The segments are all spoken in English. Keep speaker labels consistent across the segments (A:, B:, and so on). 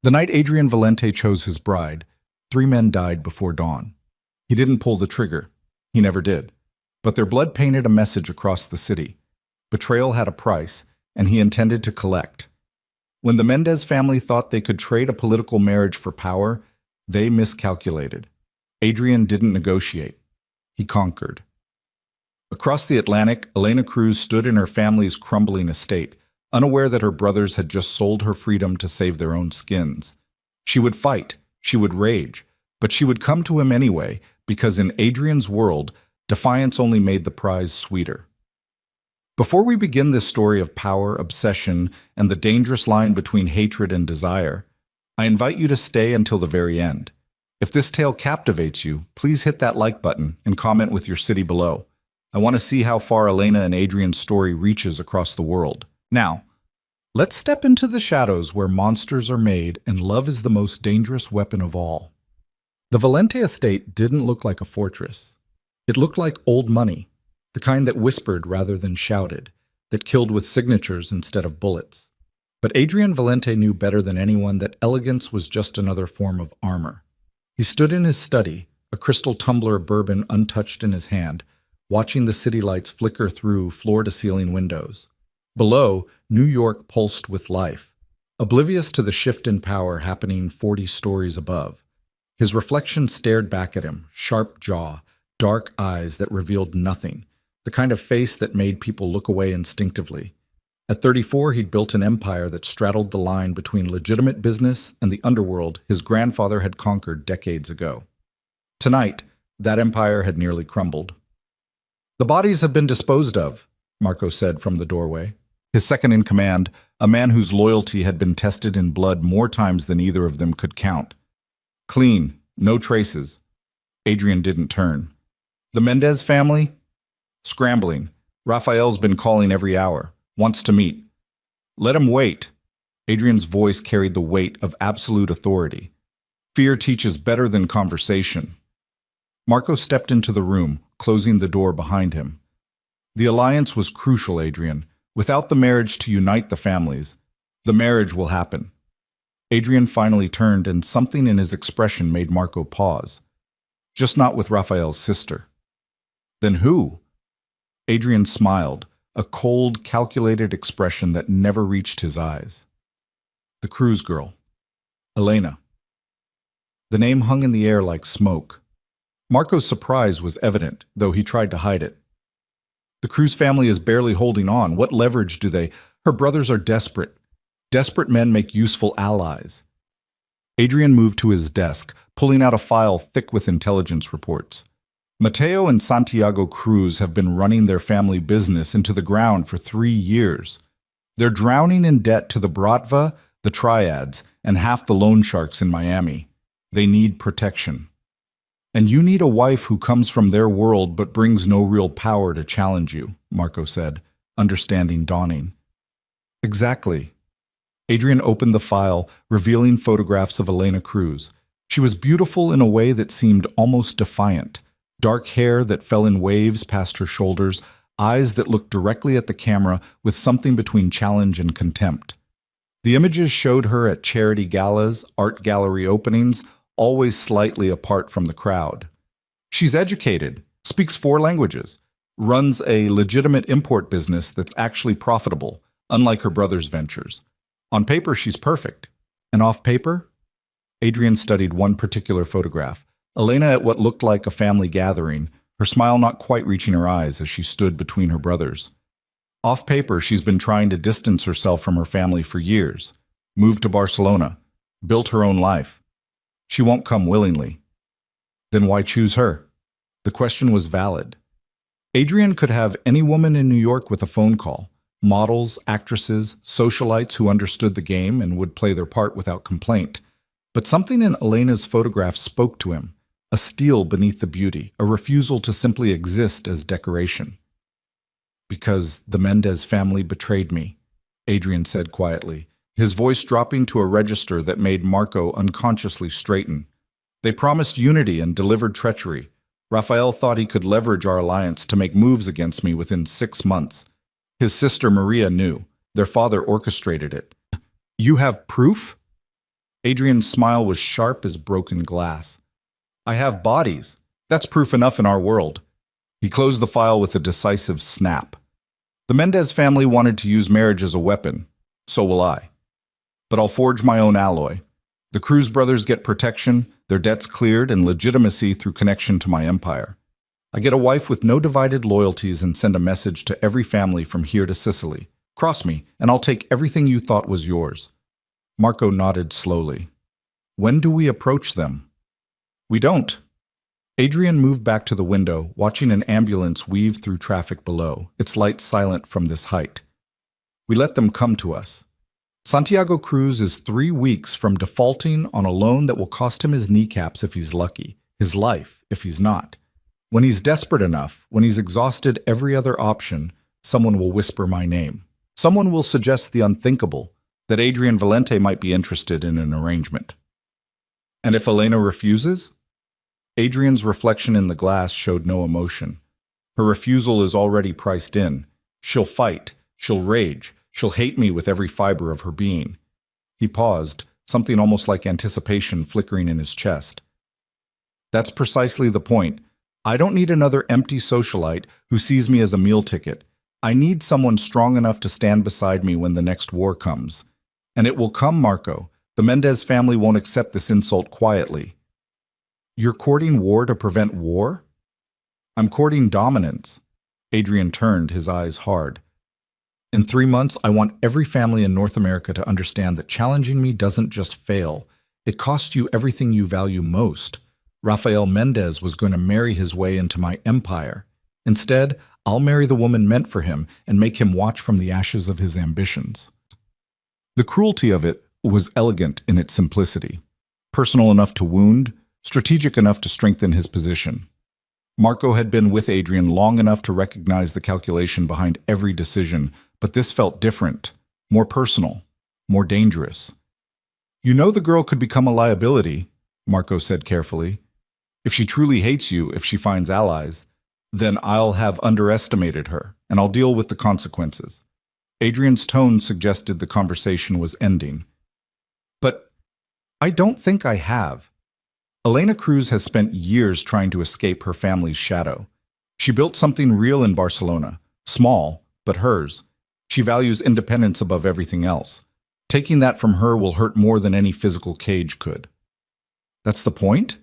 A: The night Adrian Valente chose his bride, 3 men died before dawn. He didn't pull the trigger. He never did. But their blood painted a message across the city. Betrayal had a price, and he intended to collect. When the Mendez family thought they could trade a political marriage for power, they miscalculated. Adrian didn't negotiate. He conquered. Across the Atlantic, Elena Cruz stood in her family's crumbling estate, unaware that her brothers had just sold her freedom to save their own skins. She would fight, she would rage, but she would come to him anyway, because in Adrian's world, defiance only made the prize sweeter. Before we begin this story of power, obsession, and the dangerous line between hatred and desire, I invite you to stay until the very end. If this tale captivates you, please hit that like button and comment with your city below. I want to see how far Elena and Adrian's story reaches across the world. Now, let's step into the shadows where monsters are made and love is the most dangerous weapon of all. The Valente estate didn't look like a fortress. It looked like old money, the kind that whispered rather than shouted, that killed with signatures instead of bullets. But Adrian Valente knew better than anyone that elegance was just another form of armor. He stood in his study, a crystal tumbler of bourbon untouched in his hand, watching the city lights flicker through floor-to-ceiling windows. Below, New York pulsed with life, oblivious to the shift in power happening 40 stories above. His reflection stared back at him, sharp jaw, dark eyes that revealed nothing, the kind of face that made people look away instinctively. At 34, he'd built an empire that straddled the line between legitimate business and the underworld his grandfather had conquered decades ago. Tonight, that empire had nearly crumbled. "The bodies have been disposed of," Marco said from the doorway. His second-in-command, a man whose loyalty had been tested in blood more times than either of them could count. Clean, no traces. Adrian didn't turn. "The Mendez family?" "Scrambling. Rafael's been calling every hour. Wants to meet." "Let him wait." Adrian's voice carried the weight of absolute authority. Fear teaches better than conversation. Marco stepped into the room, closing the door behind him. "The alliance was crucial, Adrian. Without the marriage to unite the families, the marriage will happen." Adrian finally turned, and something in his expression made Marco pause. "Just not with Rafael's sister." "Then who?" Adrian smiled, a cold, calculated expression that never reached his eyes. "The Cruz girl. Elena." The name hung in the air like smoke. Marco's surprise was evident, though he tried to hide it. "The Cruz family is barely holding on. What leverage do they? Her brothers are desperate. Desperate men make useful allies." Adrian moved to his desk, pulling out a file thick with intelligence reports. "Mateo and Santiago Cruz have been running their family business into the ground for 3 years. They're drowning in debt to the Bratva, the Triads, and half the loan sharks in Miami. They need protection. And you need a wife who comes from their world but brings no real power to challenge you," Marco said, understanding dawning. "Exactly." Adrian opened the file, revealing photographs of Elena Cruz. She was beautiful in a way that seemed almost defiant. Dark hair that fell in waves past her shoulders, eyes that looked directly at the camera with something between challenge and contempt. The images showed her at charity galas, art gallery openings, always slightly apart from the crowd. She's educated, speaks 4 languages, runs a legitimate import business that's actually profitable, unlike her brother's ventures. On paper, she's perfect. And off paper? Adrian studied one particular photograph. Elena at what looked like a family gathering, her smile not quite reaching her eyes as she stood between her brothers. Off paper, she's been trying to distance herself from her family for years. Moved to Barcelona. Built her own life. She won't come willingly. Then why choose her? The question was valid. Adrian could have any woman in New York with a phone call. Models, actresses, socialites who understood the game and would play their part without complaint. But something in Elena's photograph spoke to him. A steel beneath the beauty, a refusal to simply exist as decoration. "Because the Mendez family betrayed me," Adrian said quietly, his voice dropping to a register that made Marco unconsciously straighten. "They promised unity and delivered treachery. Rafael thought he could leverage our alliance to make moves against me within 6 months. His sister Maria knew. Their father orchestrated it." "You have proof?" Adrian's smile was sharp as broken glass. I have bodies. That's proof enough in our world. He closed the file with a decisive snap. The Mendez family wanted to use marriage as a weapon. So will I. But I'll forge my own alloy. The Cruz brothers get protection, their debts cleared, and legitimacy through connection to my empire. I get a wife with no divided loyalties and send a message to every family from here to Sicily. Cross me, and I'll take everything you thought was yours. Marco nodded slowly. When do we approach them? We don't. Adrian moved back to the window, watching an ambulance weave through traffic below, its lights silent from this height. We let them come to us. Santiago Cruz is 3 weeks from defaulting on a loan that will cost him his kneecaps if he's lucky, his life if he's not. When he's desperate enough, when he's exhausted every other option, someone will whisper my name. Someone will suggest the unthinkable, that Adrian Valente might be interested in an arrangement. And if Elena refuses? Adrian's reflection in the glass showed no emotion. Her refusal is already priced in. She'll fight, she'll rage, she'll hate me with every fiber of her being. He paused, something almost like anticipation flickering in his chest. That's precisely the point. I don't need another empty socialite who sees me as a meal ticket. I need someone strong enough to stand beside me when the next war comes. And it will come, Marco. The Mendez family won't accept this insult quietly. You're courting war to prevent war? I'm courting dominance. Adrian turned, his eyes hard. In 3 months, I want every family in North America to understand that challenging me doesn't just fail. It costs you everything you value most. Rafael Mendez was going to marry his way into my empire. Instead, I'll marry the woman meant for him and make him watch from the ashes of his ambitions. The cruelty of it was elegant in its simplicity, personal enough to wound, strategic enough to strengthen his position. Marco had been with Adrian long enough to recognize the calculation behind every decision, but this felt different, more personal, more dangerous. You know the girl could become a liability, Marco said carefully. If she truly hates you, if she finds allies, then I'll have underestimated her, and I'll deal with the consequences. Adrian's tone suggested the conversation was ending. But I don't think I have. Elena Cruz has spent years trying to escape her family's shadow. She built something real in Barcelona, small, but hers. She values independence above everything else. Taking that from her will hurt more than any physical cage could. That's the point?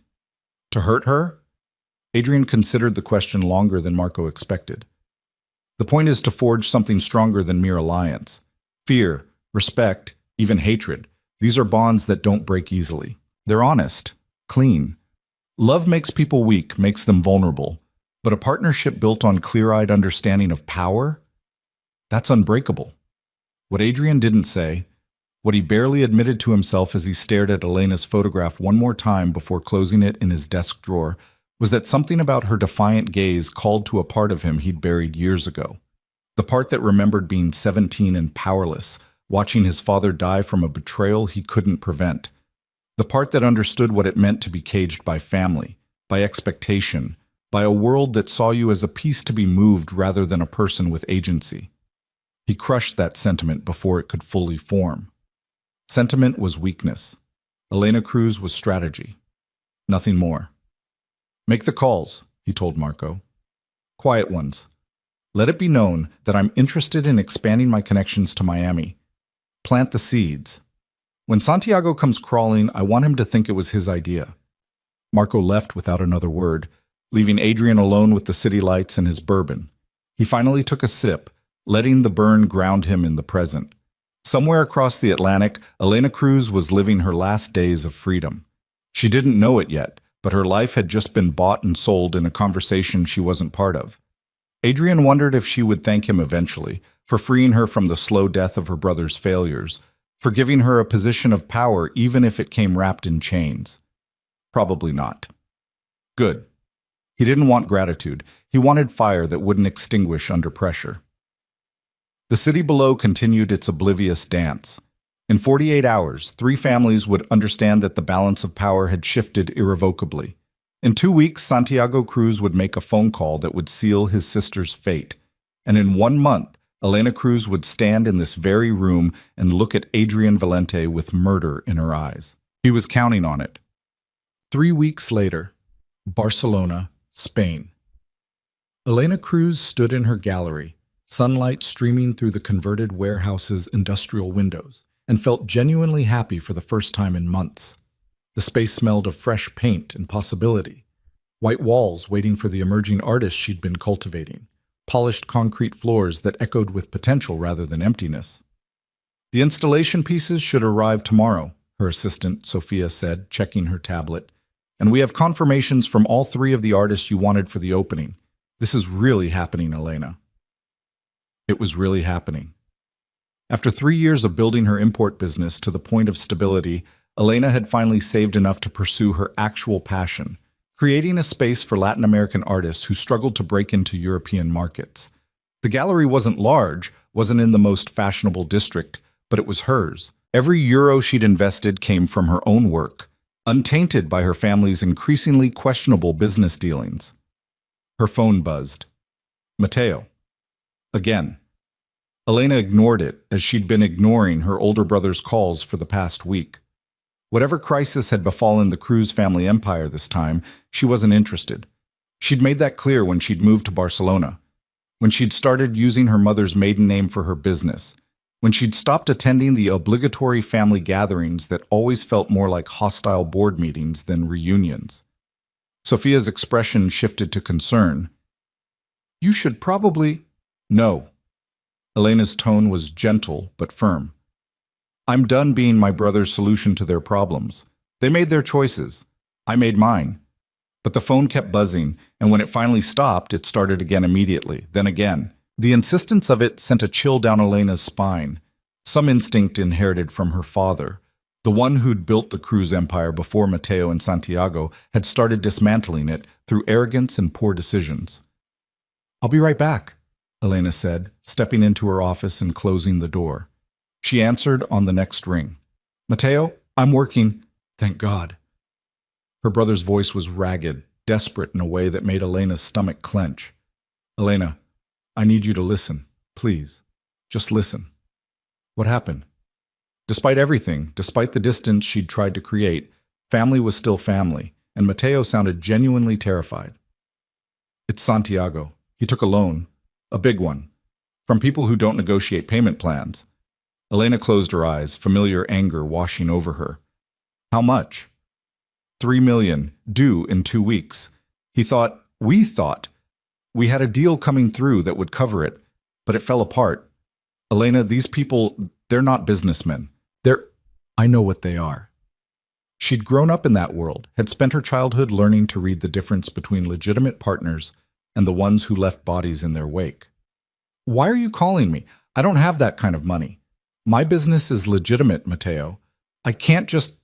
A: To hurt her? Adrian considered the question longer than Marco expected. The point is to forge something stronger than mere alliance. Fear, respect, even hatred. These are bonds that don't break easily. They're honest, clean. Love makes people weak, makes them vulnerable. But a partnership built on clear-eyed understanding of power? That's unbreakable. What Adrian didn't say, what he barely admitted to himself as he stared at Elena's photograph one more time before closing it in his desk drawer, was that something about her defiant gaze called to a part of him he'd buried years ago. The part that remembered being 17 and powerless, watching his father die from a betrayal he couldn't prevent. The part that understood what it meant to be caged by family, by expectation, by a world that saw you as a piece to be moved rather than a person with agency. He crushed that sentiment before it could fully form. Sentiment was weakness. Elena Cruz was strategy. Nothing more. Make the calls, he told Marco. Quiet ones. Let it be known that I'm interested in expanding my connections to Miami. Plant the seeds. When Santiago comes crawling, I want him to think it was his idea. Marco left without another word, leaving Adrian alone with the city lights and his bourbon. He finally took a sip, letting the burn ground him in the present. Somewhere across the Atlantic, Elena Cruz was living her last days of freedom. She didn't know it yet, but her life had just been bought and sold in a conversation she wasn't part of. Adrian wondered if she would thank him eventually for freeing her from the slow death of her brother's failures, for giving her a position of power even if it came wrapped in chains. Probably not. Good. He didn't want gratitude. He wanted fire that wouldn't extinguish under pressure. The city below continued its oblivious dance. In 48 hours, 3 families would understand that the balance of power had shifted irrevocably. In 2 weeks, Santiago Cruz would make a phone call that would seal his sister's fate. And in 1 month, Elena Cruz would stand in this very room and look at Adrian Valente with murder in her eyes. He was counting on it. 3 weeks later, Barcelona, Spain. Elena Cruz stood in her gallery, sunlight streaming through the converted warehouse's industrial windows, and felt genuinely happy for the first time in months. The space smelled of fresh paint and possibility. White walls waiting for the emerging artists she'd been cultivating. Polished concrete floors that echoed with potential rather than emptiness. The installation pieces should arrive tomorrow, her assistant, Sophia, said, checking her tablet. And we have confirmations from all 3 of the artists you wanted for the opening. This is really happening, Elena. It was really happening. After 3 years of building her import business to the point of stability, Elena had finally saved enough to pursue her actual passion, creating a space for Latin American artists who struggled to break into European markets. The gallery wasn't large, wasn't in the most fashionable district, but it was hers. Every euro she'd invested came from her own work, untainted by her family's increasingly questionable business dealings. Her phone buzzed. Mateo. Again. Elena ignored it, as she'd been ignoring her older brother's calls for the past week. Whatever crisis had befallen the Cruz family empire this time, she wasn't interested. She'd made that clear when she'd moved to Barcelona, when she'd started using her mother's maiden name for her business, when she'd stopped attending the obligatory family gatherings that always felt more like hostile board meetings than reunions. Sophia's expression shifted to concern. You should probably... No. Elena's tone was gentle but firm. I'm done being my brother's solution to their problems. They made their choices. I made mine. But the phone kept buzzing, and when it finally stopped, it started again immediately, then again. The insistence of it sent a chill down Elena's spine, some instinct inherited from her father. The one who'd built the Cruz empire before Mateo and Santiago had started dismantling it through arrogance and poor decisions. I'll be right back, Elena said, stepping into her office and closing the door. She answered on the next ring. Mateo, I'm working. Thank God. Her brother's voice was ragged, desperate in a way that made Elena's stomach clench. Elena, I need you to listen, please. Just listen. What happened? Despite everything, despite the distance she'd tried to create, family was still family, and Mateo sounded genuinely terrified. It's Santiago. He took a loan, a big one, from people who don't negotiate payment plans. Elena closed her eyes, familiar anger washing over her. How much? 3 million, due in 2 weeks. We thought, we had a deal coming through that would cover it, but it fell apart. Elena, these people, they're not businessmen. I know what they are. She'd grown up in that world, had spent her childhood learning to read the difference between legitimate partners and the ones who left bodies in their wake. Why are you calling me? I don't have that kind of money. My business is legitimate, Mateo. I can't just...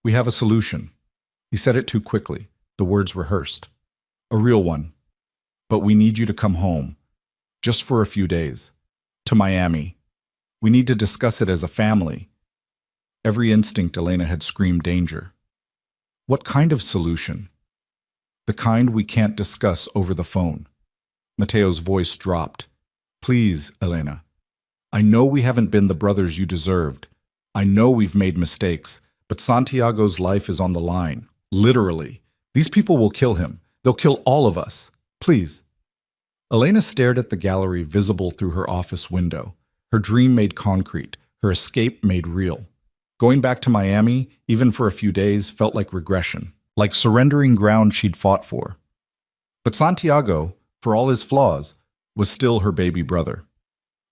A: We have a solution. He said it too quickly, the words rehearsed. A real one. But we need you to come home, just for a few days, to Miami. We need to discuss it as a family. Every instinct Elena had screamed danger. What kind of solution? The kind we can't discuss over the phone. Mateo's voice dropped. Please, Elena. I know we haven't been the brothers you deserved. I know we've made mistakes, but Santiago's life is on the line. Literally. These people will kill him. They'll kill all of us. Please. Elena stared at the gallery visible through her office window. Her dream made concrete, her escape made real. Going back to Miami, even for a few days, felt like regression, like surrendering ground she'd fought for. But Santiago, for all his flaws, was still her baby brother.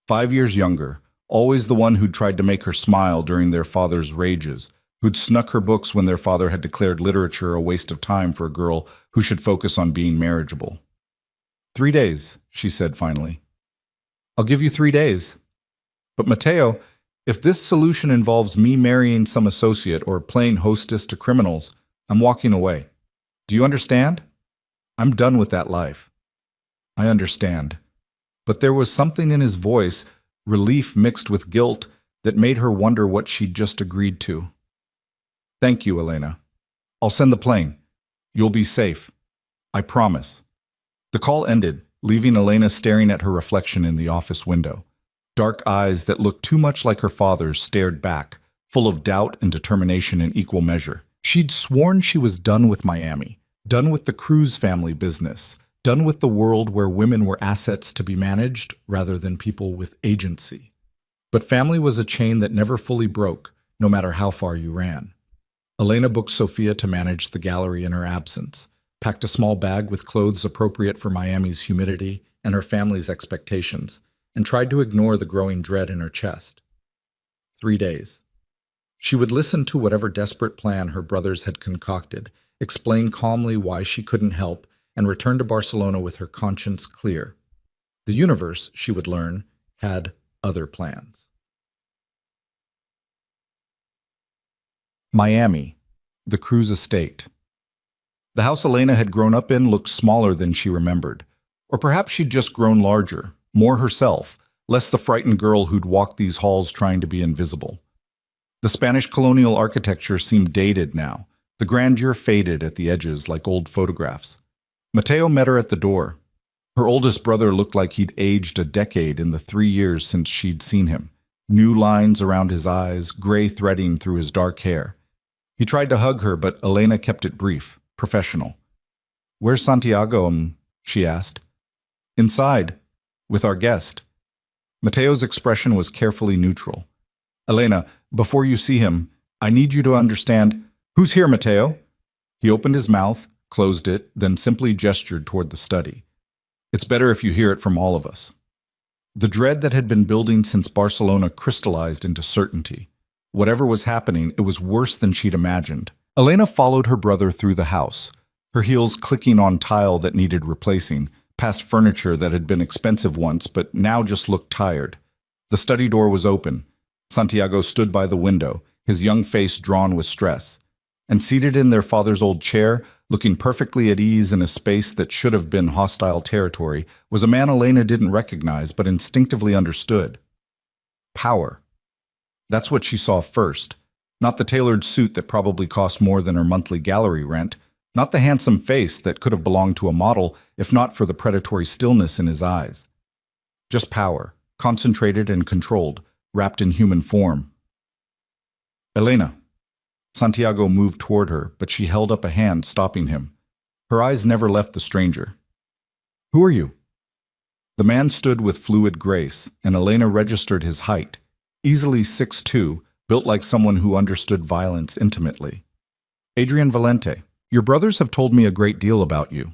A: 5 years younger, always the one who'd tried to make her smile during their father's rages, who'd snuck her books when their father had declared literature a waste of time for a girl who should focus on being marriageable. 3 days, she said finally. I'll give you 3 days. But Mateo, if this solution involves me marrying some associate or playing hostess to criminals, I'm walking away. Do you understand? I'm done with that life. I understand. But there was something in his voice, relief mixed with guilt, that made her wonder what she'd just agreed to. Thank you, Elena. I'll send the plane. You'll be safe. I promise. The call ended, leaving Elena staring at her reflection in the office window. Dark eyes that looked too much like her father's stared back, full of doubt and determination in equal measure. She'd sworn she was done with Miami, done with the Cruz family business, done with the world where women were assets to be managed rather than people with agency. But family was a chain that never fully broke, no matter how far you ran. Elena booked Sophia to manage the gallery in her absence, packed a small bag with clothes appropriate for Miami's humidity and her family's expectations, and tried to ignore the growing dread in her chest. 3 days. She would listen to whatever desperate plan her brothers had concocted, explain calmly why she couldn't help, and return to Barcelona with her conscience clear. The universe, she would learn, had other plans. Miami, the Cruz estate. The house Elena had grown up in looked smaller than she remembered. Or perhaps she'd just grown larger, more herself, less the frightened girl who'd walked these halls trying to be invisible. The Spanish colonial architecture seemed dated now, the grandeur faded at the edges like old photographs. Mateo met her at the door. Her oldest brother looked like he'd aged a decade in the 3 years since she'd seen him, new lines around his eyes, gray threading through his dark hair. He tried to hug her, but Elena kept it brief, professional. "Where's Santiago?" She asked. "Inside, with our guest." Mateo's expression was carefully neutral. "Elena, before you see him, I need you to understand—" "Who's here, Mateo?" He opened his mouth, closed it, then simply gestured toward the study. "It's better if you hear it from all of us." The dread that had been building since Barcelona crystallized into certainty. Whatever was happening, it was worse than she'd imagined. Elena followed her brother through the house, her heels clicking on tile that needed replacing, past furniture that had been expensive once but now just looked tired. The study door was open. Santiago stood by the window, his young face drawn with stress. And seated in their father's old chair, looking perfectly at ease in a space that should have been hostile territory, was a man Elena didn't recognize but instinctively understood. Power. That's what she saw first. Not the tailored suit that probably cost more than her monthly gallery rent, not the handsome face that could have belonged to a model if not for the predatory stillness in his eyes. Just power, concentrated and controlled, wrapped in human form. "Elena." Santiago moved toward her, but she held up a hand, stopping him. Her eyes never left the stranger. "Who are you?" The man stood with fluid grace, and Elena registered his height, easily 6'2", built like someone who understood violence intimately. "Adrian Valente, your brothers have told me a great deal about you."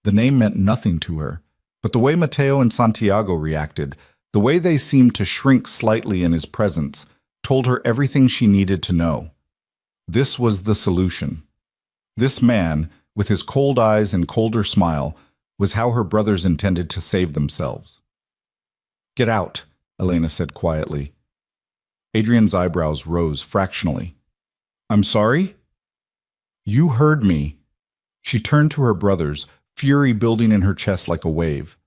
A: The name meant nothing to her, but the way Mateo and Santiago reacted, the way they seemed to shrink slightly in his presence, told her everything she needed to know. This was the solution. This man, with his cold eyes and colder smile, was how her brothers intended to save themselves. "Get out," Elena said quietly. Adrian's eyebrows rose fractionally. "I'm sorry?" "You heard me." She turned to her brothers, fury building in her chest like a wave.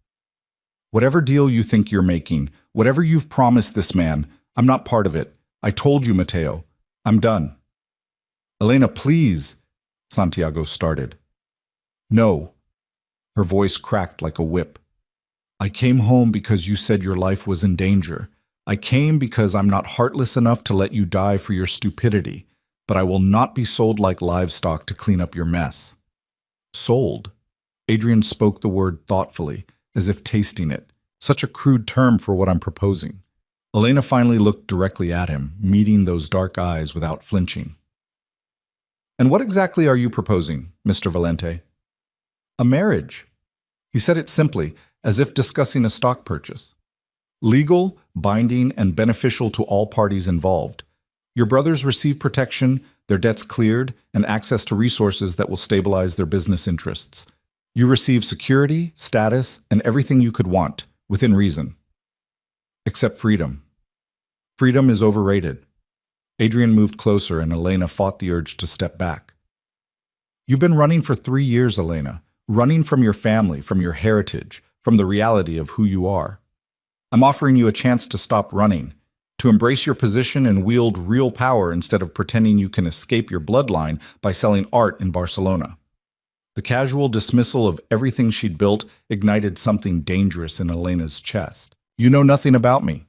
A: "Whatever deal you think you're making, whatever you've promised this man, I'm not part of it. I told you, Mateo. I'm done." "Elena, please," Santiago started. "No." Her voice cracked like a whip. "I came home because you said your life was in danger. I came because I'm not heartless enough to let you die for your stupidity, but I will not be sold like livestock to clean up your mess." "Sold?" Adrian spoke the word thoughtfully, as if tasting it. Such a crude term for what I'm proposing. Elena finally looked directly at him, meeting those dark eyes without flinching. "And what exactly are you proposing, Mr. Valente?" "A marriage." He said it simply, as if discussing a stock purchase. "Legal, binding, and beneficial to all parties involved. Your brothers receive protection, their debts cleared, and access to resources that will stabilize their business interests. You receive security, status, and everything you could want, within reason. Except freedom. Freedom is overrated." Adrian moved closer and Elena fought the urge to step back. "You've been running for 3 years, Elena. Running from your family, from your heritage, from the reality of who you are. I'm offering you a chance to stop running, to embrace your position and wield real power instead of pretending you can escape your bloodline by selling art in Barcelona." The casual dismissal of everything she'd built ignited something dangerous in Elena's chest. "You know nothing about me.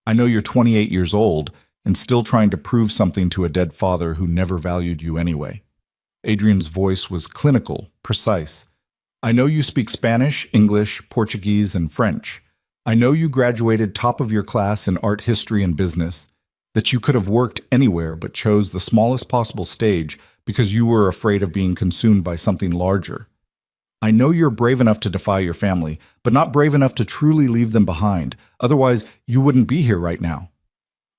A: I know you're 28 years old, and still trying to prove something to a dead father who never valued you anyway. Adrian's voice was clinical, precise. I know you speak Spanish, English, Portuguese, and French. I know you graduated top of your class in art history and business, that you could have worked anywhere but chose the smallest possible stage because you were afraid of being consumed by something larger. I know you're brave enough to defy your family, but not brave enough to truly leave them behind. Otherwise, you wouldn't be here right now.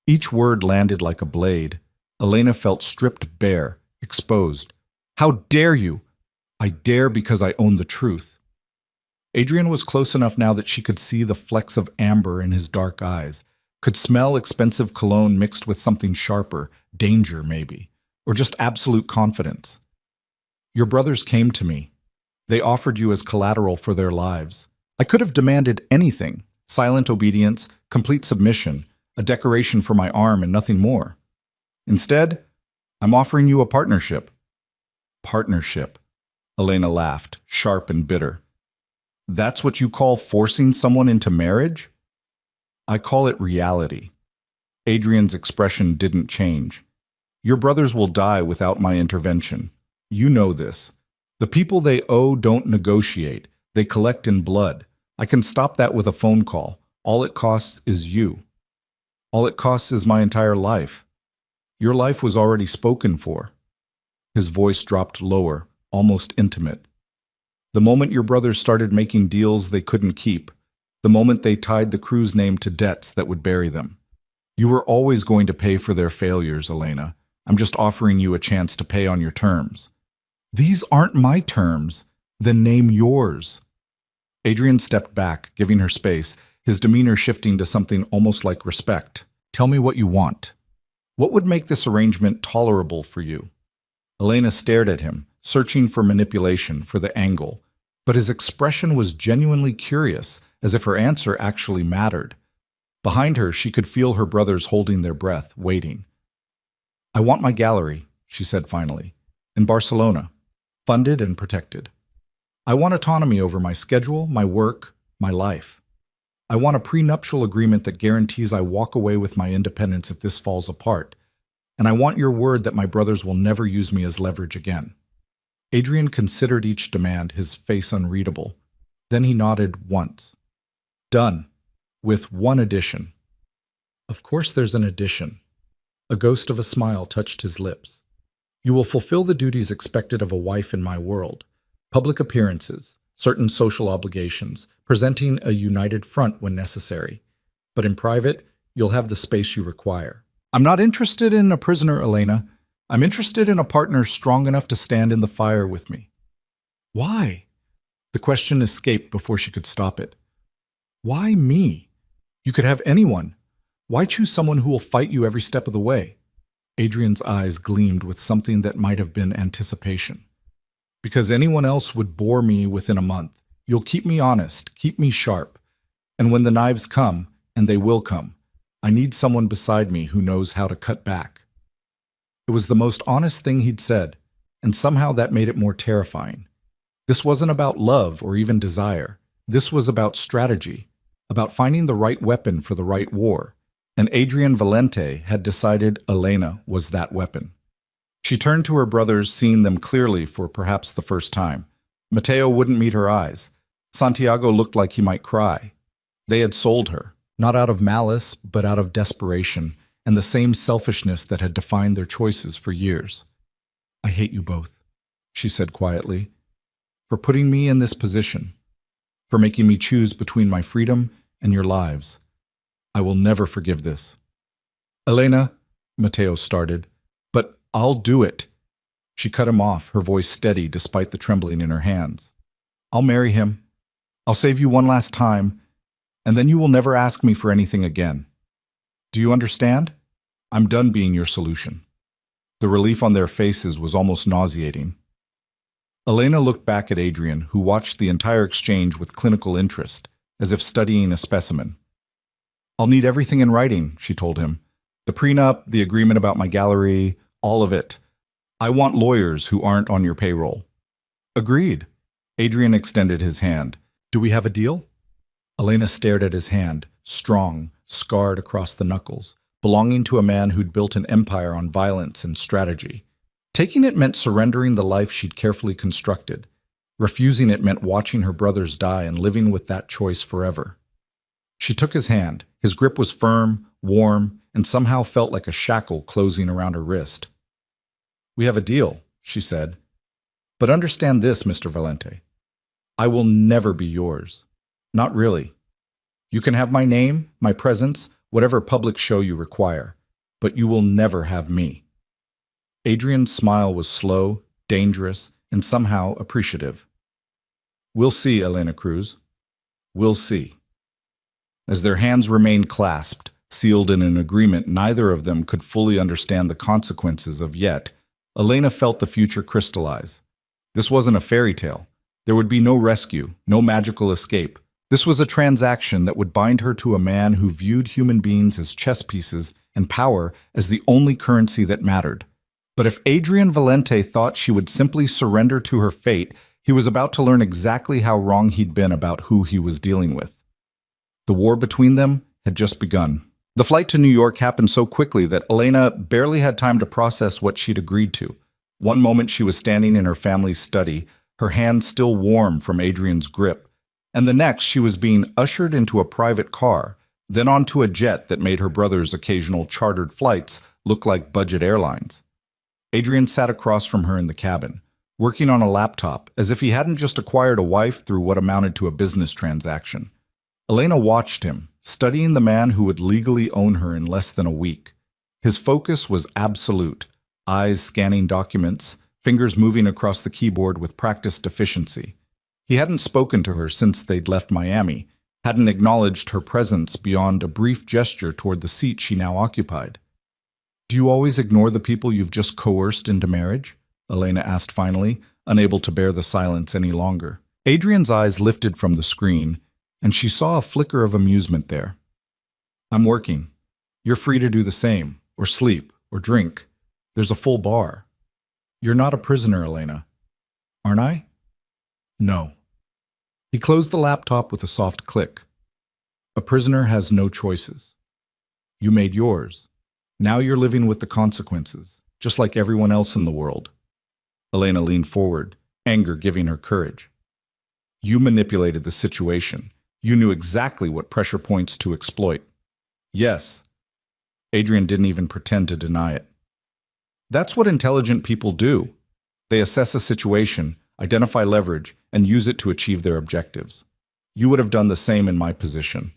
A: Each word landed like a blade. Elena felt stripped bare, exposed. How dare you? I dare because I own the truth. Adrian was close enough now that she could see the flecks of amber in his dark eyes, could smell expensive cologne mixed with something sharper, danger maybe, or just absolute confidence. Your brothers came to me. They offered you as collateral for their lives. I could have demanded anything, silent obedience, complete submission, a decoration for my arm and nothing more. Instead, I'm offering you a partnership. Partnership. Elena laughed, sharp and bitter. That's what you call forcing someone into marriage? I call it reality. Adrian's expression didn't change. Your brothers will die without my intervention. You know this. The people they owe don't negotiate. They collect in blood. I can stop that with a phone call. All it costs is you. All it costs is my entire life. Your life was already spoken for. His voice dropped lower, almost intimate. The moment your brothers started making deals they couldn't keep, the moment they tied the crew's name to debts that would bury them. You were always going to pay for their failures, Elena. I'm just offering you a chance to pay on your terms. These aren't my terms. Then name yours. Adrian stepped back, giving her space, his demeanor shifting to something almost like respect. Tell me what you want. What would make this arrangement tolerable for you? Elena stared at him, searching for manipulation, for the angle. But his expression was genuinely curious, as if her answer actually mattered. Behind her, she could feel her brothers holding their breath, waiting. I want my gallery, she said finally, in Barcelona, funded and protected. I want autonomy over my schedule, my work, my life. I want a prenuptial agreement that guarantees I walk away with my independence if this falls apart. And I want your word that my brothers will never use me as leverage again. Adrian considered each demand, his face unreadable. Then he nodded once. Done. With one addition. Of course there's an addition. A ghost of a smile touched his lips. You will fulfill the duties expected of a wife in my world. Public appearances, certain social obligations, presenting a united front when necessary. But in private, you'll have the space you require. I'm not interested in a prisoner, Elena. I'm interested in a partner strong enough to stand in the fire with me. Why? The question escaped before she could stop it. Why me? You could have anyone. Why choose someone who will fight you every step of the way? Adrian's eyes gleamed with something that might have been anticipation. Because anyone else would bore me within a month. You'll keep me honest, keep me sharp. And when the knives come, and they will come, I need someone beside me who knows how to cut back. It was the most honest thing he'd said, and somehow that made it more terrifying. This wasn't about love or even desire. This was about strategy, about finding the right weapon for the right war. And Adrian Valente had decided Elena was that weapon. She turned to her brothers, seeing them clearly for perhaps the first time. Mateo wouldn't meet her eyes. Santiago looked like he might cry. They had sold her, not out of malice, but out of desperation, and the same selfishness that had defined their choices for years. I hate you both, she said quietly, for putting me in this position, for making me choose between my freedom and your lives. I will never forgive this. Elena, Mateo started, but I'll do it. She cut him off, her voice steady despite the trembling in her hands. I'll marry him. I'll save you one last time, and then you will never ask me for anything again. Do you understand? I'm done being your solution. The relief on their faces was almost nauseating. Elena looked back at Adrian, who watched the entire exchange with clinical interest, as if studying a specimen. I'll need everything in writing, she told him. The prenup, the agreement about my gallery, all of it. I want lawyers who aren't on your payroll. Agreed. Adrian extended his hand. Do we have a deal? Elena stared at his hand, strong, scarred across the knuckles, belonging to a man who'd built an empire on violence and strategy. Taking it meant surrendering the life she'd carefully constructed. Refusing it meant watching her brothers die and living with that choice forever. She took his hand. His grip was firm, warm, and somehow felt like a shackle closing around her wrist. "We have a deal," she said. "But understand this, Mr. Valente. I will never be yours. Not really. You can have my name, my presence, whatever public show you require, but you will never have me." Adrian's smile was slow, dangerous, and somehow appreciative. "We'll see, Elena Cruz. We'll see." As their hands remained clasped, sealed in an agreement neither of them could fully understand the consequences of yet, Elena felt the future crystallize. This wasn't a fairy tale. There would be no rescue, no magical escape. This was a transaction that would bind her to a man who viewed human beings as chess pieces and power as the only currency that mattered. But if Adrian Valente thought she would simply surrender to her fate, he was about to learn exactly how wrong he'd been about who he was dealing with. The war between them had just begun. The flight to New York happened so quickly that Elena barely had time to process what she'd agreed to. One moment she was standing in her family's study, her hand still warm from Adrian's grip, and the next she was being ushered into a private car, then onto a jet that made her brother's occasional chartered flights look like budget airlines. Adrian sat across from her in the cabin, working on a laptop as if he hadn't just acquired a wife through what amounted to a business transaction. Elena watched him, studying the man who would legally own her in less than a week. His focus was absolute, eyes scanning documents, fingers moving across the keyboard with practiced efficiency. He hadn't spoken to her since they'd left Miami, hadn't acknowledged her presence beyond a brief gesture toward the seat she now occupied. "Do you always ignore the people you've just coerced into marriage?" Elena asked finally, unable to bear the silence any longer. Adrian's eyes lifted from the screen, and she saw a flicker of amusement there. "I'm working. You're free to do the same, or sleep, or drink. There's a full bar. You're not a prisoner, Elena. Aren't I?" "No." He closed the laptop with a soft click. "A prisoner has no choices. You made yours. Now you're living with the consequences, just like everyone else in the world." Elena leaned forward, anger giving her courage. "You manipulated the situation. You knew exactly what pressure points to exploit." "Yes." Adrian didn't even pretend to deny it. "That's what intelligent people do. They assess a situation, identify leverage, and use it to achieve their objectives. You would have done the same in my position."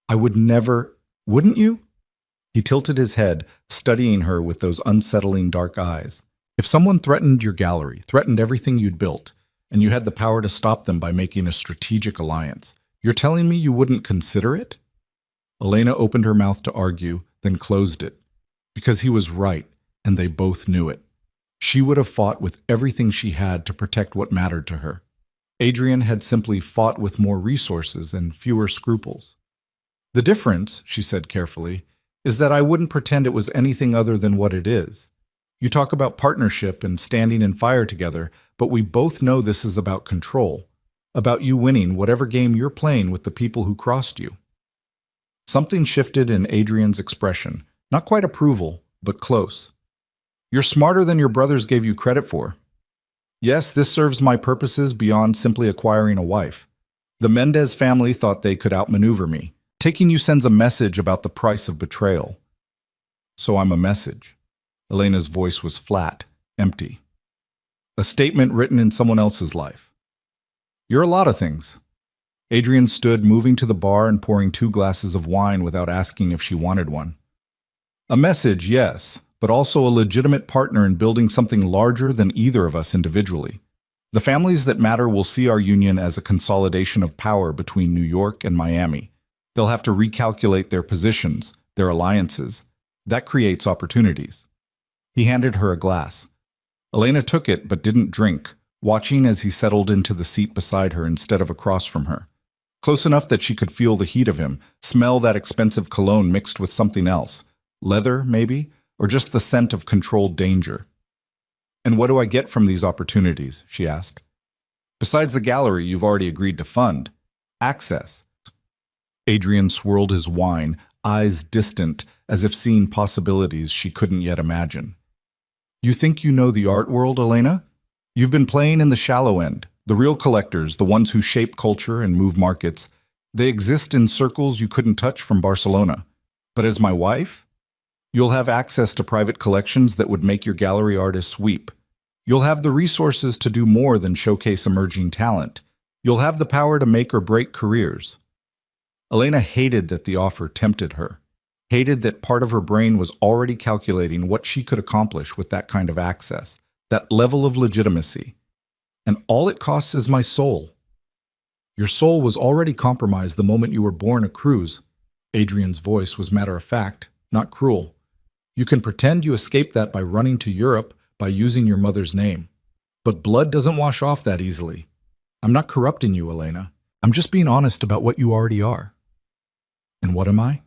A: "I would never, wouldn't you?" He tilted his head, studying her with those unsettling dark eyes. "If someone threatened your gallery, threatened everything you'd built, and you had the power to stop them by making a strategic alliance, you're telling me you wouldn't consider it?" Elena opened her mouth to argue, then closed it. Because he was right, and they both knew it. She would have fought with everything she had to protect what mattered to her. Adrian had simply fought with more resources and fewer scruples. "The difference," she said carefully, "is that I wouldn't pretend it was anything other than what it is. You talk about partnership and standing in fire together, but we both know this is about control, about you winning whatever game you're playing with the people who crossed you." Something shifted in Adrian's expression, not quite approval, but close. "You're smarter than your brothers gave you credit for. Yes, this serves my purposes beyond simply acquiring a wife. The Mendez family thought they could outmaneuver me. Taking you sends a message about the price of betrayal." "So I'm a message." Elena's voice was flat, empty. "A statement written in someone else's life." "You're a lot of things." Adrian stood, moving to the bar and pouring 2 glasses of wine without asking if she wanted one. "A message, yes, but also a legitimate partner in building something larger than either of us individually. The families that matter will see our union as a consolidation of power between New York and Miami. They'll have to recalculate their positions, their alliances. That creates opportunities." He handed her a glass. Elena took it but didn't drink, watching as he settled into the seat beside her instead of across from her. Close enough that she could feel the heat of him, smell that expensive cologne mixed with something else. Leather, maybe? Or just the scent of controlled danger. "And what do I get from these opportunities?" she asked. "Besides the gallery you've already agreed to fund. Access." Adrian swirled his wine, eyes distant, as if seeing possibilities she couldn't yet imagine. You think you know the art world, Elena? You've been playing in the shallow end. The real collectors, the ones who shape culture and move markets, they exist in circles you couldn't touch from Barcelona. But as my wife, you'll have access to private collections that would make your gallery artists weep. You'll have the resources to do more than showcase emerging talent. You'll have the power to make or break careers. Elena hated that the offer tempted her, hated that part of her brain was already calculating what she could accomplish with that kind of access, that level of legitimacy. And all it costs is my soul. Your soul was already compromised the moment you were born a Cruz. Adrian's voice was matter-of-fact, not cruel. You can pretend you escaped that by running to Europe, by using your mother's name. But blood doesn't wash off that easily. I'm not corrupting you, Elena. I'm just being honest about what you already are. And what am I?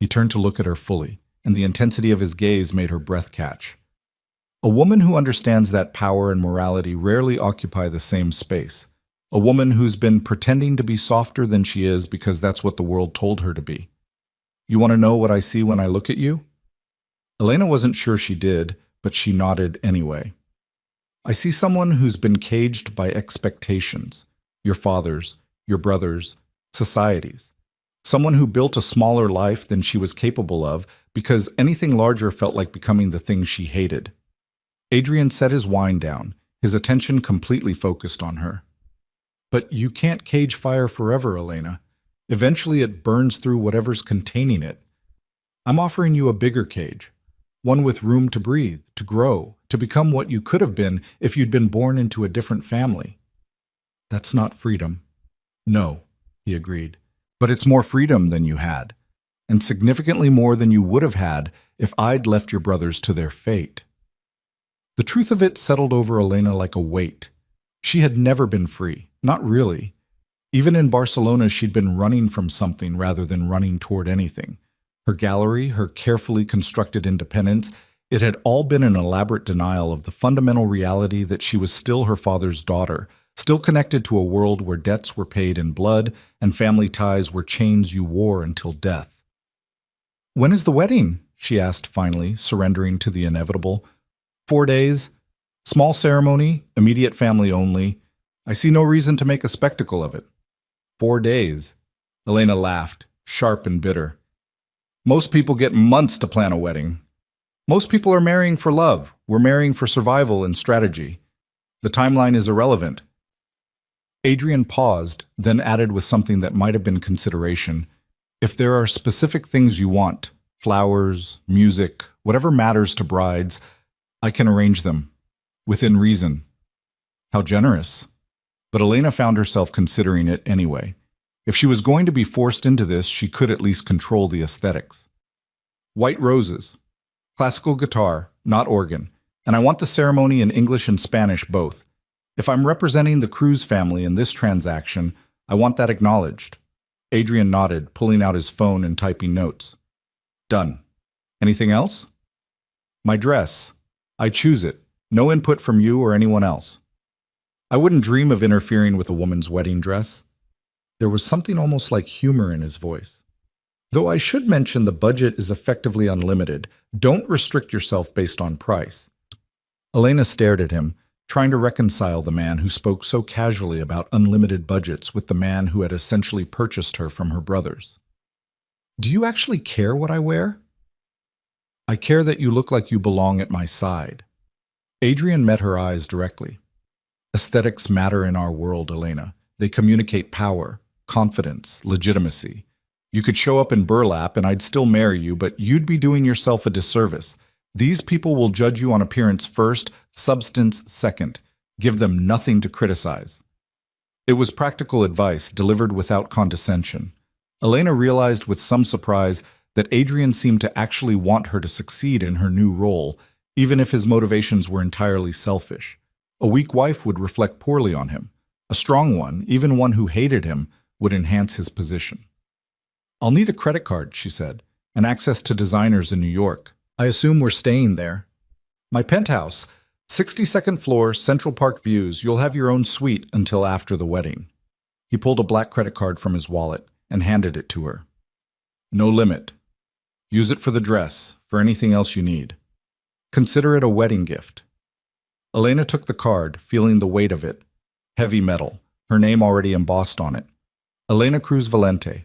A: He turned to look at her fully, and the intensity of his gaze made her breath catch. A woman who understands that power and morality rarely occupy the same space. A woman who's been pretending to be softer than she is because that's what the world told her to be. You want to know what I see when I look at you? Elena wasn't sure she did, but she nodded anyway. I see someone who's been caged by expectations. Your father's, your brother's, society's. Someone who built a smaller life than she was capable of because anything larger felt like becoming the thing she hated. Adrian set his wine down, his attention completely focused on her. But you can't cage fire forever, Elena. Eventually it burns through whatever's containing it. I'm offering you a bigger cage, one with room to breathe, to grow, to become what you could have been if you'd been born into a different family. That's not freedom. No, he agreed. But it's more freedom than you had, and significantly more than you would have had if I'd left your brothers to their fate. The truth of it settled over Elena like a weight. She had never been free, not really. Even in Barcelona, she'd been running from something rather than running toward anything. Her gallery, her carefully constructed independence, it had all been an elaborate denial of the fundamental reality that she was still her father's daughter, still connected to a world where debts were paid in blood and family ties were chains you wore until death. When is the wedding? She asked finally, surrendering to the inevitable. 4 days. Small ceremony, immediate family only. I see no reason to make a spectacle of it. 4 days. Elena laughed, sharp and bitter. Most people get months to plan a wedding. Most people are marrying for love. We're marrying for survival and strategy. The timeline is irrelevant. Adrian paused, then added with something that might have been consideration. If there are specific things you want, flowers, music, whatever matters to brides, I can arrange them. Within reason. How generous. But Elena found herself considering it anyway. If she was going to be forced into this, she could at least control the aesthetics. White roses. Classical guitar, not organ. And I want the ceremony in English and Spanish both. If I'm representing the Cruz family in this transaction, I want that acknowledged. Adrian nodded, pulling out his phone and typing notes. Done. Anything else? My dress. I choose it. No input from you or anyone else. I wouldn't dream of interfering with a woman's wedding dress. There was something almost like humor in his voice. Though I should mention the budget is effectively unlimited. Don't restrict yourself based on price. Elena stared at him, trying to reconcile the man who spoke so casually about unlimited budgets with the man who had essentially purchased her from her brothers. Do you actually care what I wear? I care that you look like you belong at my side. Adrian met her eyes directly. Aesthetics matter in our world, Elena. They communicate power, confidence, legitimacy. You could show up in burlap and I'd still marry you, but you'd be doing yourself a disservice. These people will judge you on appearance first, substance second. Give them nothing to criticize. It was practical advice delivered without condescension. Elena realized with some surprise that Adrian seemed to actually want her to succeed in her new role, even if his motivations were entirely selfish. A weak wife would reflect poorly on him. A strong one, even one who hated him, would enhance his position. I'll need a credit card, she said, and access to designers in New York. I assume we're staying there. My penthouse, 62nd floor, Central Park views. You'll have your own suite until after the wedding. He pulled a black credit card from his wallet and handed it to her. No limit, Use it for the dress, for anything else you need. Consider it a wedding gift. Elena took the card, feeling the weight of it. Heavy metal, her name already embossed on it. Elena Cruz Valente.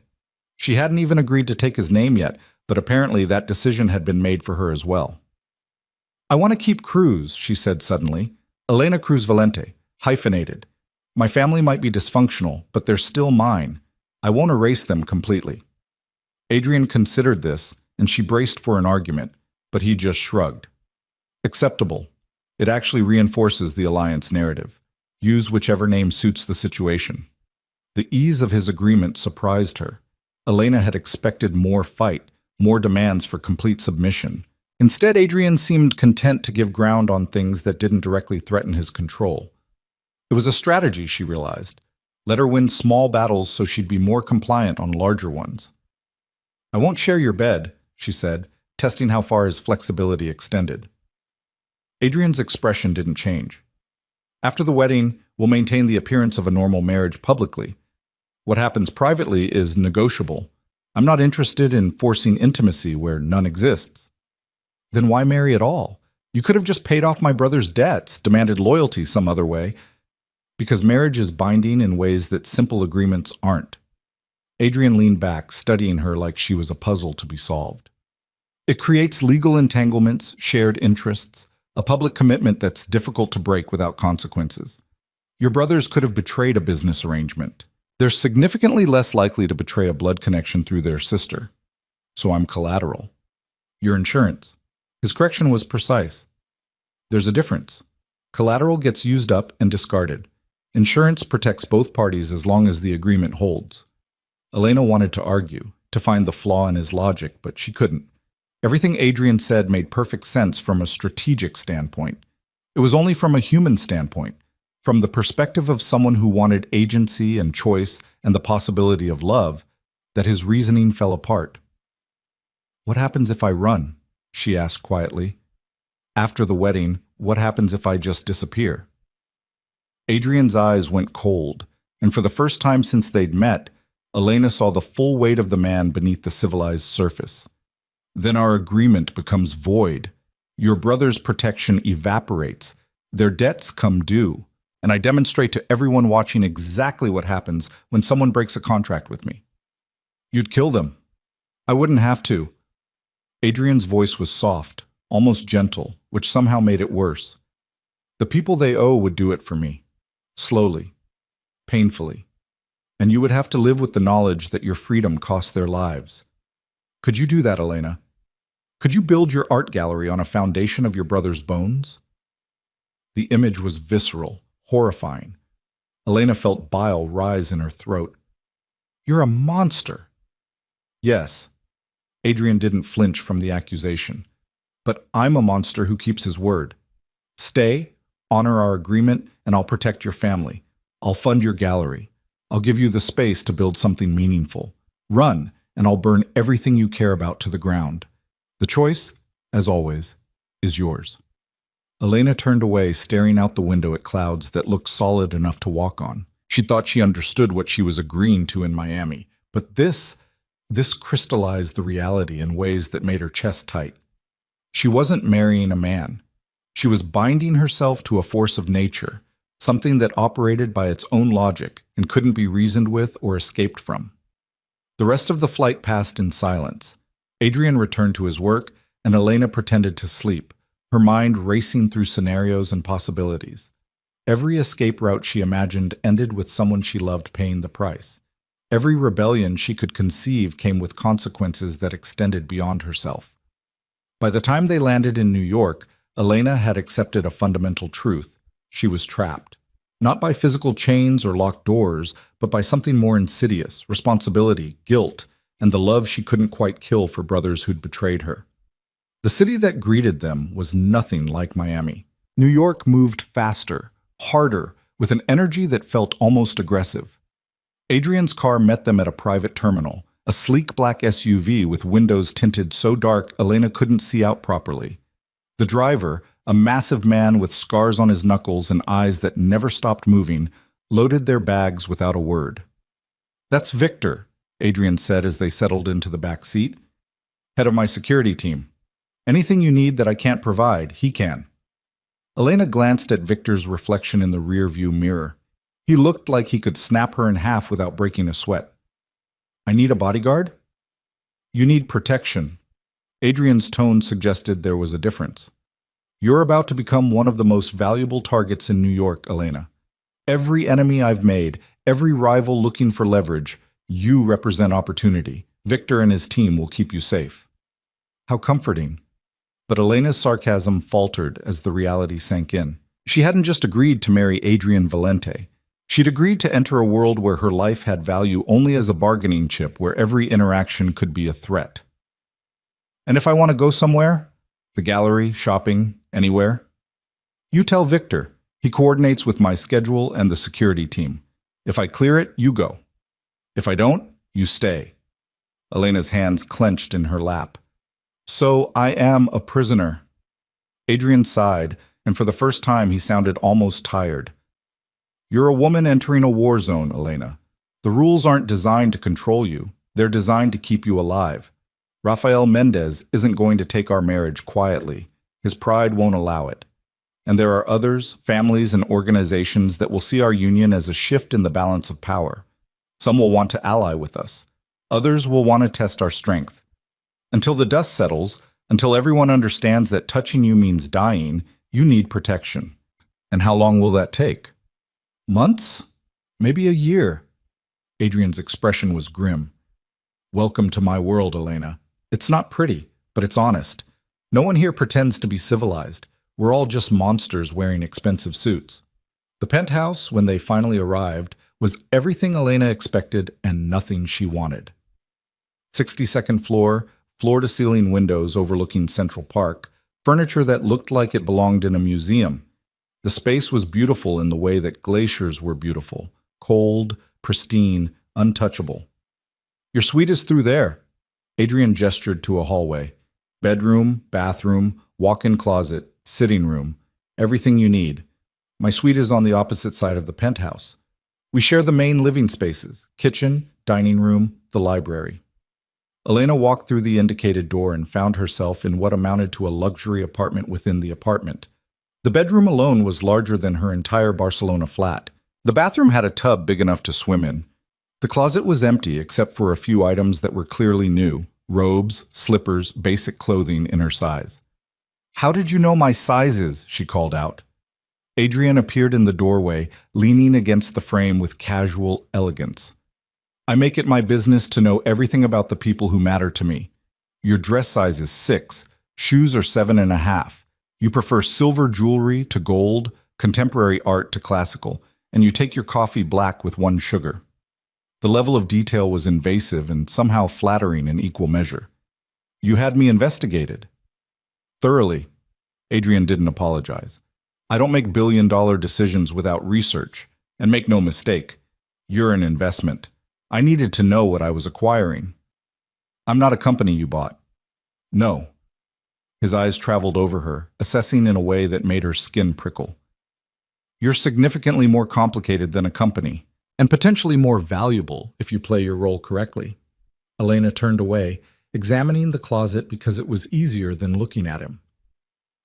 A: She hadn't even agreed to take his name yet, but apparently that decision had been made for her as well. I want to keep Cruz, she said suddenly. Elena Cruz Valente, hyphenated. My family might be dysfunctional, but they're still mine. I won't erase them completely. Adrian considered this, and she braced for an argument, but he just shrugged. Acceptable. It actually reinforces the alliance narrative. Use whichever name suits the situation. The ease of his agreement surprised her. Elena had expected more fight, more demands for complete submission. Instead, Adrian seemed content to give ground on things that didn't directly threaten his control. It was a strategy, she realized. Let her win small battles so she'd be more compliant on larger ones. I won't share your bed, she said, testing how far his flexibility extended. Adrian's expression didn't change. After the wedding, we'll maintain the appearance of a normal marriage publicly. What happens privately is negotiable. I'm not interested in forcing intimacy where none exists. Then why marry at all? You could have just paid off my brother's debts, demanded loyalty some other way. Because marriage is binding in ways that simple agreements aren't. Adrian leaned back, studying her like she was a puzzle to be solved. It creates legal entanglements, shared interests, a public commitment that's difficult to break without consequences. Your brothers could have betrayed a business arrangement. They're significantly less likely to betray a blood connection through their sister. So I'm collateral. Your insurance. His correction was precise. There's a difference. Collateral gets used up and discarded. Insurance protects both parties as long as the agreement holds. Elena wanted to argue, to find the flaw in his logic, but she couldn't. Everything Adrian said made perfect sense from a strategic standpoint. It was only from a human standpoint, from the perspective of someone who wanted agency and choice and the possibility of love, that his reasoning fell apart. What happens if I run? She asked quietly. After the wedding, what happens if I just disappear? Adrian's eyes went cold, and for the first time since they'd met, Elena saw the full weight of the man beneath the civilized surface. Then our agreement becomes void. Your brother's protection evaporates. Their debts come due. And I demonstrate to everyone watching exactly what happens when someone breaks a contract with me. You'd kill them. I wouldn't have to. Adrian's voice was soft, almost gentle, which somehow made it worse. The people they owe would do it for me. Slowly. Painfully. And you would have to live with the knowledge that your freedom cost their lives. Could you do that, Elena? Could you build your art gallery on a foundation of your brother's bones? The image was visceral, horrifying. Elena felt bile rise in her throat. You're a monster. Yes. Adrian didn't flinch from the accusation. But I'm a monster who keeps his word. Stay, honor our agreement, and I'll protect your family. I'll fund your gallery. I'll give you the space to build something meaningful. Run, and I'll burn everything you care about to the ground. The choice, as always, is yours. Elena turned away, staring out the window at clouds that looked solid enough to walk on. She thought she understood what she was agreeing to in Miami, but this crystallized the reality in ways that made her chest tight. She wasn't marrying a man. She was binding herself to a force of nature, something that operated by its own logic and couldn't be reasoned with or escaped from. The rest of the flight passed in silence. Adrian returned to his work, and Elena pretended to sleep, her mind racing through scenarios and possibilities. Every escape route she imagined ended with someone she loved paying the price. Every rebellion she could conceive came with consequences that extended beyond herself. By the time they landed in New York, Elena had accepted a fundamental truth. She was trapped. Not by physical chains or locked doors, but by something more insidious, responsibility, guilt, and the love she couldn't quite kill for brothers who'd betrayed her. The city that greeted them was nothing like Miami. New York moved faster, harder, with an energy that felt almost aggressive. Adrian's car met them at a private terminal, a sleek black SUV with windows tinted so dark Elena couldn't see out properly. The driver, a massive man with scars on his knuckles and eyes that never stopped moving, loaded their bags without a word. "That's Victor," Adrian said as they settled into the back seat. Head of my security team. Anything you need that I can't provide, he can. Elena glanced at Victor's reflection in the rearview mirror. He looked like he could snap her in half without breaking a sweat. I need a bodyguard? You need protection. Adrian's tone suggested there was a difference. You're about to become one of the most valuable targets in New York, Elena. Every enemy I've made, every rival looking for leverage, you represent opportunity. Victor and his team will keep you safe. How comforting. But Elena's sarcasm faltered as the reality sank in. She hadn't just agreed to marry Adrian Valente. She'd agreed to enter a world where her life had value only as a bargaining chip, where every interaction could be a threat. And if I want to go somewhere, the gallery, shopping, anywhere, you tell Victor. He coordinates with my schedule and the security team. If I clear it, you go. If I don't, you stay. Elena's hands clenched in her lap. So I am a prisoner. Adrian sighed, and for the first time he sounded almost tired. You're a woman entering a war zone, Elena. The rules aren't designed to control you. They're designed to keep you alive. Rafael Mendez isn't going to take our marriage quietly. His pride won't allow it. And there are others, families and organizations that will see our union as a shift in the balance of power. Some will want to ally with us. Others will want to test our strength. Until the dust settles, until everyone understands that touching you means dying, you need protection. And how long will that take? Months? Maybe a year. Adrian's expression was grim. Welcome to my world, Elena. It's not pretty, but it's honest. No one here pretends to be civilized. We're all just monsters wearing expensive suits. The penthouse, when they finally arrived, was everything Elena expected and nothing she wanted. 62nd floor, floor-to-ceiling windows overlooking Central Park, furniture that looked like it belonged in a museum. The space was beautiful in the way that glaciers were beautiful, cold, pristine, untouchable. Your suite is through there. Adrian gestured to a hallway. Bedroom, bathroom, walk-in closet, sitting room, everything you need. My suite is on the opposite side of the penthouse. We share the main living spaces, kitchen, dining room, the library. Elena walked through the indicated door and found herself in what amounted to a luxury apartment within the apartment. The bedroom alone was larger than her entire Barcelona flat. The bathroom had a tub big enough to swim in. The closet was empty except for a few items that were clearly new, robes, slippers, basic clothing in her size. How did you know my sizes? She called out. Adrian appeared in the doorway, leaning against the frame with casual elegance. I make it my business to know everything about the people who matter to me. Your dress size is 6, shoes are 7.5. You prefer silver jewelry to gold, contemporary art to classical, and you take your coffee black with 1 sugar. The level of detail was invasive and somehow flattering in equal measure. You had me investigated. Thoroughly. Adrian didn't apologize. I don't make billion-dollar decisions without research. And make no mistake, you're an investment. I needed to know what I was acquiring. I'm not a company you bought. No. His eyes traveled over her, assessing in a way that made her skin prickle. You're significantly more complicated than a company, and potentially more valuable if you play your role correctly. Elena turned away, examining the closet because it was easier than looking at him.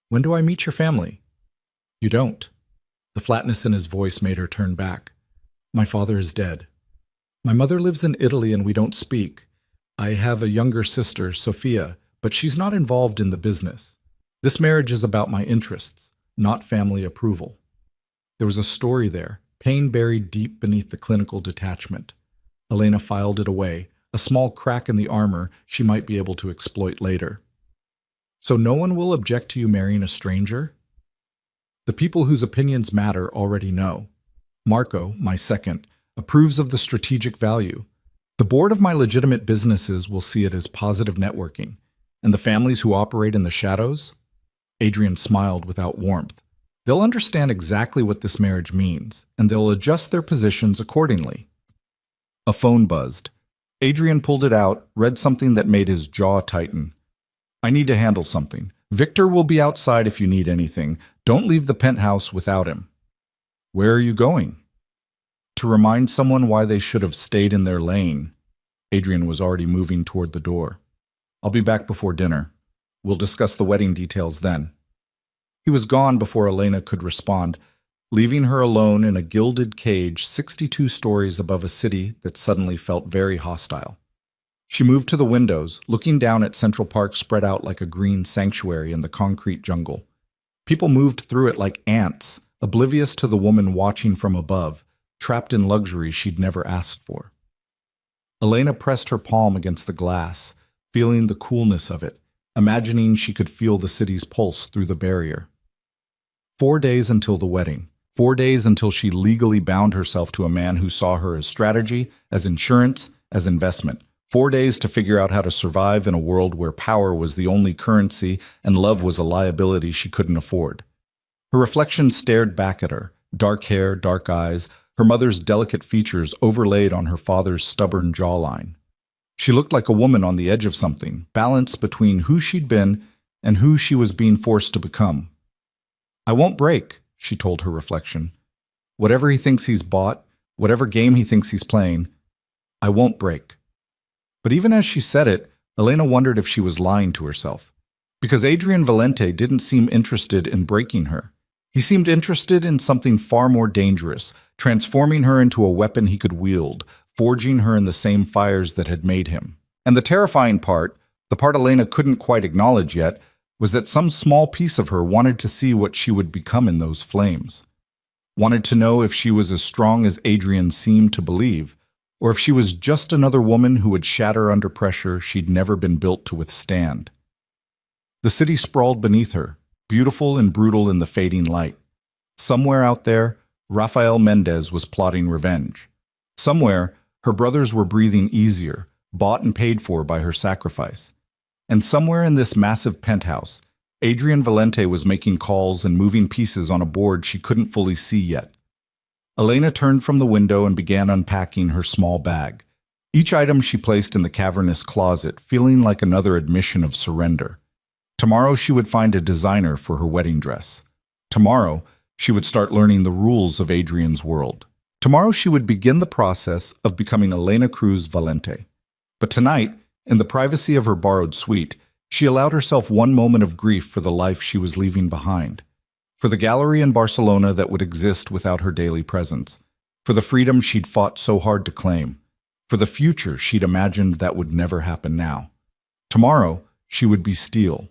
A: When do I meet your family? You don't. The flatness in his voice made her turn back. My father is dead. My mother lives in Italy and we don't speak. I have a younger sister, Sophia, but she's not involved in the business. This marriage is about my interests, not family approval. There was a story there, pain buried deep beneath the clinical detachment. Elena filed it away, a small crack in the armor she might be able to exploit later. So no one will object to you marrying a stranger? The people whose opinions matter already know. Marco, my second, approves of the strategic value. The board of my legitimate businesses will see it as positive networking. And the families who operate in the shadows? Adrian smiled without warmth. They'll understand exactly what this marriage means, and they'll adjust their positions accordingly. A phone buzzed. Adrian pulled it out, read something that made his jaw tighten. I need to handle something. Victor will be outside if you need anything. Don't leave the penthouse without him. Where are you going? To remind someone why they should have stayed in their lane. Adrian was already moving toward the door. I'll be back before dinner. We'll discuss the wedding details then." He was gone before Elena could respond, leaving her alone in a gilded cage 62 stories above a city that suddenly felt very hostile. She moved to the windows, looking down at Central Park spread out like a green sanctuary in the concrete jungle. People moved through it like ants, oblivious to the woman watching from above, trapped in luxury she'd never asked for. Elena pressed her palm against the glass, feeling the coolness of it, imagining she could feel the city's pulse through the barrier. 4 days until the wedding. 4 days until she legally bound herself to a man who saw her as strategy, as insurance, as investment. 4 days to figure out how to survive in a world where power was the only currency and love was a liability she couldn't afford. Her reflection stared back at her, dark hair, dark eyes, her mother's delicate features overlaid on her father's stubborn jawline. She looked like a woman on the edge of something, balanced between who she'd been and who she was being forced to become. "I won't break," she told her reflection. "Whatever he thinks he's bought, whatever game he thinks he's playing, I won't break." But even as she said it, Elena wondered if she was lying to herself. Because Adrian Valente didn't seem interested in breaking her. He seemed interested in something far more dangerous, transforming her into a weapon he could wield, forging her in the same fires that had made him. And the terrifying part, the part Elena couldn't quite acknowledge yet, was that some small piece of her wanted to see what she would become in those flames. Wanted to know if she was as strong as Adrian seemed to believe, or if she was just another woman who would shatter under pressure she'd never been built to withstand. The city sprawled beneath her, beautiful and brutal in the fading light. Somewhere out there, Rafael Mendez was plotting revenge. Somewhere, her brothers were breathing easier, bought and paid for by her sacrifice. And somewhere in this massive penthouse, Adrian Valente was making calls and moving pieces on a board she couldn't fully see yet. Elena turned from the window and began unpacking her small bag. Each item she placed in the cavernous closet, feeling like another admission of surrender. Tomorrow she would find a designer for her wedding dress. Tomorrow, she would start learning the rules of Adrian's world. Tomorrow she would begin the process of becoming Elena Cruz Valente. But tonight, in the privacy of her borrowed suite, she allowed herself one moment of grief for the life she was leaving behind. For the gallery in Barcelona that would exist without her daily presence. For the freedom she'd fought so hard to claim. For the future she'd imagined that would never happen now. Tomorrow, she would be steel.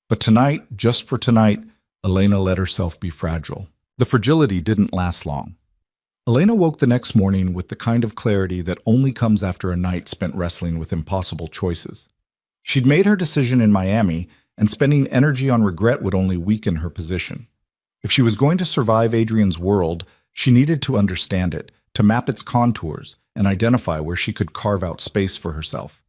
A: But tonight, just for tonight, Elena let herself be fragile. The fragility didn't last long. Elena woke the next morning with the kind of clarity that only comes after a night spent wrestling with impossible choices. She'd made her decision in Miami, and spending energy on regret would only weaken her position. If she was going to survive Adrian's world, she needed to understand it, to map its contours, and identify where she could carve out space for herself.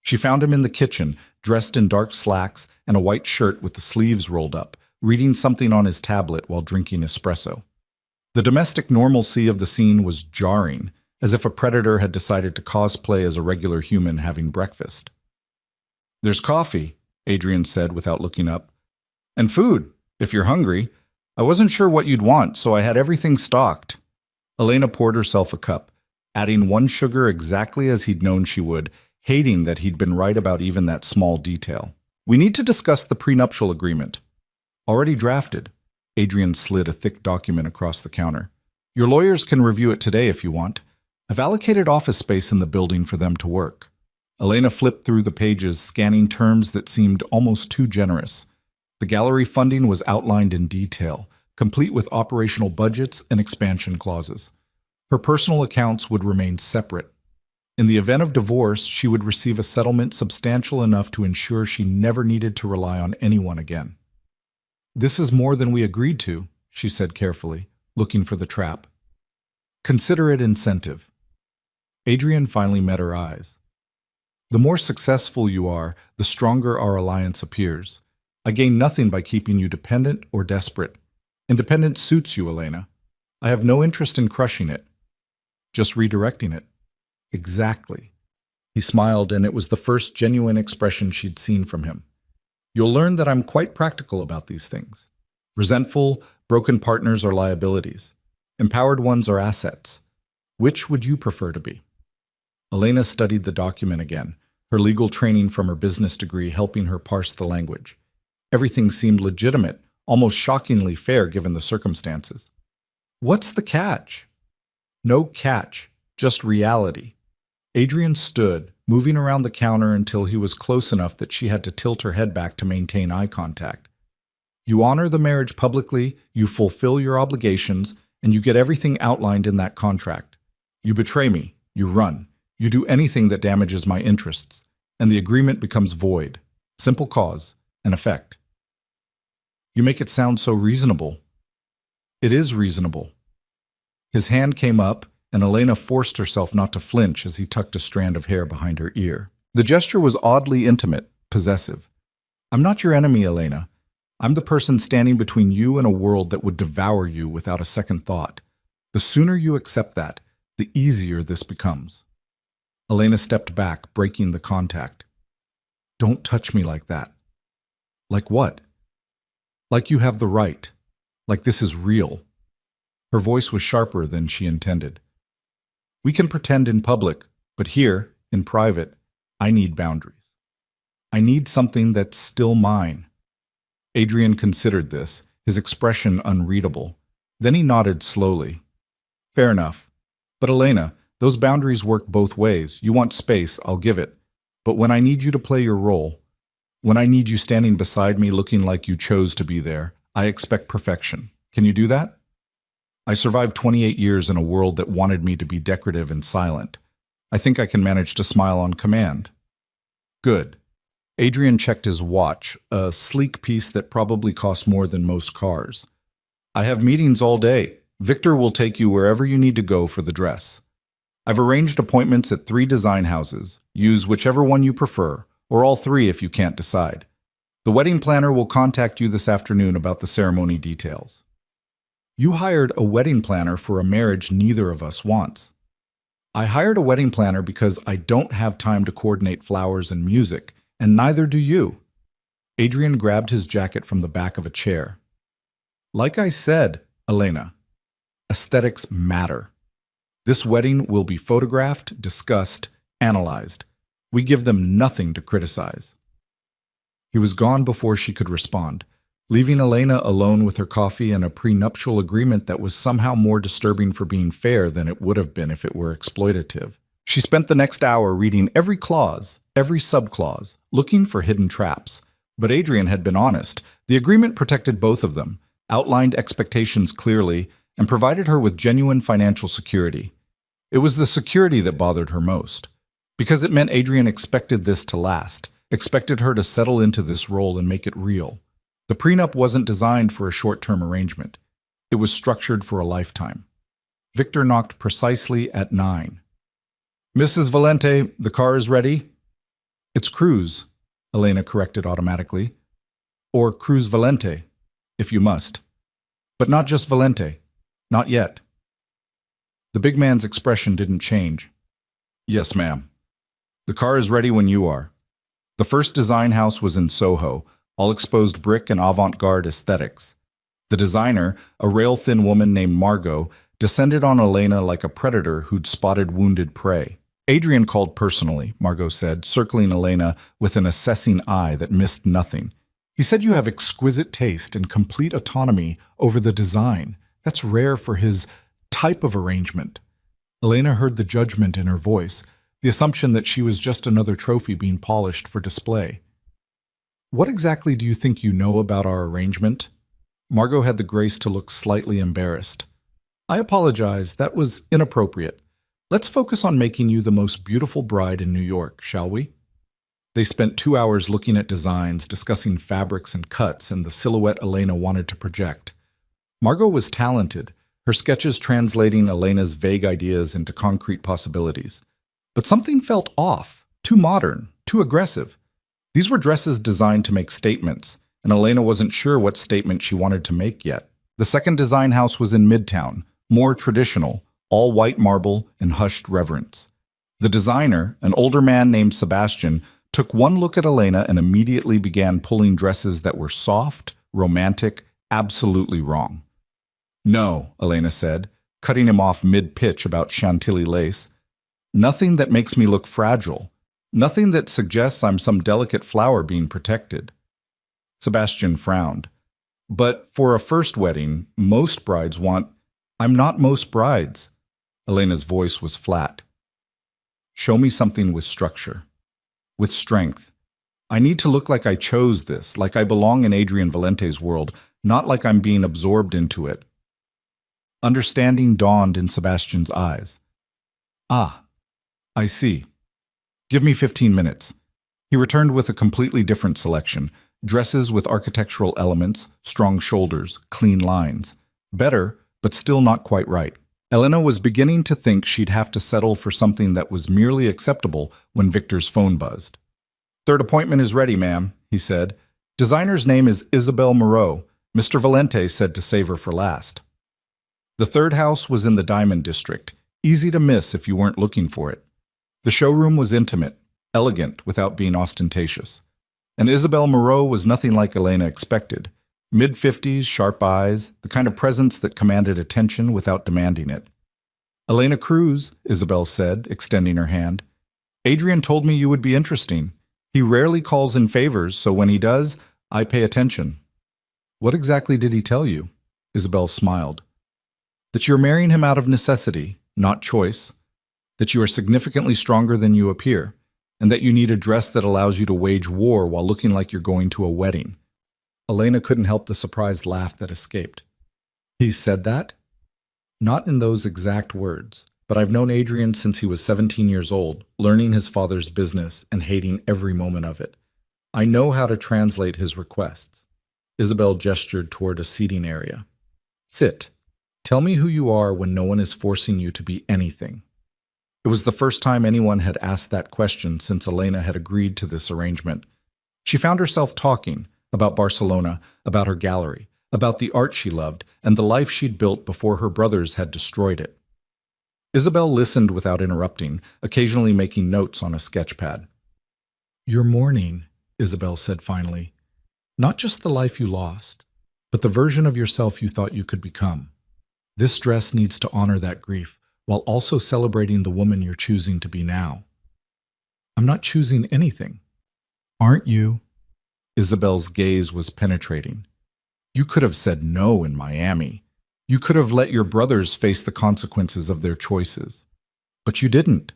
A: She found him in the kitchen, dressed in dark slacks and a white shirt with the sleeves rolled up, reading something on his tablet while drinking espresso. The domestic normalcy of the scene was jarring, as if a predator had decided to cosplay as a regular human having breakfast. "There's coffee," Adrian said without looking up. "And food, if you're hungry. I wasn't sure what you'd want, so I had everything stocked." Elena poured herself a cup, adding one sugar exactly as he'd known she would, hating that he'd been right about even that small detail. "We need to discuss the prenuptial agreement." "Already drafted." Adrian slid a thick document across the counter. "Your lawyers can review it today if you want. I've allocated office space in the building for them to work." Elena flipped through the pages, scanning terms that seemed almost too generous. The gallery funding was outlined in detail, complete with operational budgets and expansion clauses. Her personal accounts would remain separate. In the event of divorce, she would receive a settlement substantial enough to ensure she never needed to rely on anyone again. "This is more than we agreed to," she said carefully, looking for the trap. "Consider it incentive." Adrian finally met her eyes. "The more successful you are, the stronger our alliance appears. I gain nothing by keeping you dependent or desperate. Independence suits you, Elena. I have no interest in crushing it, just redirecting it." "Exactly." He smiled, and it was the first genuine expression she'd seen from him. "You'll learn that I'm quite practical about these things. Resentful, broken partners are liabilities. Empowered ones are assets. Which would you prefer to be?" Elena studied the document again, her legal training from her business degree helping her parse the language. Everything seemed legitimate, almost shockingly fair given the circumstances. What's the catch? No catch, just reality. Adrian stood, moving around the counter until he was close enough that she had to tilt her head back to maintain eye contact. You honor the marriage publicly, you fulfill your obligations, and you get everything outlined in that contract. You betray me, you run, you do anything that damages my interests, and the agreement becomes void. Simple cause and effect. You make it sound so reasonable. It is reasonable. His hand came up, and Elena forced herself not to flinch as he tucked a strand of hair behind her ear. The gesture was oddly intimate, possessive. I'm not your enemy, Elena. I'm the person standing between you and a world that would devour you without a second thought. The sooner you accept that, the easier this becomes. Elena stepped back, breaking the contact. Don't touch me like that. Like what? Like you have the right. Like this is real. Her voice was sharper than she intended. We can pretend in public, but here, in private, I need boundaries. I need something that's still mine. Adrian considered this, his expression unreadable. Then he nodded slowly. Fair enough. But Elena, those boundaries work both ways. You want space, I'll give it. But when I need you to play your role, when I need you standing beside me looking like you chose to be there, I expect perfection. Can you do that? I survived 28 years in a world that wanted me to be decorative and silent. I think I can manage to smile on command. Good. Adrian checked his watch, a sleek piece that probably cost more than most cars. I have meetings all day. Victor will take you wherever you need to go for the dress. I've arranged appointments at 3 design houses. Use whichever one you prefer, or all 3 if you can't decide. The wedding planner will contact you this afternoon about the ceremony details. You hired a wedding planner for a marriage neither of us wants. I hired a wedding planner because I don't have time to coordinate flowers and music, and neither do you. Adrian grabbed his jacket from the back of a chair. Like I said, Elena, aesthetics matter. This wedding will be photographed, discussed, analyzed. We give them nothing to criticize. He was gone before she could respond, leaving Elena alone with her coffee and a prenuptial agreement that was somehow more disturbing for being fair than it would have been if it were exploitative. She spent the next hour reading every clause, every subclause, looking for hidden traps. But Adrian had been honest. The agreement protected both of them, outlined expectations clearly, and provided her with genuine financial security. It was the security that bothered her most, because it meant Adrian expected this to last, expected her to settle into this role and make it real. The prenup wasn't designed for a short-term arrangement. It was structured for a lifetime. Victor knocked precisely at 9. Mrs. Valente, the car is ready? It's Cruz, Elena corrected automatically. Or Cruz Valente, if you must. But not just Valente. Not yet. The big man's expression didn't change. Yes, ma'am. The car is ready when you are. The first design house was in Soho, all exposed brick and avant-garde aesthetics. The designer, a rail-thin woman named Margot, descended on Elena like a predator who'd spotted wounded prey. Adrian called personally, Margot said, circling Elena with an assessing eye that missed nothing. He said you have exquisite taste and complete autonomy over the design. That's rare for his type of arrangement. Elena heard the judgment in her voice, the assumption that she was just another trophy being polished for display. What exactly do you think you know about our arrangement? Margot had the grace to look slightly embarrassed. I apologize, that was inappropriate. Let's focus on making you the most beautiful bride in New York, shall we? They spent 2 hours looking at designs, discussing fabrics and cuts, and the silhouette Elena wanted to project. Margot was talented, her sketches translating Elena's vague ideas into concrete possibilities. But something felt off, too modern, too aggressive. These were dresses designed to make statements, and Elena wasn't sure what statement she wanted to make yet. The second design house was in Midtown, more traditional, all white marble and hushed reverence. The designer, an older man named Sebastian, took one look at Elena and immediately began pulling dresses that were soft, romantic, absolutely wrong. No, Elena said, cutting him off mid-pitch about Chantilly lace. Nothing that makes me look fragile. Nothing that suggests I'm some delicate flower being protected. Sebastian frowned. But for a first wedding, most brides want... I'm not most brides. Elena's voice was flat. Show me something with structure. With strength. I need to look like I chose this, like I belong in Adrian Valente's world, not like I'm being absorbed into it. Understanding dawned in Sebastian's eyes. Ah, I see. Give me 15 minutes. He returned with a completely different selection. Dresses with architectural elements, strong shoulders, clean lines. Better, but still not quite right. Elena was beginning to think she'd have to settle for something that was merely acceptable when Victor's phone buzzed. Third appointment is ready, ma'am, he said. Designer's name is Isabel Moreau. Mr. Valente said to save her for last. The third house was in the Diamond District, easy to miss if you weren't looking for it. The showroom was intimate, elegant without being ostentatious. And Isabel Moreau was nothing like Elena expected. Mid-50s, sharp eyes, the kind of presence that commanded attention without demanding it. Elena Cruz, Isabel said, extending her hand. Adrian told me you would be interesting. He rarely calls in favors, so when he does, I pay attention. What exactly did he tell you? Isabel smiled. That you're marrying him out of necessity, not choice. That you are significantly stronger than you appear, and that you need a dress that allows you to wage war while looking like you're going to a wedding. Elena couldn't help the surprised laugh that escaped. He said that? Not in those exact words, but I've known Adrian since he was 17 years old, learning his father's business and hating every moment of it. I know how to translate his requests. Isabel gestured toward a seating area. Sit. Tell me who you are when no one is forcing you to be anything. It was the first time anyone had asked that question since Elena had agreed to this arrangement. She found herself talking about Barcelona, about her gallery, about the art she loved, and the life she'd built before her brothers had destroyed it. Isabel listened without interrupting, occasionally making notes on a sketchpad. You're mourning, Isabel said finally. Not just the life you lost, but the version of yourself you thought you could become. This dress needs to honor that grief, while also celebrating the woman you're choosing to be now. I'm not choosing anything. Aren't you? Isabel's gaze was penetrating. You could have said no in Miami. You could have let your brothers face the consequences of their choices. But you didn't.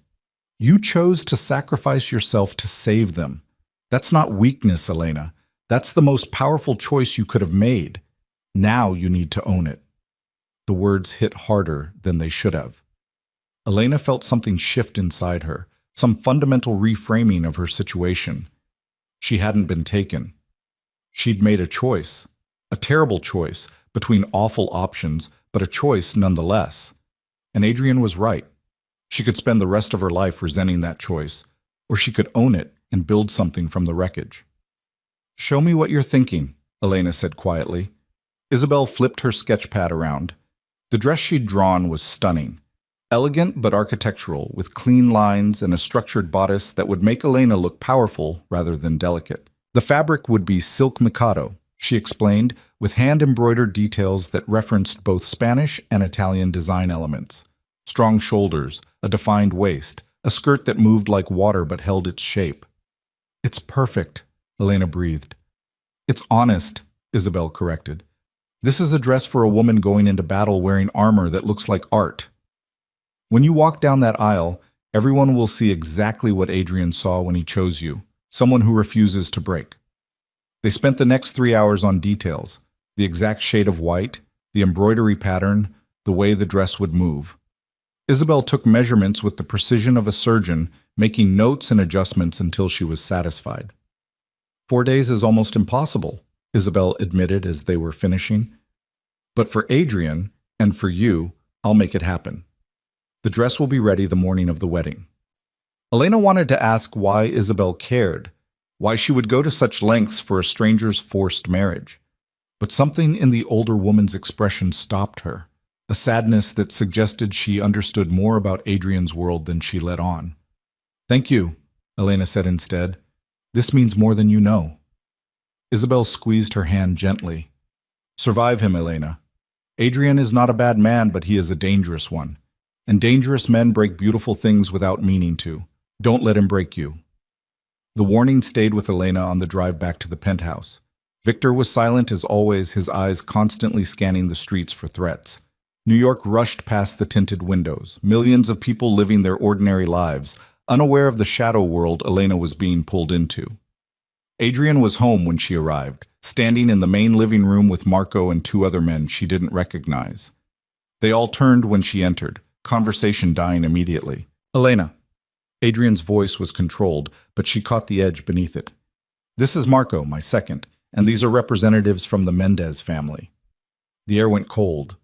A: You chose to sacrifice yourself to save them. That's not weakness, Elena. That's the most powerful choice you could have made. Now you need to own it. The words hit harder than they should have. Elena felt something shift inside her, some fundamental reframing of her situation. She hadn't been taken. She'd made a choice, a terrible choice, between awful options, but a choice nonetheless. And Adrian was right. She could spend the rest of her life resenting that choice, or she could own it and build something from the wreckage. Show me what you're thinking, Elena said quietly. Isabel flipped her sketchpad around. The dress she'd drawn was stunning. Elegant but architectural, with clean lines and a structured bodice that would make Elena look powerful rather than delicate. The fabric would be silk mikado, she explained, with hand-embroidered details that referenced both Spanish and Italian design elements. Strong shoulders, a defined waist, a skirt that moved like water but held its shape. It's perfect, Elena breathed. It's honest, Isabel corrected. This is a dress for a woman going into battle wearing armor that looks like art. When you walk down that aisle, everyone will see exactly what Adrian saw when he chose you, someone who refuses to break. They spent the next 3 hours on details, the exact shade of white, the embroidery pattern, the way the dress would move. Isabel took measurements with the precision of a surgeon, making notes and adjustments until she was satisfied. 4 days is almost impossible, Isabel admitted as they were finishing. But for Adrian, and for you, I'll make it happen. The dress will be ready the morning of the wedding. Elena wanted to ask why Isabel cared, why she would go to such lengths for a stranger's forced marriage. But something in the older woman's expression stopped her, a sadness that suggested she understood more about Adrian's world than she let on. Thank you, Elena said instead. This means more than you know. Isabel squeezed her hand gently. Survive him, Elena. Adrian is not a bad man, but he is a dangerous one. And dangerous men break beautiful things without meaning to. Don't let him break you. The warning stayed with Elena on the drive back to the penthouse. Victor was silent as always, his eyes constantly scanning the streets for threats. New York rushed past the tinted windows, millions of people living their ordinary lives, unaware of the shadow world Elena was being pulled into. Adrian was home when she arrived, standing in the main living room with Marco and two other men she didn't recognize. They all turned when she entered, conversation dying immediately. "Elena." Adrian's voice was controlled, but she caught the edge beneath it. "This is Marco, my second, and these are representatives from the Mendez family." The air went cold.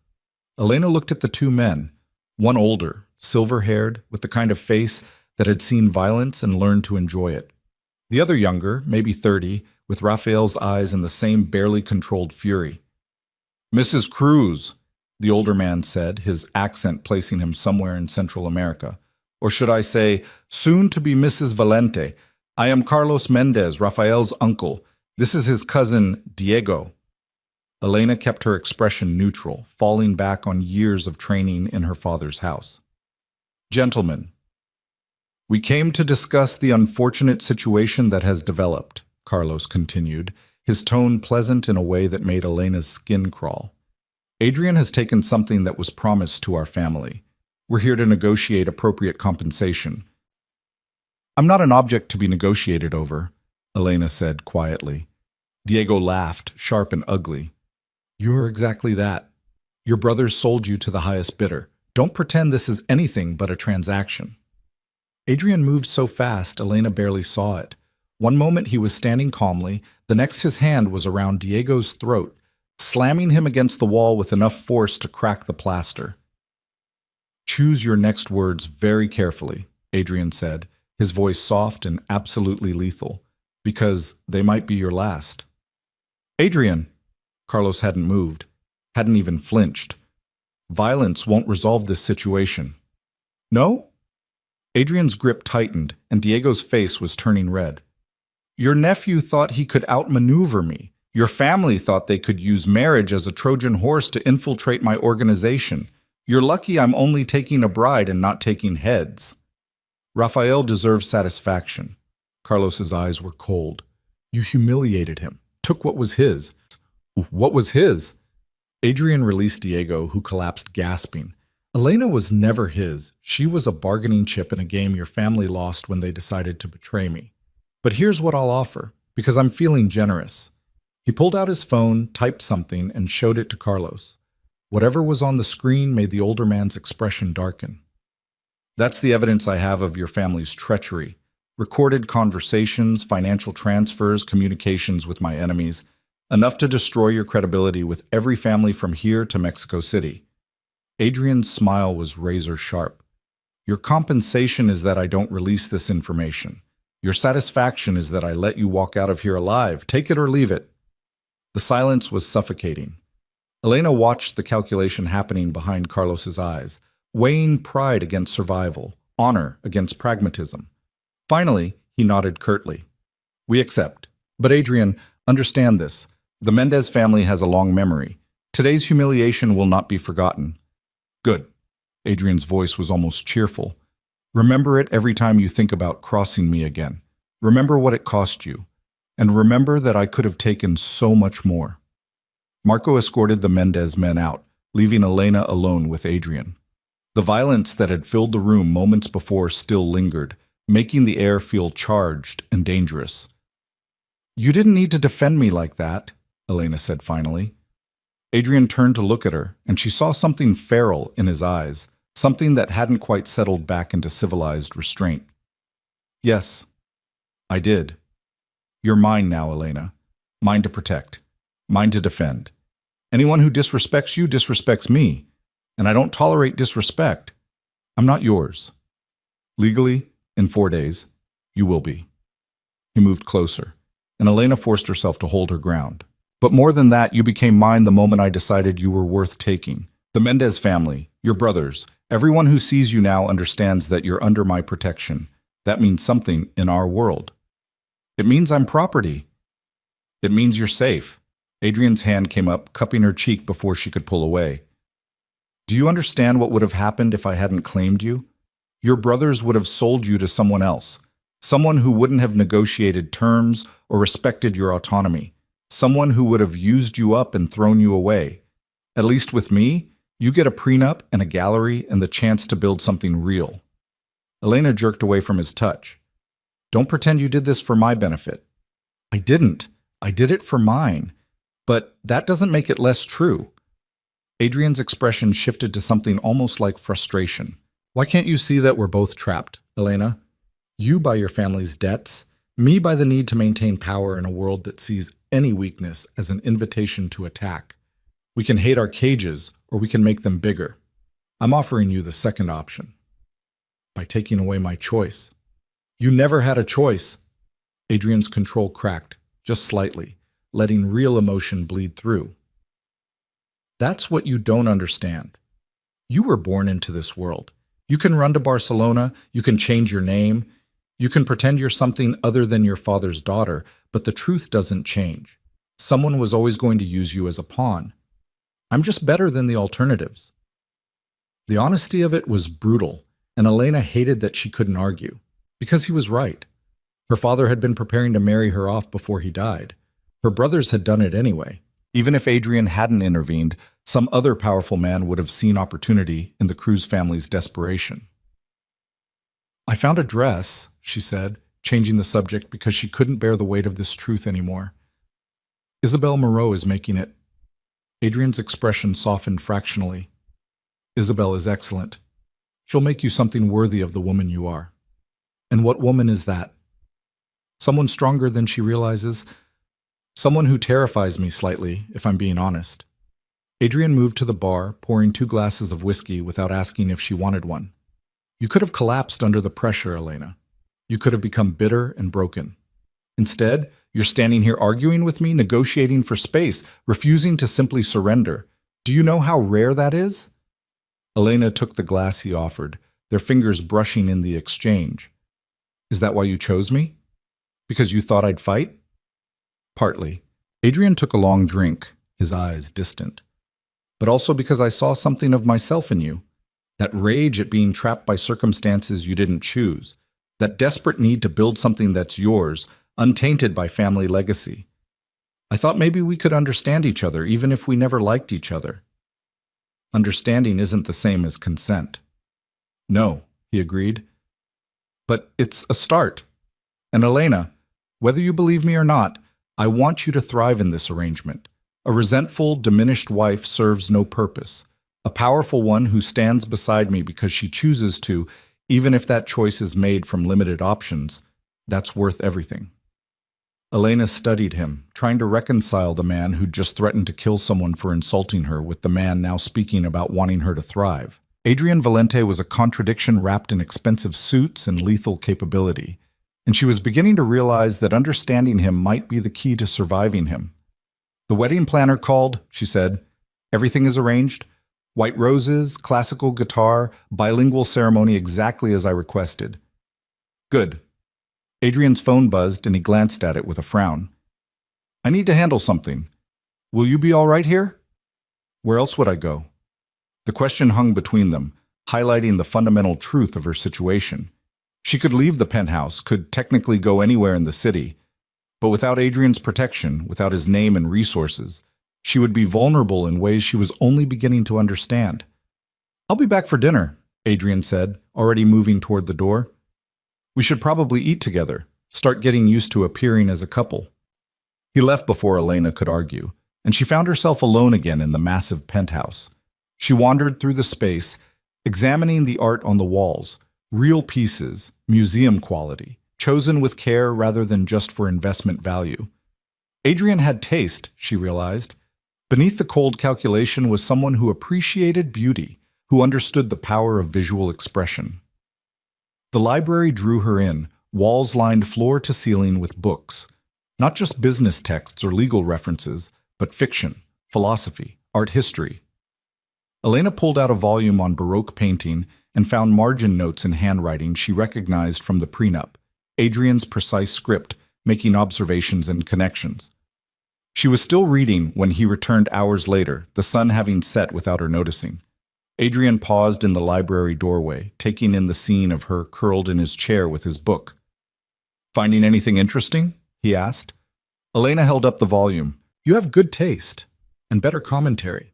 A: Elena looked at the two men, one older, silver-haired, with the kind of face that had seen violence and learned to enjoy it. The other younger, maybe 30, with Raphael's eyes and the same barely controlled fury. "Mrs. Cruz," the older man said, his accent placing him somewhere in Central America. "Or should I say, soon to be Mrs. Valente. I am Carlos Mendez, Raphael's uncle. This is his cousin, Diego." Elena kept her expression neutral, falling back on years of training in her father's house. "Gentlemen, we came to discuss the unfortunate situation that has developed," Carlos continued, his tone pleasant in a way that made Elena's skin crawl. "Adrian has taken something that was promised to our family. We're here to negotiate appropriate compensation." "I'm not an object to be negotiated over," Elena said quietly. Diego laughed, sharp and ugly. "You're exactly that. Your brothers sold you to the highest bidder. Don't pretend this is anything but a transaction." Adrian moved so fast, Elena barely saw it. One moment he was standing calmly, the next his hand was around Diego's throat, slamming him against the wall with enough force to crack the plaster. "Choose your next words very carefully," Adrian said, his voice soft and absolutely lethal, "because they might be your last." "Adrian!" Carlos hadn't moved, hadn't even flinched. "Violence won't resolve this situation." "No?" Adrian's grip tightened, and Diego's face was turning red. "Your nephew thought he could outmaneuver me. Your family thought they could use marriage as a Trojan horse to infiltrate my organization. You're lucky I'm only taking a bride and not taking heads." Raphael deserves satisfaction. Carlos's eyes were cold. "You humiliated him, took what was his." "What was his?" Adrian released Diego, who collapsed gasping. "Elena was never his. She was a bargaining chip in a game your family lost when they decided to betray me. But here's what I'll offer, because I'm feeling generous." He pulled out his phone, typed something, and showed it to Carlos. Whatever was on the screen made the older man's expression darken. "That's the evidence I have of your family's treachery. Recorded conversations, financial transfers, communications with my enemies. Enough to destroy your credibility with every family from here to Mexico City." Adrian's smile was razor sharp. "Your compensation is that I don't release this information. Your satisfaction is that I let you walk out of here alive. Take it or leave it." The silence was suffocating. Elena watched the calculation happening behind Carlos's eyes, weighing pride against survival, honor against pragmatism. Finally, he nodded curtly. "We accept. But Adrian, understand this. The Mendez family has a long memory. Today's humiliation will not be forgotten." "Good." Adrian's voice was almost cheerful. "Remember it every time you think about crossing me again. Remember what it cost you. And remember that I could have taken so much more." Marco escorted the Mendez men out, leaving Elena alone with Adrian. The violence that had filled the room moments before still lingered, making the air feel charged and dangerous. "You didn't need to defend me like that," Elena said finally. Adrian turned to look at her, and she saw something feral in his eyes, something that hadn't quite settled back into civilized restraint. "Yes, I did. You're mine now, Elena. Mine to protect. Mine to defend. Anyone who disrespects you disrespects me, and I don't tolerate disrespect. I'm not yours. Legally, in 4 days, you will be." He moved closer, and Elena forced herself to hold her ground. "But more than that, you became mine the moment I decided you were worth taking. The Mendez family, your brothers, everyone who sees you now understands that you're under my protection. That means something in our world. It means I'm property. It means you're safe." Adrian's hand came up, cupping her cheek before she could pull away. "Do you understand what would have happened if I hadn't claimed you? Your brothers would have sold you to someone else. Someone who wouldn't have negotiated terms or respected your autonomy. Someone who would have used you up and thrown you away. At least with me, you get a prenup and a gallery and the chance to build something real. Elena jerked away from his touch. Don't pretend you did this for my benefit. I didn't. I did it for mine. But that doesn't make it less true. Adrian's expression shifted to something almost like frustration. Why can't you see that we're both trapped, Elena? You by your family's debts, me by the need to maintain power in a world that sees any weakness as an invitation to attack. We can hate our cages, or we can make them bigger. I'm offering you the second option. By taking away my choice. You never had a choice. Adrian's control cracked, just slightly, letting real emotion bleed through. That's what you don't understand. You were born into this world. You can run to Barcelona, you can change your name, you can pretend you're something other than your father's daughter, but the truth doesn't change. Someone was always going to use you as a pawn. I'm just better than the alternatives. The honesty of it was brutal, and Elena hated that she couldn't argue, because he was right. Her father had been preparing to marry her off before he died. Her brothers had done it anyway. Even if Adrian hadn't intervened, some other powerful man would have seen opportunity in the Cruz family's desperation. I found a dress, she said, changing the subject because she couldn't bear the weight of this truth anymore. Isabel Moreau is making it. Adrian's expression softened fractionally. Isabel is excellent. She'll make you something worthy of the woman you are. And what woman is that? Someone stronger than she realizes. Someone who terrifies me slightly, if I'm being honest. Adrian moved to the bar, pouring 2 glasses of whiskey without asking if she wanted one. You could have collapsed under the pressure, Elena. You could have become bitter and broken. Instead, you're standing here arguing with me, negotiating for space, refusing to simply surrender. Do you know how rare that is? Elena took the glass he offered, their fingers brushing in the exchange. Is that why you chose me? Because you thought I'd fight? Partly. Adrian took a long drink, his eyes distant. But also because I saw something of myself in you. That rage at being trapped by circumstances you didn't choose. That desperate need to build something that's yours, untainted by family legacy. I thought maybe we could understand each other, even if we never liked each other. Understanding isn't the same as consent. No, he agreed. But it's a start. And Elena, whether you believe me or not, I want you to thrive in this arrangement. A resentful, diminished wife serves no purpose. A powerful one who stands beside me because she chooses to, even if that choice is made from limited options, that's worth everything. Elena studied him, trying to reconcile the man who'd just threatened to kill someone for insulting her with the man now speaking about wanting her to thrive. Adrian Valente was a contradiction wrapped in expensive suits and lethal capability, and she was beginning to realize that understanding him might be the key to surviving him. The wedding planner called, she said. Everything is arranged. White roses, classical guitar, bilingual ceremony exactly as I requested. Good. Adrian's phone buzzed and he glanced at it with a frown. I need to handle something. Will you be all right here? Where else would I go? The question hung between them, highlighting the fundamental truth of her situation. She could leave the penthouse, could technically go anywhere in the city, but without Adrian's protection, without his name and resources, she would be vulnerable in ways she was only beginning to understand. I'll be back for dinner, Adrian said, already moving toward the door. We should probably eat together, start getting used to appearing as a couple. He left before Elena could argue, and she found herself alone again in the massive penthouse. She wandered through the space, examining the art on the walls, real pieces, museum quality, chosen with care rather than just for investment value. Adrian had taste, she realized. Beneath the cold calculation was someone who appreciated beauty, who understood the power of visual expression. The library drew her in, walls lined floor to ceiling with books. Not just business texts or legal references, but fiction, philosophy, art history. Elena pulled out a volume on Baroque painting and found margin notes in handwriting she recognized from the prenup, Adrian's precise script, making observations and connections. She was still reading when he returned hours later, the sun having set without her noticing. Adrian paused in the library doorway, taking in the scene of her curled in his chair with his book. Finding anything interesting? He asked. Elena held up the volume. You have good taste and better commentary.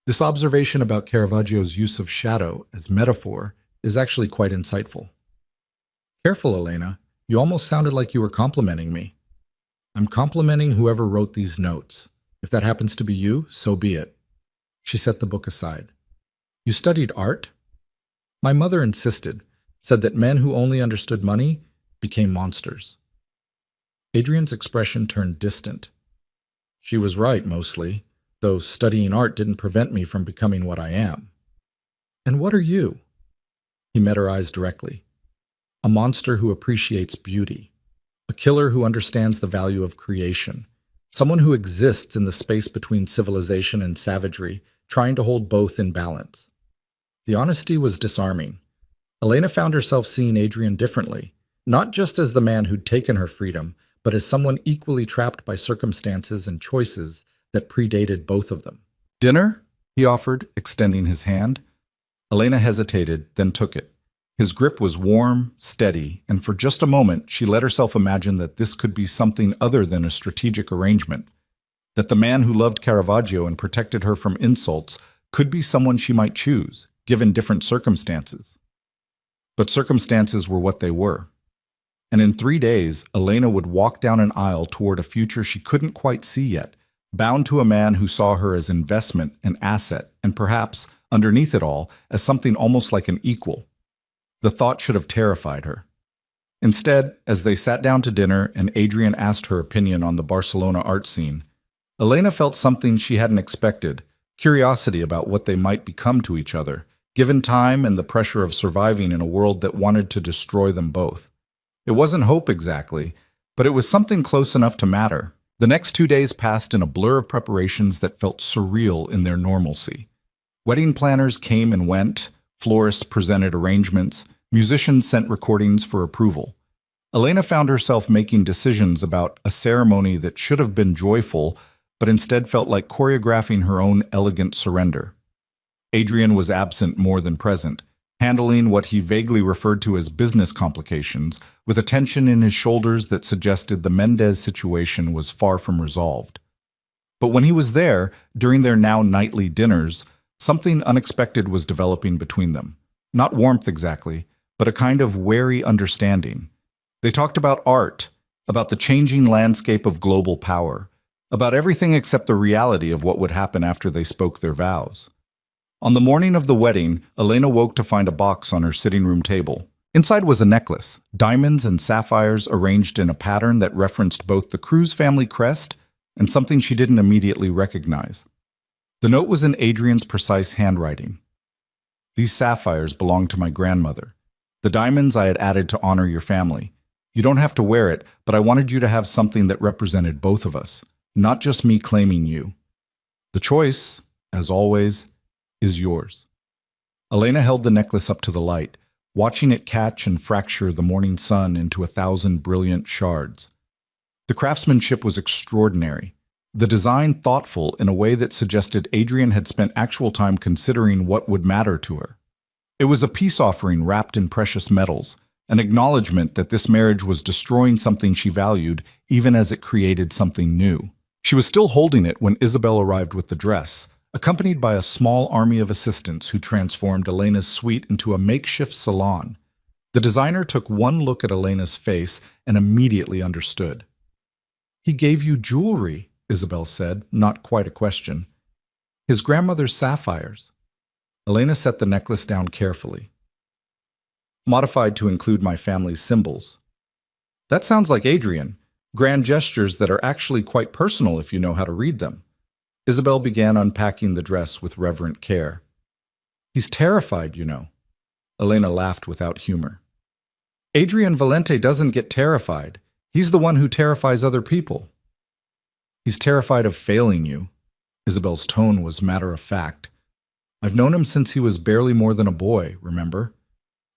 A: This observation about Caravaggio's use of shadow as metaphor is actually quite insightful. Careful, Elena. You almost sounded like you were complimenting me. I'm complimenting whoever wrote these notes. If that happens to be you, so be it. She set the book aside. You studied art? My mother insisted, said that men who only understood money became monsters. Adrian's expression turned distant. She was right, mostly, though studying art didn't prevent me from becoming what I am. And what are you? He met her eyes directly. A monster who appreciates beauty. A killer who understands the value of creation. Someone who exists in the space between civilization and savagery, trying to hold both in balance. The honesty was disarming. Elena found herself seeing Adrian differently, not just as the man who'd taken her freedom, but as someone equally trapped by circumstances and choices that predated both of them. Dinner? He offered, extending his hand. Elena hesitated, then took it. His grip was warm, steady, and for just a moment she let herself imagine that this could be something other than a strategic arrangement, that the man who loved Caravaggio and protected her from insults could be someone she might choose, given different circumstances. But circumstances were what they were. And in 3 days, Elena would walk down an aisle toward a future she couldn't quite see yet, bound to a man who saw her as investment and asset, and perhaps, underneath it all, as something almost like an equal. The thought should have terrified her. Instead, as they sat down to dinner and Adrian asked her opinion on the Barcelona art scene, Elena felt something she hadn't expected, curiosity about what they might become to each other, given time and the pressure of surviving in a world that wanted to destroy them both. It wasn't hope exactly, but it was something close enough to matter. The next 2 days passed in a blur of preparations that felt surreal in their normalcy. Wedding planners came and went, florists presented arrangements, musicians sent recordings for approval. Elena found herself making decisions about a ceremony that should have been joyful, but instead felt like choreographing her own elegant surrender. Adrian was absent more than present, handling what he vaguely referred to as business complications, with a tension in his shoulders that suggested the Mendez situation was far from resolved. But when he was there, during their now nightly dinners, something unexpected was developing between them. Not warmth exactly, but a kind of wary understanding. They talked about art, about the changing landscape of global power, about everything except the reality of what would happen after they spoke their vows. On the morning of the wedding, Elena woke to find a box on her sitting room table. Inside was a necklace, diamonds and sapphires arranged in a pattern that referenced both the Cruz family crest and something she didn't immediately recognize. The note was in Adrian's precise handwriting. These sapphires belong to my grandmother. The diamonds I had added to honor your family. You don't have to wear it, but I wanted you to have something that represented both of us, not just me claiming you. The choice, as always, is yours. Elena held the necklace up to the light, watching it catch and fracture the morning sun into 1,000 brilliant shards. The craftsmanship was extraordinary. The design thoughtful in a way that suggested Adrian had spent actual time considering what would matter to her. It was a peace offering wrapped in precious metals, an acknowledgement that this marriage was destroying something she valued even as it created something new. She was still holding it when Isabel arrived with the dress, accompanied by a small army of assistants who transformed Elena's suite into a makeshift salon. The designer took one look at Elena's face and immediately understood. He gave you jewelry, Isabel said, not quite a question. His grandmother's sapphires. Elena set the necklace down carefully. Modified to include my family's symbols. That sounds like Adrian. Grand gestures that are actually quite personal if you know how to read them. Isabel began unpacking the dress with reverent care. He's terrified, you know. Elena laughed without humor. Adrian Valente doesn't get terrified. He's the one who terrifies other people. He's terrified of failing you. Isabel's tone was matter of fact. I've known him since he was barely more than a boy, remember?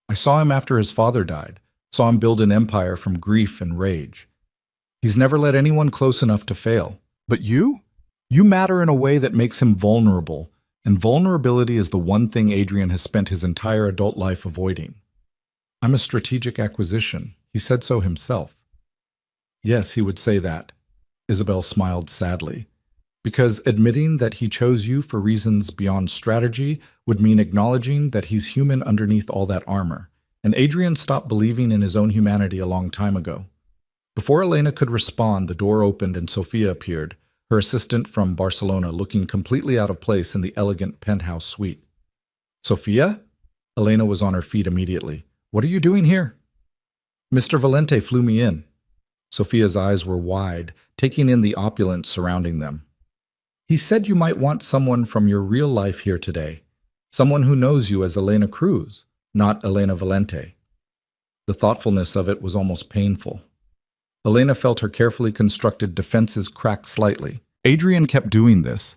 A: I saw him after his father died, saw him build an empire from grief and rage. He's never let anyone close enough to fail. But you? You matter in a way that makes him vulnerable, and vulnerability is the one thing Adrian has spent his entire adult life avoiding. I'm a strategic acquisition. He said so himself. Yes, he would say that. Isabel smiled sadly. Because admitting that he chose you for reasons beyond strategy would mean acknowledging that he's human underneath all that armor. And Adrian stopped believing in his own humanity a long time ago. Before Elena could respond, the door opened and Sofia appeared, her assistant from Barcelona looking completely out of place in the elegant penthouse suite. Sofia? Elena was on her feet immediately. What are you doing here? Mr. Valente flew me in. Sofia's eyes were wide, taking in the opulence surrounding them. He said you might want someone from your real life here today. Someone who knows you as Elena Cruz, not Elena Valente. The thoughtfulness of it was almost painful. Elena felt her carefully constructed defenses crack slightly. Adrian kept doing this,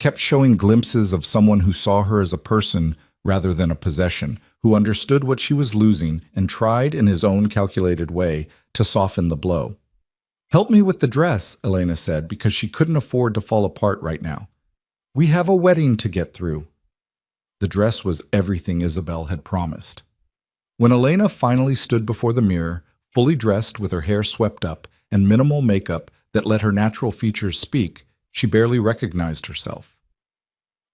A: kept showing glimpses of someone who saw her as a person rather than a possession, who understood what she was losing and tried in his own calculated way to soften the blow. Help me with the dress, Elena said, because she couldn't afford to fall apart right now. We have a wedding to get through. The dress was everything Isabel had promised. When Elena finally stood before the mirror, fully dressed with her hair swept up and minimal makeup that let her natural features speak, she barely recognized herself.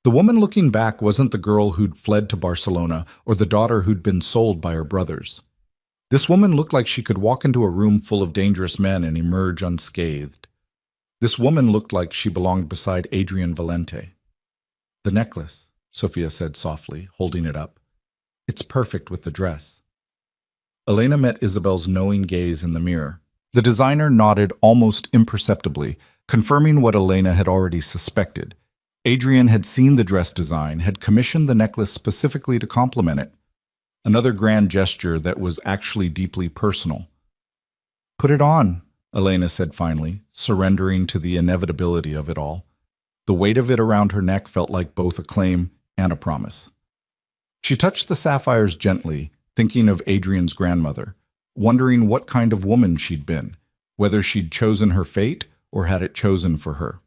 A: The woman looking back wasn't the girl who'd fled to Barcelona or the daughter who'd been sold by her brothers. This woman looked like she could walk into a room full of dangerous men and emerge unscathed. This woman looked like she belonged beside Adrian Valente. The necklace, Sofia said softly, holding it up. It's perfect with the dress. Elena met Isabel's knowing gaze in the mirror. The designer nodded almost imperceptibly, confirming what Elena had already suspected. Adrian had seen the dress design, had commissioned the necklace specifically to complement it. Another grand gesture that was actually deeply personal. Put it on, Elena said finally, surrendering to the inevitability of it all. The weight of it around her neck felt like both a claim and a promise. She touched the sapphires gently, thinking of Adrian's grandmother, wondering what kind of woman she'd been, whether she'd chosen her fate or had it chosen for her.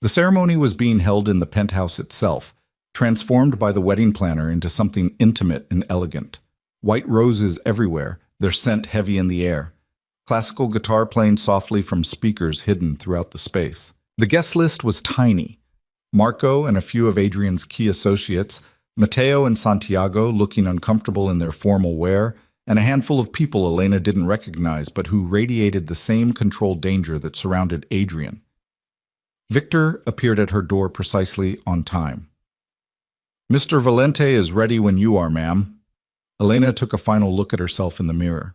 A: The ceremony was being held in the penthouse itself, transformed by the wedding planner into something intimate and elegant. White roses everywhere, their scent heavy in the air. Classical guitar playing softly from speakers hidden throughout the space. The guest list was tiny. Marco and a few of Adrian's key associates, Mateo and Santiago looking uncomfortable in their formal wear, and a handful of people Elena didn't recognize but who radiated the same controlled danger that surrounded Adrian. Victor appeared at her door precisely on time. Mr. Valente is ready when you are, ma'am. Elena took a final look at herself in the mirror.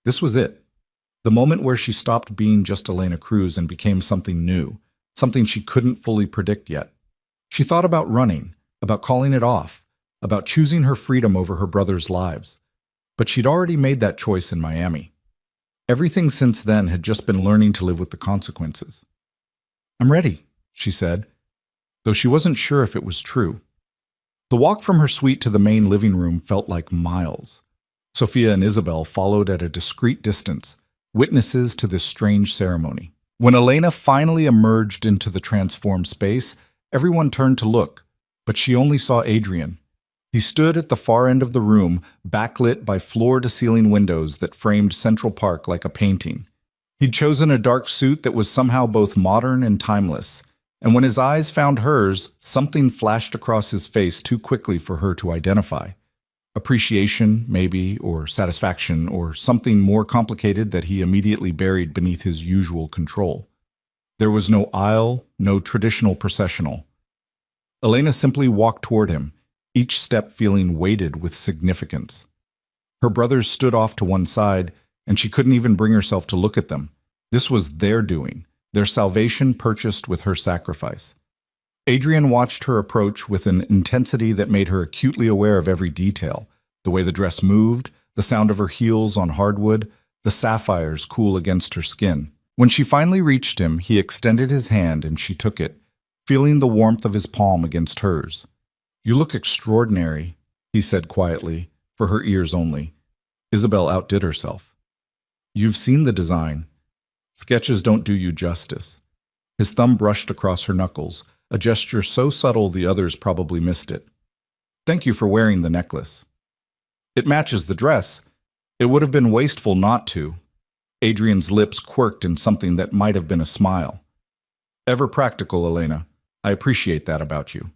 A: This was it. The moment where she stopped being just Elena Cruz and became something new, something she couldn't fully predict yet. She thought about running, about calling it off, about choosing her freedom over her brother's lives. But she'd already made that choice in Miami. Everything since then had just been learning to live with the consequences. I'm ready, she said, though she wasn't sure if it was true. The walk from her suite to the main living room felt like miles. Sofia and Isabel followed at a discreet distance, witnesses to this strange ceremony. When Elena finally emerged into the transformed space, everyone turned to look, but she only saw Adrian. He stood at the far end of the room, backlit by floor-to-ceiling windows that framed Central Park like a painting. He'd chosen a dark suit that was somehow both modern and timeless, and when his eyes found hers, something flashed across his face too quickly for her to identify. Appreciation, maybe, or satisfaction, or something more complicated that he immediately buried beneath his usual control. There was no aisle, no traditional processional. Elena simply walked toward him, each step feeling weighted with significance. Her brothers stood off to one side, and she couldn't even bring herself to look at them. This was their doing, their salvation purchased with her sacrifice. Adrian watched her approach with an intensity that made her acutely aware of every detail, the way the dress moved, the sound of her heels on hardwood, the sapphires cool against her skin. When she finally reached him, he extended his hand and she took it, feeling the warmth of his palm against hers. You look extraordinary, he said quietly, for her ears only. Isabel outdid herself. You've seen the design. Sketches don't do you justice. His thumb brushed across her knuckles, a gesture so subtle the others probably missed it. Thank you for wearing the necklace. It matches the dress. It would have been wasteful not to. Adrian's lips quirked in something that might have been a smile. Ever practical, Elena. I appreciate that about you.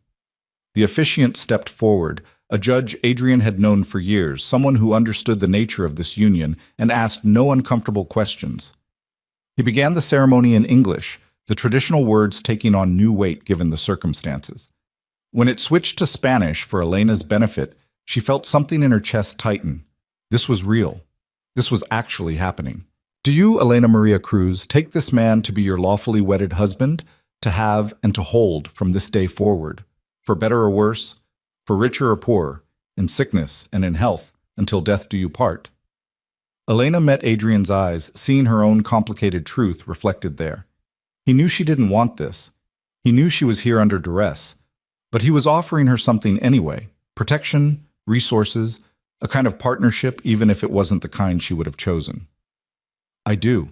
A: The officiant stepped forward, a judge Adrian had known for years, someone who understood the nature of this union and asked no uncomfortable questions. He began the ceremony in English, the traditional words taking on new weight given the circumstances. When it switched to Spanish for Elena's benefit, she felt something in her chest tighten. This was real. This was actually happening. Do you, Elena Maria Cruz, take this man to be your lawfully wedded husband, to have and to hold from this day forward, for better or worse, for richer or poorer, in sickness and in health, until death do you part? Elena met Adrian's eyes, seeing her own complicated truth reflected there. He knew she didn't want this. He knew she was here under duress. But he was offering her something anyway: protection, resources, a kind of partnership, even if it wasn't the kind she would have chosen. I do,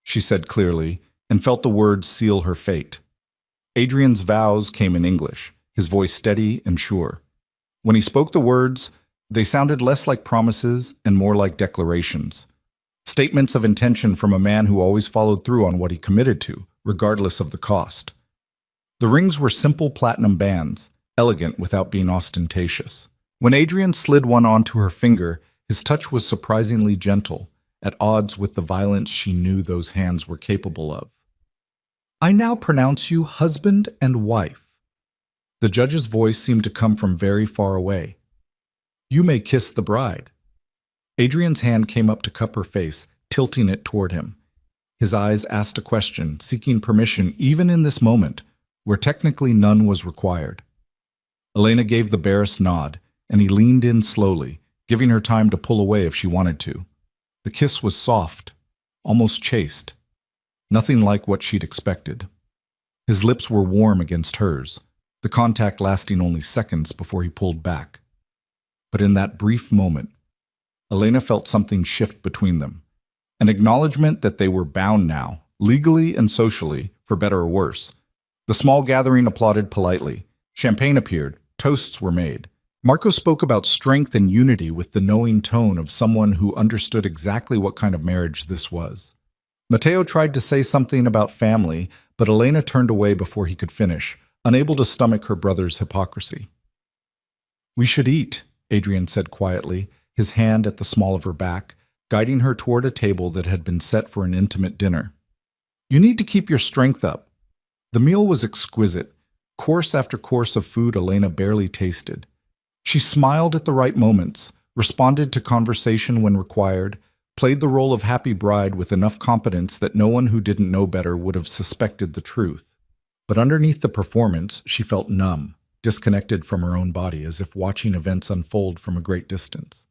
A: she said clearly, and felt the words seal her fate. Adrian's vows came in English, his voice steady and sure. When he spoke the words, they sounded less like promises and more like declarations. Statements of intention from a man who always followed through on what he committed to, regardless of the cost. The rings were simple platinum bands, elegant without being ostentatious. When Adrian slid one onto her finger, his touch was surprisingly gentle, at odds with the violence she knew those hands were capable of. I now pronounce you husband and wife. The judge's voice seemed to come from very far away. You may kiss the bride. Adrian's hand came up to cup her face, tilting it toward him. His eyes asked a question, seeking permission even in this moment, where technically none was required. Elena gave the barest nod, and he leaned in slowly, giving her time to pull away if she wanted to. The kiss was soft, almost chaste, nothing like what she'd expected. His lips were warm against hers, the contact lasting only seconds before he pulled back. But in that brief moment, Elena felt something shift between them, an acknowledgement that they were bound now, legally and socially, for better or worse. The small gathering applauded politely. Champagne appeared, toasts were made. Marco spoke about strength and unity with the knowing tone of someone who understood exactly what kind of marriage this was. Matteo tried to say something about family, but Elena turned away before he could finish, unable to stomach her brother's hypocrisy. We should eat, Adrian said quietly, his hand at the small of her back, guiding her toward a table that had been set for an intimate dinner. You need to keep your strength up. The meal was exquisite, course after course of food Elena barely tasted. She smiled at the right moments, responded to conversation when required, played the role of happy bride with enough competence that no one who didn't know better would have suspected the truth. But underneath the performance, she felt numb, disconnected from her own body, as if watching events unfold from a great distance.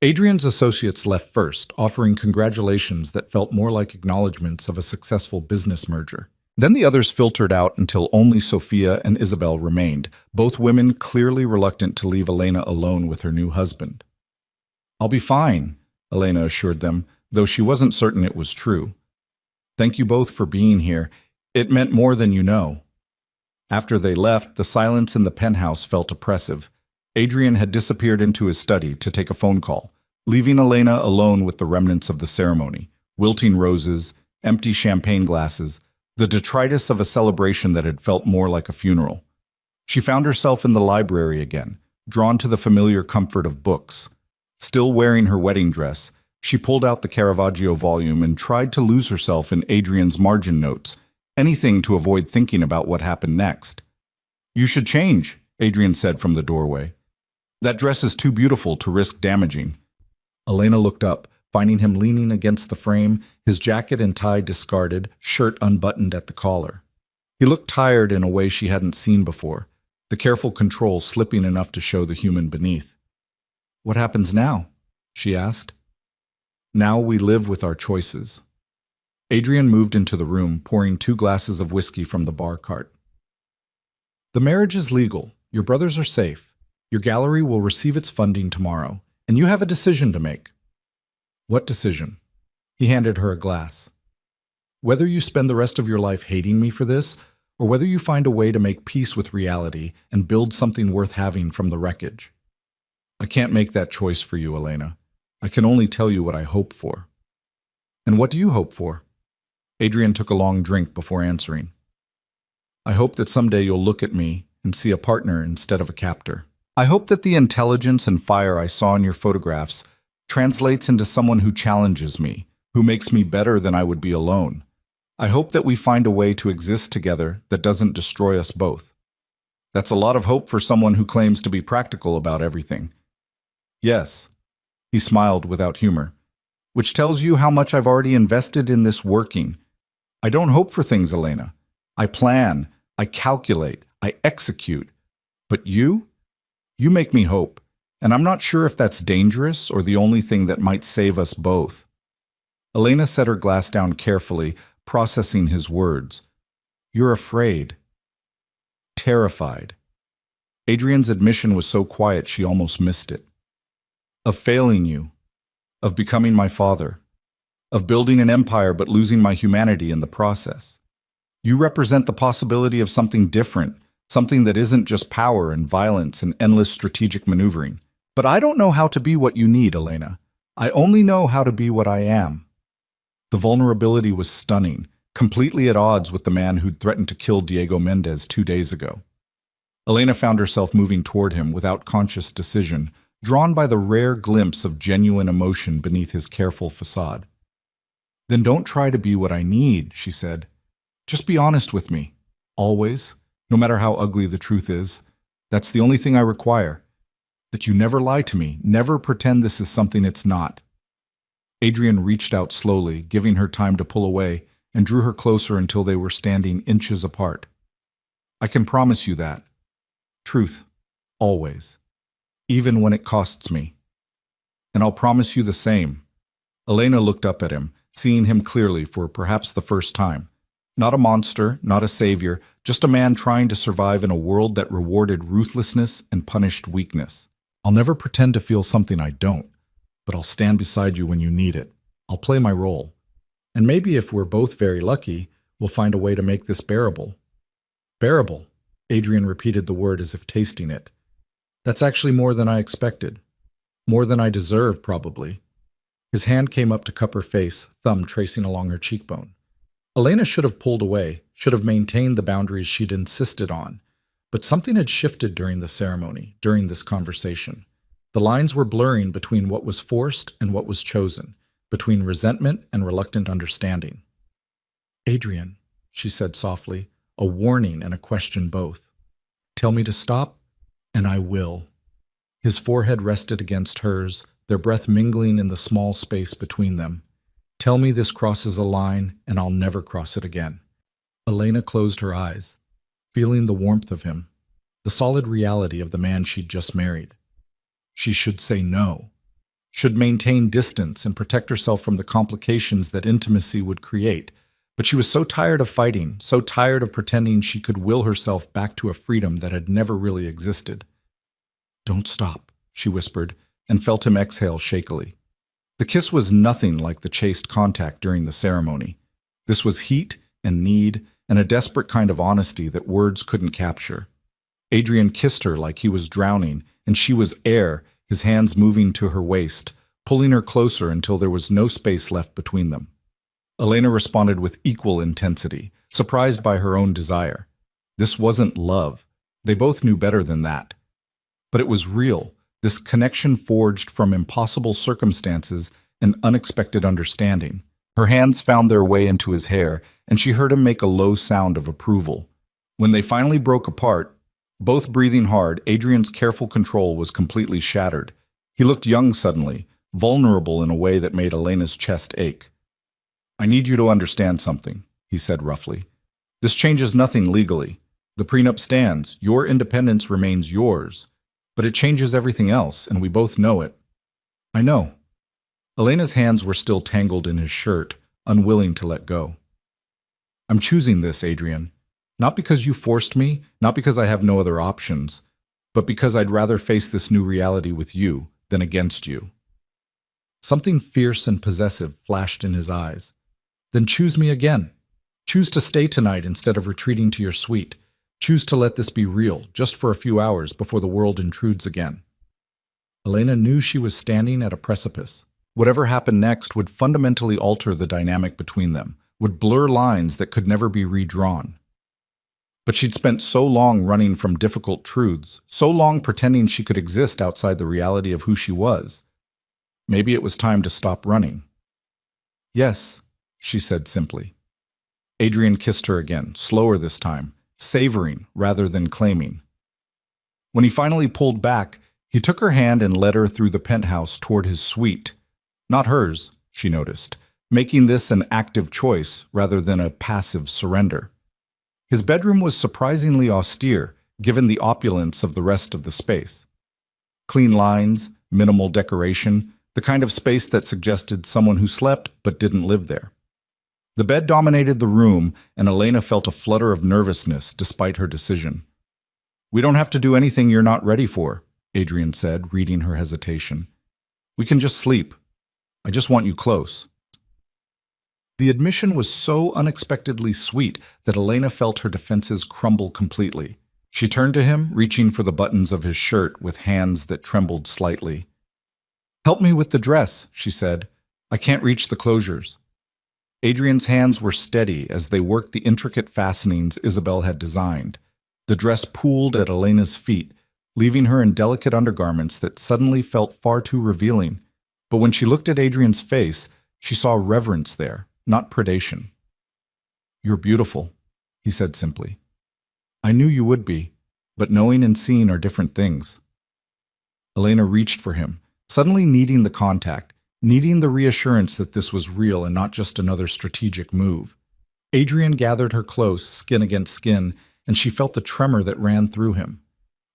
A: Adrian's associates left first, offering congratulations that felt more like acknowledgments of a successful business merger. Then the others filtered out until only Sophia and Isabel remained, both women clearly reluctant to leave Elena alone with her new husband. I'll be fine, Elena assured them, though she wasn't certain it was true. Thank you both for being here. It meant more than you know. After they left, the silence in the penthouse felt oppressive. Adrian had disappeared into his study to take a phone call, leaving Elena alone with the remnants of the ceremony: wilting roses, empty champagne glasses, the detritus of a celebration that had felt more like a funeral. She found herself in the library again, drawn to the familiar comfort of books. Still wearing her wedding dress, she pulled out the Caravaggio volume and tried to lose herself in Adrian's margin notes, anything to avoid thinking about what happened next. You should change, Adrian said from the doorway. That dress is too beautiful to risk damaging. Elena looked up, finding him leaning against the frame, his jacket and tie discarded, shirt unbuttoned at the collar. He looked tired in a way she hadn't seen before, the careful control slipping enough to show the human beneath. What happens now? She asked. Now we live with our choices. Adrian moved into the room, pouring 2 glasses of whiskey from the bar cart. The marriage is legal. Your brothers are safe. Your gallery will receive its funding tomorrow, and you have a decision to make. What decision? He handed her a glass. Whether you spend the rest of your life hating me for this, or whether you find a way to make peace with reality and build something worth having from the wreckage. I can't make that choice for you, Elena. I can only tell you what I hope for. And what do you hope for? Adrian took a long drink before answering. I hope that someday you'll look at me and see a partner instead of a captor. I hope that the intelligence and fire I saw in your photographs translates into someone who challenges me, who makes me better than I would be alone. I hope that we find a way to exist together that doesn't destroy us both. That's a lot of hope for someone who claims to be practical about everything. Yes, he smiled without humor, which tells you how much I've already invested in this working. I don't hope for things, Elena. I plan, I calculate, I execute. But you make me hope, and I'm not sure if that's dangerous or the only thing that might save us both. Elena set her glass down carefully, processing his words. You're afraid. Terrified. Adrian's admission was so quiet she almost missed it. Of failing you. Of becoming my father. Of building an empire but losing my humanity in the process. You represent the possibility of something different, something that isn't just power and violence and endless strategic maneuvering. But I don't know how to be what you need, Elena. I only know how to be what I am. The vulnerability was stunning, completely at odds with the man who'd threatened to kill Diego Mendez 2 days ago. Elena found herself moving toward him without conscious decision, drawn by the rare glimpse of genuine emotion beneath his careful facade. Then don't try to be what I need, she said. Just be honest with me. Always, no matter how ugly the truth is. That's the only thing I require. That you never lie to me, never pretend this is something it's not. Adrian reached out slowly, giving her time to pull away, and drew her closer until they were standing inches apart. I can promise you that. Truth. Always. Even when it costs me. And I'll promise you the same. Elena looked up at him, seeing him clearly for perhaps the first time. Not a monster, not a savior, just a man trying to survive in a world that rewarded ruthlessness and punished weakness. I'll never pretend to feel something I don't, but I'll stand beside you when you need it. I'll play my role. And maybe if we're both very lucky, we'll find a way to make this bearable. Bearable. Adrian repeated the word as if tasting it. That's actually more than I expected. More than I deserve, probably. His hand came up to cup her face, thumb tracing along her cheekbone. Elena should have pulled away, should have maintained the boundaries she'd insisted on. But something had shifted during the ceremony, during this conversation. The lines were blurring between what was forced and what was chosen, between resentment and reluctant understanding. Adrian, she said softly, a warning and a question both. Tell me to stop, and I will. His forehead rested against hers, their breath mingling in the small space between them. Tell me this crosses a line, and I'll never cross it again. Elena closed her eyes, feeling the warmth of him, the solid reality of the man she'd just married. She should say no, should maintain distance and protect herself from the complications that intimacy would create. But she was so tired of fighting, so tired of pretending she could will herself back to a freedom that had never really existed. Don't stop, she whispered, and felt him exhale shakily. The kiss was nothing like the chaste contact during the ceremony. This was heat and need and a desperate kind of honesty that words couldn't capture. Adrian kissed her like he was drowning, and she was air, his hands moving to her waist, pulling her closer until there was no space left between them. Elena responded with equal intensity, surprised by her own desire. This wasn't love. They both knew better than that. But it was real, this connection forged from impossible circumstances and unexpected understanding. Her hands found their way into his hair, and she heard him make a low sound of approval. When they finally broke apart, both breathing hard, Adrian's careful control was completely shattered. He looked young suddenly, vulnerable in a way that made Elena's chest ache. I need you to understand something, he said roughly. This changes nothing legally. The prenup stands. Your independence remains yours. But it changes everything else, and we both know it. I know. Elena's hands were still tangled in his shirt, unwilling to let go. I'm choosing this, Adrian. Not because you forced me, not because I have no other options, but because I'd rather face this new reality with you than against you. Something fierce and possessive flashed in his eyes. Then choose me again. Choose to stay tonight instead of retreating to your suite. Choose to let this be real, just for a few hours before the world intrudes again. Elena knew she was standing at a precipice. Whatever happened next would fundamentally alter the dynamic between them, would blur lines that could never be redrawn. But she'd spent so long running from difficult truths, so long pretending she could exist outside the reality of who she was. Maybe it was time to stop running. Yes, she said simply. Adrian kissed her again, slower this time, savoring rather than claiming. When he finally pulled back, he took her hand and led her through the penthouse toward his suite. Not hers, she noticed, making this an active choice rather than a passive surrender. His bedroom was surprisingly austere, given the opulence of the rest of the space. Clean lines, minimal decoration, the kind of space that suggested someone who slept but didn't live there. The bed dominated the room, and Elena felt a flutter of nervousness despite her decision. "We don't have to do anything you're not ready for," Adrian said, reading her hesitation. "We can just sleep. I just want you close." The admission was so unexpectedly sweet that Elena felt her defenses crumble completely. She turned to him, reaching for the buttons of his shirt with hands that trembled slightly. "Help me with the dress," she said. "I can't reach the closures." Adrian's hands were steady as they worked the intricate fastenings Isabel had designed. The dress pooled at Elena's feet, leaving her in delicate undergarments that suddenly felt far too revealing. But when she looked at Adrian's face, she saw reverence there, not predation. "You're beautiful," he said simply. "I knew you would be, but knowing and seeing are different things." Elena reached for him, suddenly needing the contact, needing the reassurance that this was real and not just another strategic move. Adrian gathered her close, skin against skin, and she felt the tremor that ran through him.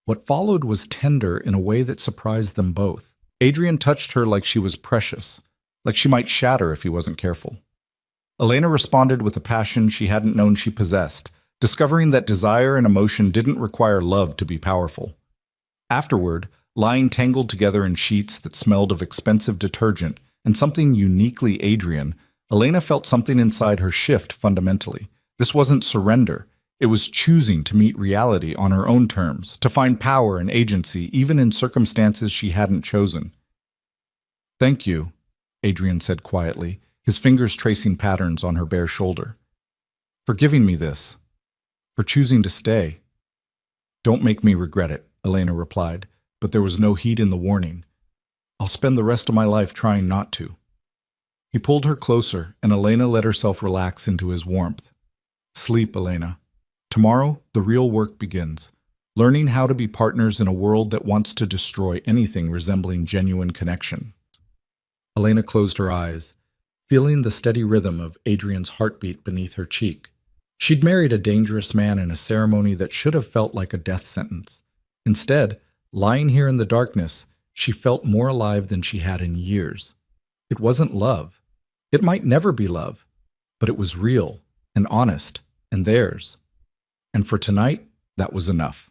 A: What followed was tender in a way that surprised them both. Adrian touched her like she was precious, like she might shatter if he wasn't careful. Elena responded with a passion she hadn't known she possessed, discovering that desire and emotion didn't require love to be powerful. Afterward, lying tangled together in sheets that smelled of expensive detergent and something uniquely Adrian, Elena felt something inside her shift fundamentally. This wasn't surrender. It was choosing to meet reality on her own terms, to find power and agency even in circumstances she hadn't chosen. "Thank you," Adrian said quietly, his fingers tracing patterns on her bare shoulder. "For giving me this. For choosing to stay." "Don't make me regret it," Elena replied, but there was no heat in the warning. "I'll spend the rest of my life trying not to." He pulled her closer, and Elena let herself relax into his warmth. "Sleep, Elena. Tomorrow, the real work begins, learning how to be partners in a world that wants to destroy anything resembling genuine connection." Elena closed her eyes, feeling the steady rhythm of Adrian's heartbeat beneath her cheek. She'd married a dangerous man in a ceremony that should have felt like a death sentence. Instead, lying here in the darkness, she felt more alive than she had in years. It wasn't love. It might never be love, but it was real and honest and theirs. And for tonight, that was enough.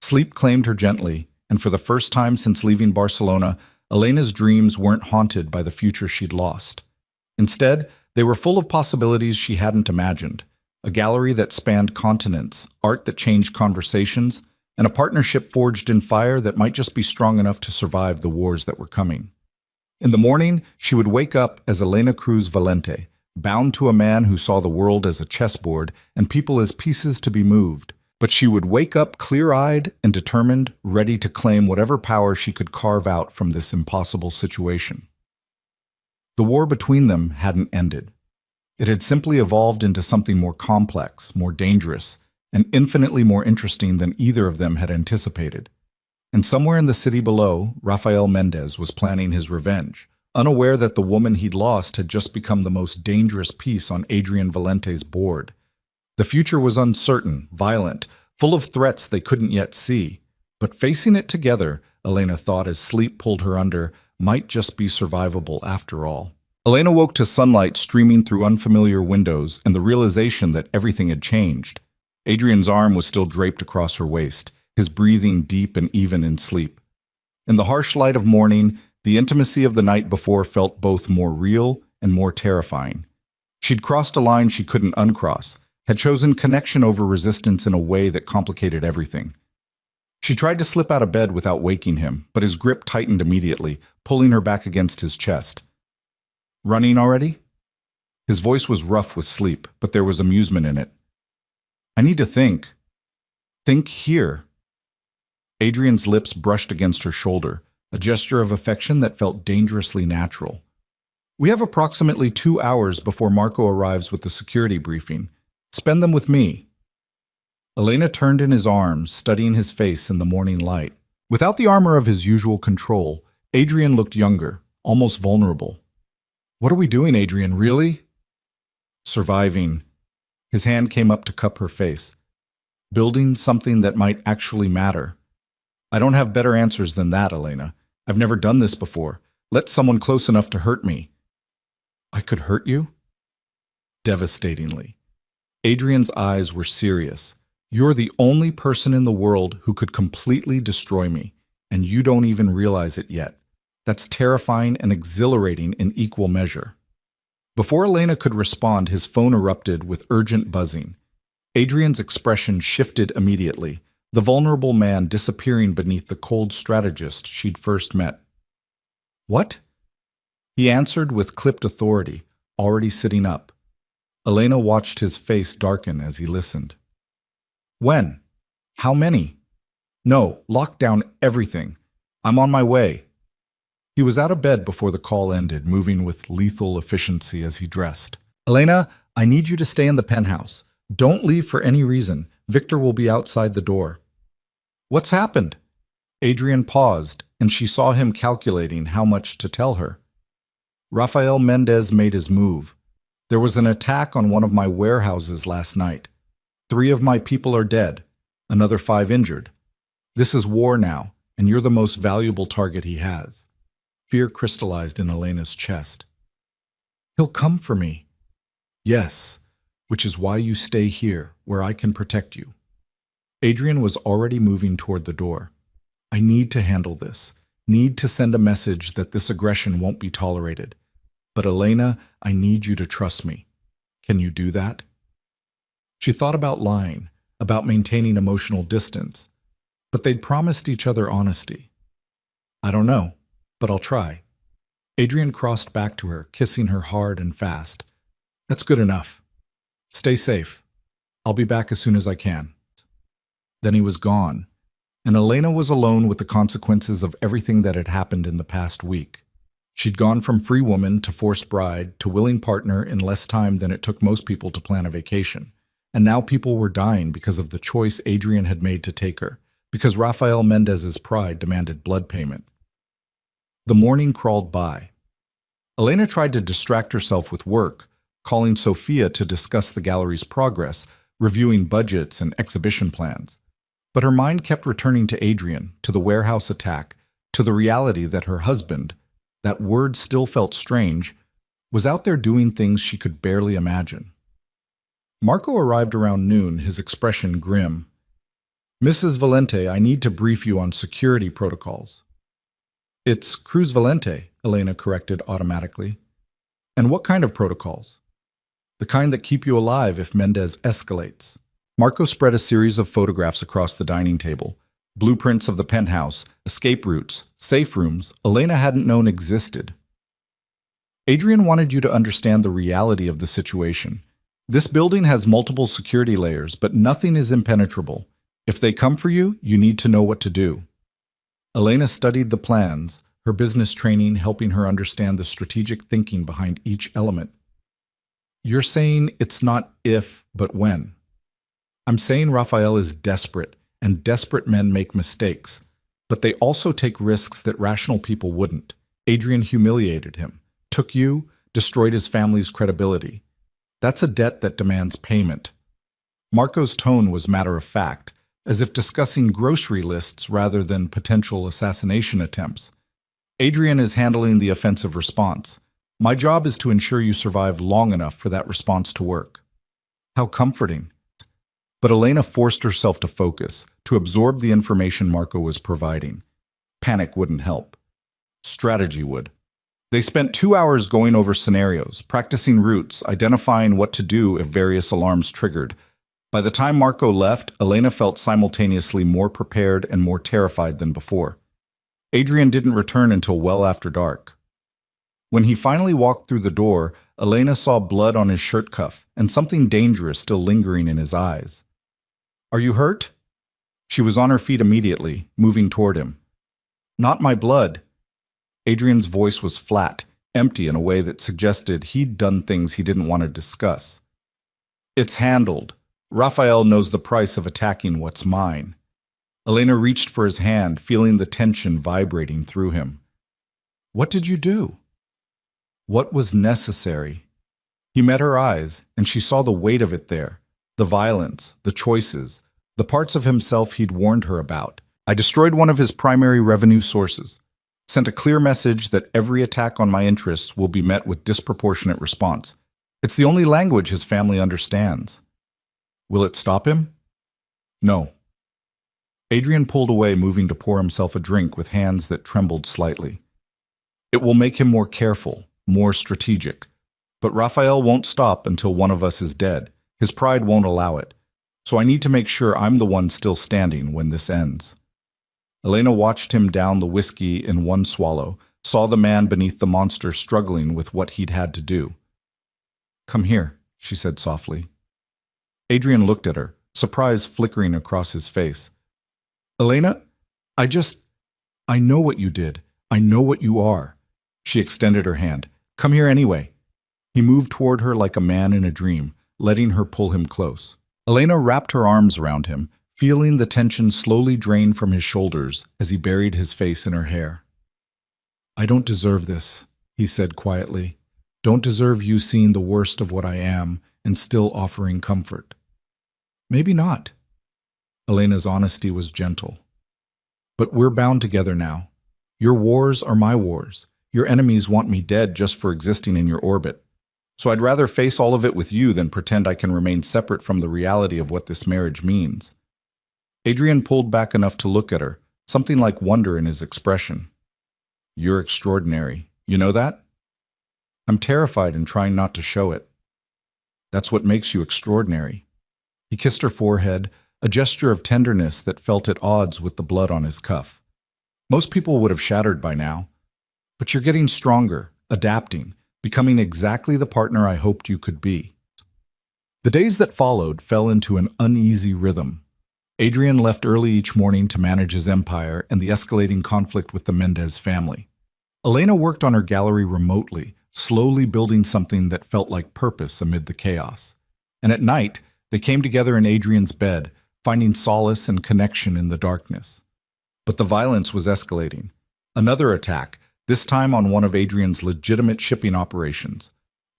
A: Sleep claimed her gently, and for the first time since leaving Barcelona, Elena's dreams weren't haunted by the future she'd lost. Instead, they were full of possibilities she hadn't imagined. A gallery that spanned continents, art that changed conversations, and a partnership forged in fire that might just be strong enough to survive the wars that were coming. In the morning, she would wake up as Elena Cruz Valente, bound to a man who saw the world as a chessboard and people as pieces to be moved. But she would wake up clear-eyed and determined, ready to claim whatever power she could carve out from this impossible situation. The war between them hadn't ended. It had simply evolved into something more complex, more dangerous, and infinitely more interesting than either of them had anticipated. And somewhere in the city below, Rafael Mendez was planning his revenge, unaware that the woman he'd lost had just become the most dangerous piece on Adrian Valente's board. The future was uncertain, violent, full of threats they couldn't yet see. But facing it together, Elena thought as sleep pulled her under, might just be survivable after all. Elena woke to sunlight streaming through unfamiliar windows and the realization that everything had changed. Adrian's arm was still draped across her waist, his breathing deep and even in sleep. In the harsh light of morning, the intimacy of the night before felt both more real and more terrifying. She'd crossed a line she couldn't uncross, had chosen connection over resistance in a way that complicated everything. She tried to slip out of bed without waking him, but his grip tightened immediately, pulling her back against his chest. "Running already?" His voice was rough with sleep, but there was amusement in it. "I need to think." "Think here." Adrian's lips brushed against her shoulder, a gesture of affection that felt dangerously natural. "We have approximately 2 hours before Marco arrives with the security briefing. Spend them with me." Elena turned in his arms, studying his face in the morning light. Without the armor of his usual control, Adrian looked younger, almost vulnerable. "What are we doing, Adrian, really?" "Surviving." His hand came up to cup her face. "Building something that might actually matter." "I don't have better answers than that, Elena. I've never done this before. Let someone close enough to hurt me." "I could hurt you?" Devastatingly. Adrian's eyes were serious. "You're the only person in the world who could completely destroy me, and you don't even realize it yet. That's terrifying and exhilarating in equal measure." Before Elena could respond, his phone erupted with urgent buzzing. Adrian's expression shifted immediately, the vulnerable man disappearing beneath the cold strategist she'd first met. "What?" He answered with clipped authority, already sitting up. Elena watched his face darken as he listened. "When? How many?" "No, lock down everything. I'm on my way." He was out of bed before the call ended, moving with lethal efficiency as he dressed. "Elena, I need you to stay in the penthouse. Don't leave for any reason. Victor will be outside the door." "What's happened?" Adrian paused, and she saw him calculating how much to tell her. "Rafael Mendez made his move. There was an attack on one of my warehouses last night. 3 of my people are dead, another 5 injured. This is war now, and you're the most valuable target he has." Fear crystallized in Elena's chest. "He'll come for me." "Yes, which is why you stay here, where I can protect you." Adrian was already moving toward the door. "I need to handle this. Need to send a message that this aggression won't be tolerated. But Elena, I need you to trust me. Can you do that?" She thought about lying, about maintaining emotional distance, but they'd promised each other honesty. "I don't know, but I'll try." Adrian crossed back to her, kissing her hard and fast. "That's good enough. Stay safe. I'll be back as soon as I can." Then he was gone, and Elena was alone with the consequences of everything that had happened in the past week. She'd gone from free woman to forced bride to willing partner in less time than it took most people to plan a vacation. And now people were dying because of the choice Adrian had made to take her, because Rafael Mendez's pride demanded blood payment. The morning crawled by. Elena tried to distract herself with work, calling Sophia to discuss the gallery's progress, reviewing budgets and exhibition plans. But her mind kept returning to Adrian, to the warehouse attack, to the reality that her husband, that word still felt strange, was out there doing things she could barely imagine. Marco arrived around noon, his expression grim. "Mrs. Valente, I need to brief you on security protocols." "It's Cruz Valente," Elena corrected automatically. "And what kind of protocols?" "The kind that keep you alive if Mendez escalates." Marco spread a series of photographs across the dining table. Blueprints of the penthouse, escape routes, safe rooms Elena hadn't known existed. "Adrian wanted you to understand the reality of the situation. This building has multiple security layers, but nothing is impenetrable. If they come for you, you need to know what to do." Elena studied the plans, her business training helping her understand the strategic thinking behind each element. "You're saying it's not if, but when." "I'm saying Rafael is desperate, and desperate men make mistakes. But they also take risks that rational people wouldn't. Adrian humiliated him, took you, destroyed his family's credibility. That's a debt that demands payment." Marco's tone was matter-of-fact, as if discussing grocery lists rather than potential assassination attempts. "Adrian is handling the offensive response. My job is to ensure you survive long enough for that response to work." How comforting. But Elena forced herself to focus, to absorb the information Marco was providing. Panic wouldn't help. Strategy would. They spent 2 hours going over scenarios, practicing routes, identifying what to do if various alarms triggered. By the time Marco left, Elena felt simultaneously more prepared and more terrified than before. Adrian didn't return until well after dark. When he finally walked through the door, Elena saw blood on his shirt cuff and something dangerous still lingering in his eyes. "Are you hurt?" She was on her feet immediately, moving toward him. "Not my blood." Adrian's voice was flat, empty in a way that suggested he'd done things he didn't want to discuss. "It's handled. Raphael knows the price of attacking what's mine." Elena reached for his hand, feeling the tension vibrating through him. "What did you do?" "What was necessary?" He met her eyes, and she saw the weight of it there, the violence, the choices, the parts of himself he'd warned her about. "I destroyed one of his primary revenue sources, sent a clear message that every attack on my interests will be met with disproportionate response. It's the only language his family understands." "Will it stop him?" "No." Adrian pulled away, moving to pour himself a drink with hands that trembled slightly. "It will make him more careful, more strategic. But Raphael won't stop until one of us is dead. His pride won't allow it. So I need to make sure I'm the one still standing when this ends." Elena watched him down the whiskey in one swallow, saw the man beneath the monster struggling with what he'd had to do. "Come here," she said softly. Adrian looked at her, surprise flickering across his face. "Elena, I know what you did. I know what you are." She extended her hand. "Come here anyway." He moved toward her like a man in a dream, letting her pull him close. Elena wrapped her arms around him, feeling the tension slowly drain from his shoulders as he buried his face in her hair. "I don't deserve this," he said quietly. "Don't deserve you seeing the worst of what I am and still offering comfort." "Maybe not." Elena's honesty was gentle. "But we're bound together now. Your wars are my wars. Your enemies want me dead just for existing in your orbit. So I'd rather face all of it with you than pretend I can remain separate from the reality of what this marriage means." Adrian pulled back enough to look at her, something like wonder in his expression. "You're extraordinary. You know that?" "I'm terrified and trying not to show it." "That's what makes you extraordinary." He kissed her forehead, a gesture of tenderness that felt at odds with the blood on his cuff. "Most people would have shattered by now. But you're getting stronger, adapting, becoming exactly the partner I hoped you could be." The days that followed fell into an uneasy rhythm. Adrian left early each morning to manage his empire and the escalating conflict with the Mendez family. Elena worked on her gallery remotely, slowly building something that felt like purpose amid the chaos. And at night, they came together in Adrian's bed, finding solace and connection in the darkness. But the violence was escalating. Another attack, this time on one of Adrian's legitimate shipping operations.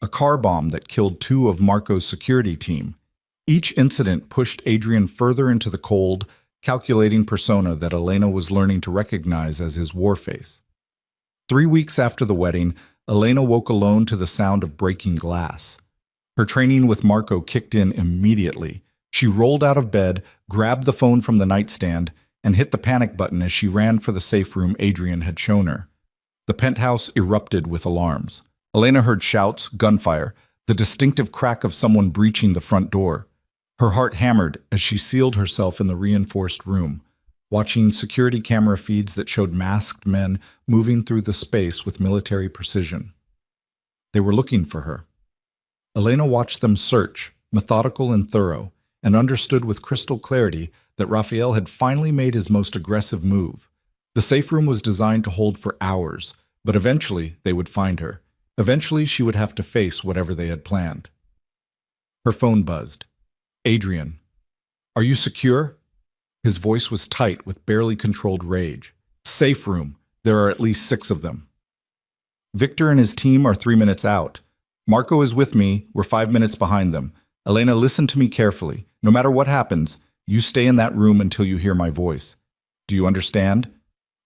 A: A car bomb that killed 2 of Marco's security team. Each incident pushed Adrian further into the cold, calculating persona that Elena was learning to recognize as his war face. 3 weeks after the wedding, Elena woke alone to the sound of breaking glass. Her training with Marco kicked in immediately. She rolled out of bed, grabbed the phone from the nightstand, and hit the panic button as she ran for the safe room Adrian had shown her. The penthouse erupted with alarms. Elena heard shouts, gunfire, the distinctive crack of someone breaching the front door. Her heart hammered as she sealed herself in the reinforced room, watching security camera feeds that showed masked men moving through the space with military precision. They were looking for her. Elena watched them search, methodical and thorough, and understood with crystal clarity that Raphael had finally made his most aggressive move. The safe room was designed to hold for hours, but eventually they would find her. Eventually she would have to face whatever they had planned. Her phone buzzed. "Adrian, are you secure?" His voice was tight with barely controlled rage. "Safe room. There are at least 6 of them. Victor and his team are 3 minutes out. Marco is with me. We're 5 minutes behind them. Elena, listen to me carefully. No matter what happens, you stay in that room until you hear my voice. Do you understand?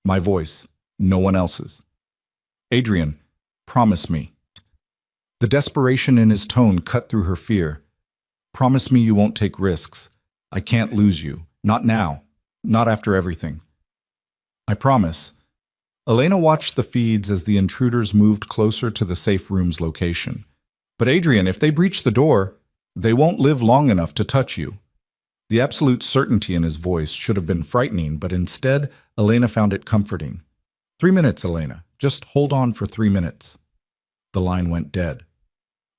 A: My voice, no one else's. Adrian, promise me." The desperation in his tone cut through her fear. "Promise me you won't take risks. I can't lose you. Not now. Not after everything." "I promise." Elena watched the feeds as the intruders moved closer to the safe room's location. "But Adrian, if they breach the door, they won't live long enough to touch you." The absolute certainty in his voice should have been frightening, but instead, Elena found it comforting. 3 minutes, Elena. Just hold on for 3 minutes. The line went dead.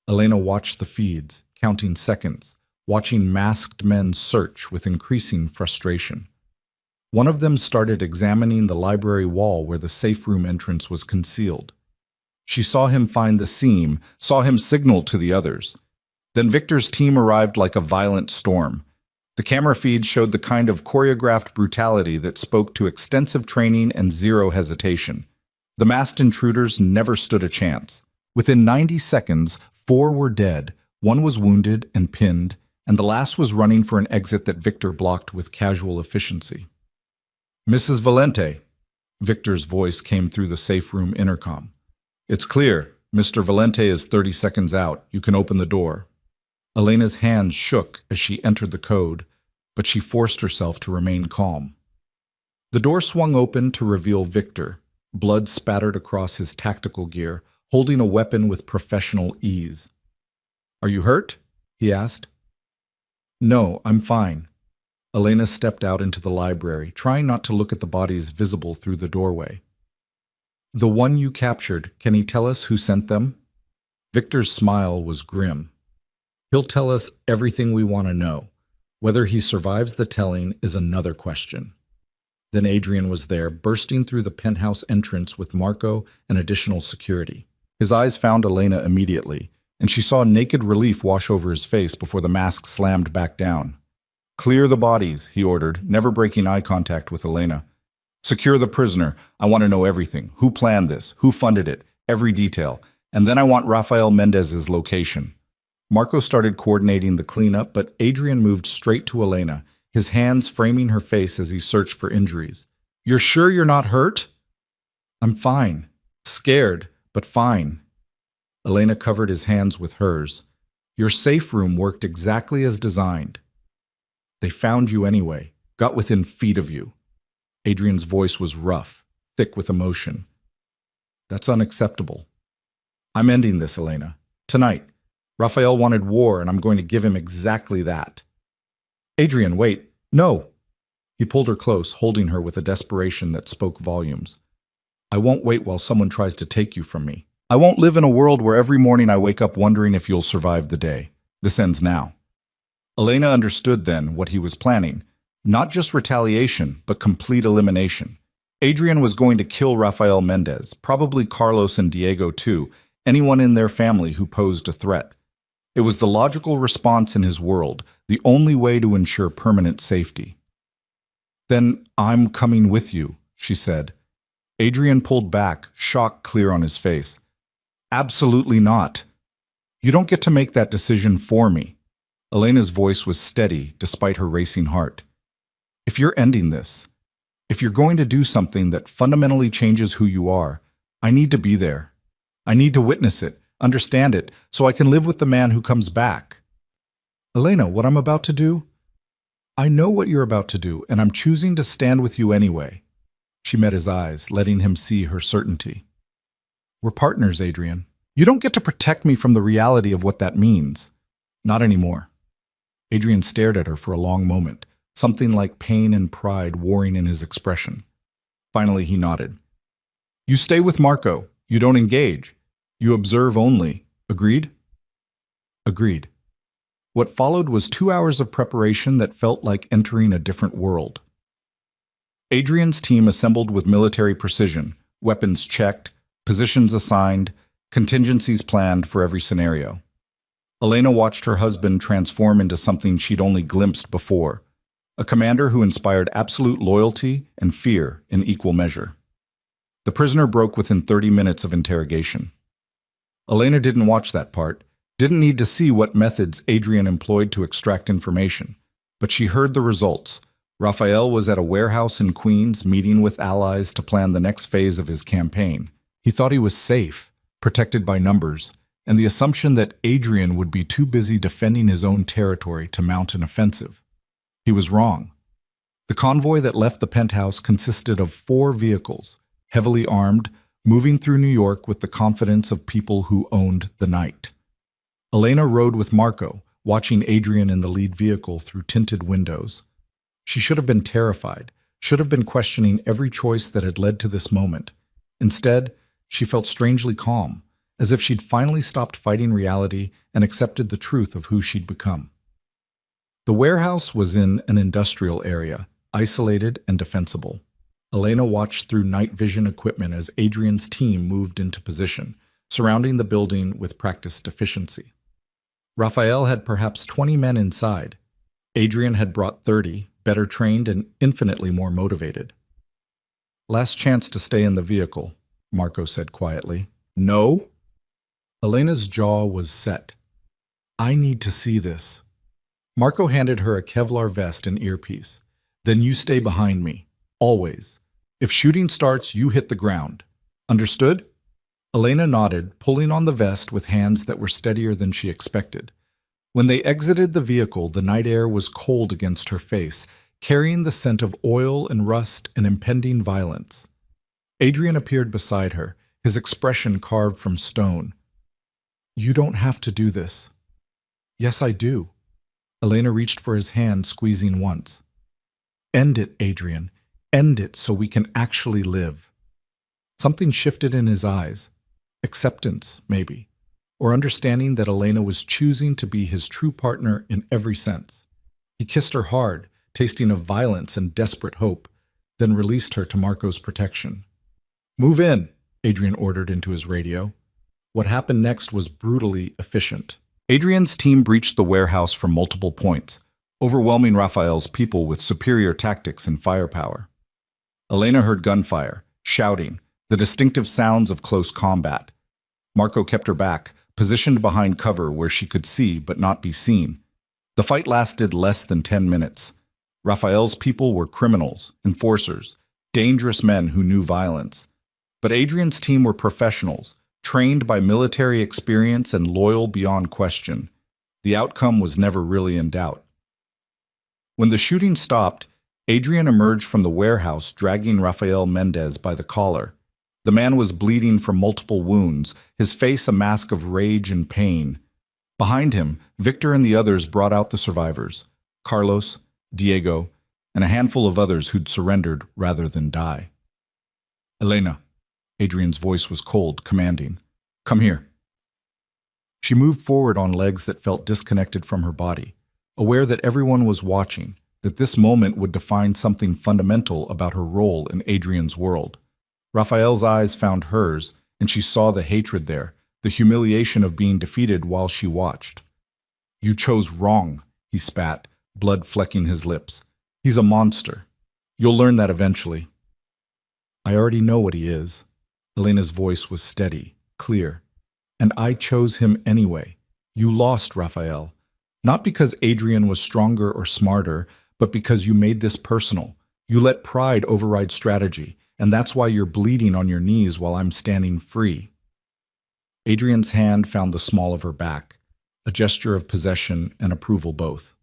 A: Elena watched the feeds, counting seconds, watching masked men search with increasing frustration. One of them started examining the library wall where the safe room entrance was concealed. She saw him find the seam, saw him signal to the others. Then Victor's team arrived like a violent storm. The camera feed showed the kind of choreographed brutality that spoke to extensive training and zero hesitation. The masked intruders never stood a chance. Within 90 seconds, 4 were dead, 1 was wounded and pinned, and the last was running for an exit that Victor blocked with casual efficiency. "Mrs. Valente," Victor's voice came through the safe room intercom. "It's clear. Mr. Valente is 30 seconds out. You can open the door." Elena's hands shook as she entered the code, but she forced herself to remain calm. The door swung open to reveal Victor, blood spattered across his tactical gear, holding a weapon with professional ease. "Are you hurt?" he asked. "No, I'm fine." Elena stepped out into the library, trying not to look at the bodies visible through the doorway. "The one you captured, can he tell us who sent them?" Victor's smile was grim. "He'll tell us everything we want to know. Whether he survives the telling is another question." Then Adrian was there, bursting through the penthouse entrance with Marco and additional security. His eyes found Elena immediately, and she saw naked relief wash over his face before the mask slammed back down. "Clear the bodies," he ordered, never breaking eye contact with Elena. "Secure the prisoner. I want to know everything. Who planned this? Who funded it? Every detail. And then I want Rafael Mendez's location." Marco started coordinating the cleanup, but Adrian moved straight to Elena, his hands framing her face as he searched for injuries. "You're sure you're not hurt?" "I'm fine. Scared, but fine." Elena covered his hands with hers. "Your safe room worked exactly as designed. They found you anyway, got within feet of you." Adrian's voice was rough, thick with emotion. "That's unacceptable. I'm ending this, Elena. Tonight. Rafael wanted war, and I'm going to give him exactly that." "Adrian, wait. No!" He pulled her close, holding her with a desperation that spoke volumes. "I won't wait while someone tries to take you from me. I won't live in a world where every morning I wake up wondering if you'll survive the day. This ends now." Elena understood then what he was planning. Not just retaliation, but complete elimination. Adrian was going to kill Rafael Mendez, probably Carlos and Diego too, anyone in their family who posed a threat. It was the logical response in his world, the only way to ensure permanent safety. "Then I'm coming with you," she said. Adrian pulled back, shock clear on his face. "Absolutely not. You don't get to make that decision for me." Elena's voice was steady despite her racing heart. "If you're ending this, if you're going to do something that fundamentally changes who you are, I need to be there. I need to witness it, understand it, so I can live with the man who comes back." "Elena, what I'm about to do? I know what you're about to do, and I'm choosing to stand with you anyway." She met his eyes, letting him see her certainty. "We're partners, Adrian. You don't get to protect me from the reality of what that means. Not anymore." Adrian stared at her for a long moment, something like pain and pride warring in his expression. Finally, he nodded. "You stay with Marco. You don't engage. You observe only. Agreed?" "Agreed." What followed was 2 hours of preparation that felt like entering a different world. Adrian's team assembled with military precision, weapons checked, positions assigned, contingencies planned for every scenario. Elena watched her husband transform into something she'd only glimpsed before, a commander who inspired absolute loyalty and fear in equal measure. The prisoner broke within 30 minutes of interrogation. Elena didn't watch that part, didn't need to see what methods Adrian employed to extract information, but she heard the results. Rafael was at a warehouse in Queens meeting with allies to plan the next phase of his campaign. He thought he was safe, protected by numbers, and the assumption that Adrian would be too busy defending his own territory to mount an offensive. He was wrong. The convoy that left the penthouse consisted of 4 vehicles, heavily armed, moving through New York with the confidence of people who owned the night. Elena rode with Marco, watching Adrian in the lead vehicle through tinted windows. She should have been terrified, should have been questioning every choice that had led to this moment, Instead, she felt strangely calm, as if she'd finally stopped fighting reality and accepted the truth of who she'd become. The warehouse was in an industrial area, isolated and defensible. Elena watched through night vision equipment as Adrian's team moved into position, surrounding the building with practiced efficiency. Raphael had perhaps 20 men inside. Adrian had brought 30, better trained and infinitely more motivated. "Last chance to stay in the vehicle," Marco said quietly. "No?" Elena's jaw was set. "I need to see this." Marco handed her a Kevlar vest and earpiece. "Then you stay behind me. Always. If shooting starts, you hit the ground. Understood?" Elena nodded, pulling on the vest with hands that were steadier than she expected. When they exited the vehicle, the night air was cold against her face, carrying the scent of oil and rust and impending violence. Adrian appeared beside her, his expression carved from stone. "You don't have to do this." "Yes, I do." Elena reached for his hand, squeezing once. "End it, Adrian. End it so we can actually live." Something shifted in his eyes. Acceptance, maybe, or understanding that Elena was choosing to be his true partner in every sense. He kissed her hard, tasting of violence and desperate hope, then released her to Marco's protection. "Move in," Adrian ordered into his radio. What happened next was brutally efficient. Adrian's team breached the warehouse from multiple points, overwhelming Raphael's people with superior tactics and firepower. Elena heard gunfire, shouting, the distinctive sounds of close combat. Marco kept her back, positioned behind cover where she could see but not be seen. The fight lasted less than 10 minutes. Raphael's people were criminals, enforcers, dangerous men who knew violence. But Adrian's team were professionals, trained by military experience and loyal beyond question. The outcome was never really in doubt. When the shooting stopped, Adrian emerged from the warehouse, dragging Rafael Mendez by the collar. The man was bleeding from multiple wounds, his face a mask of rage and pain. Behind him, Victor and the others brought out the survivors, Carlos, Diego, and a handful of others who'd surrendered rather than die. "Elena," Adrian's voice was cold, commanding, "come here." She moved forward on legs that felt disconnected from her body, aware that everyone was watching, that this moment would define something fundamental about her role in Adrian's world. Raphael's eyes found hers, and she saw the hatred there, the humiliation of being defeated while she watched. "You chose wrong," he spat, blood flecking his lips. "He's a monster. You'll learn that eventually." "I already know what he is." Elena's voice was steady, clear. "And I chose him anyway. You lost, Raphael. Not because Adrian was stronger or smarter, but because you made this personal. You let pride override strategy, and that's why you're bleeding on your knees while I'm standing free." Adrian's hand found the small of her back, a gesture of possession and approval both.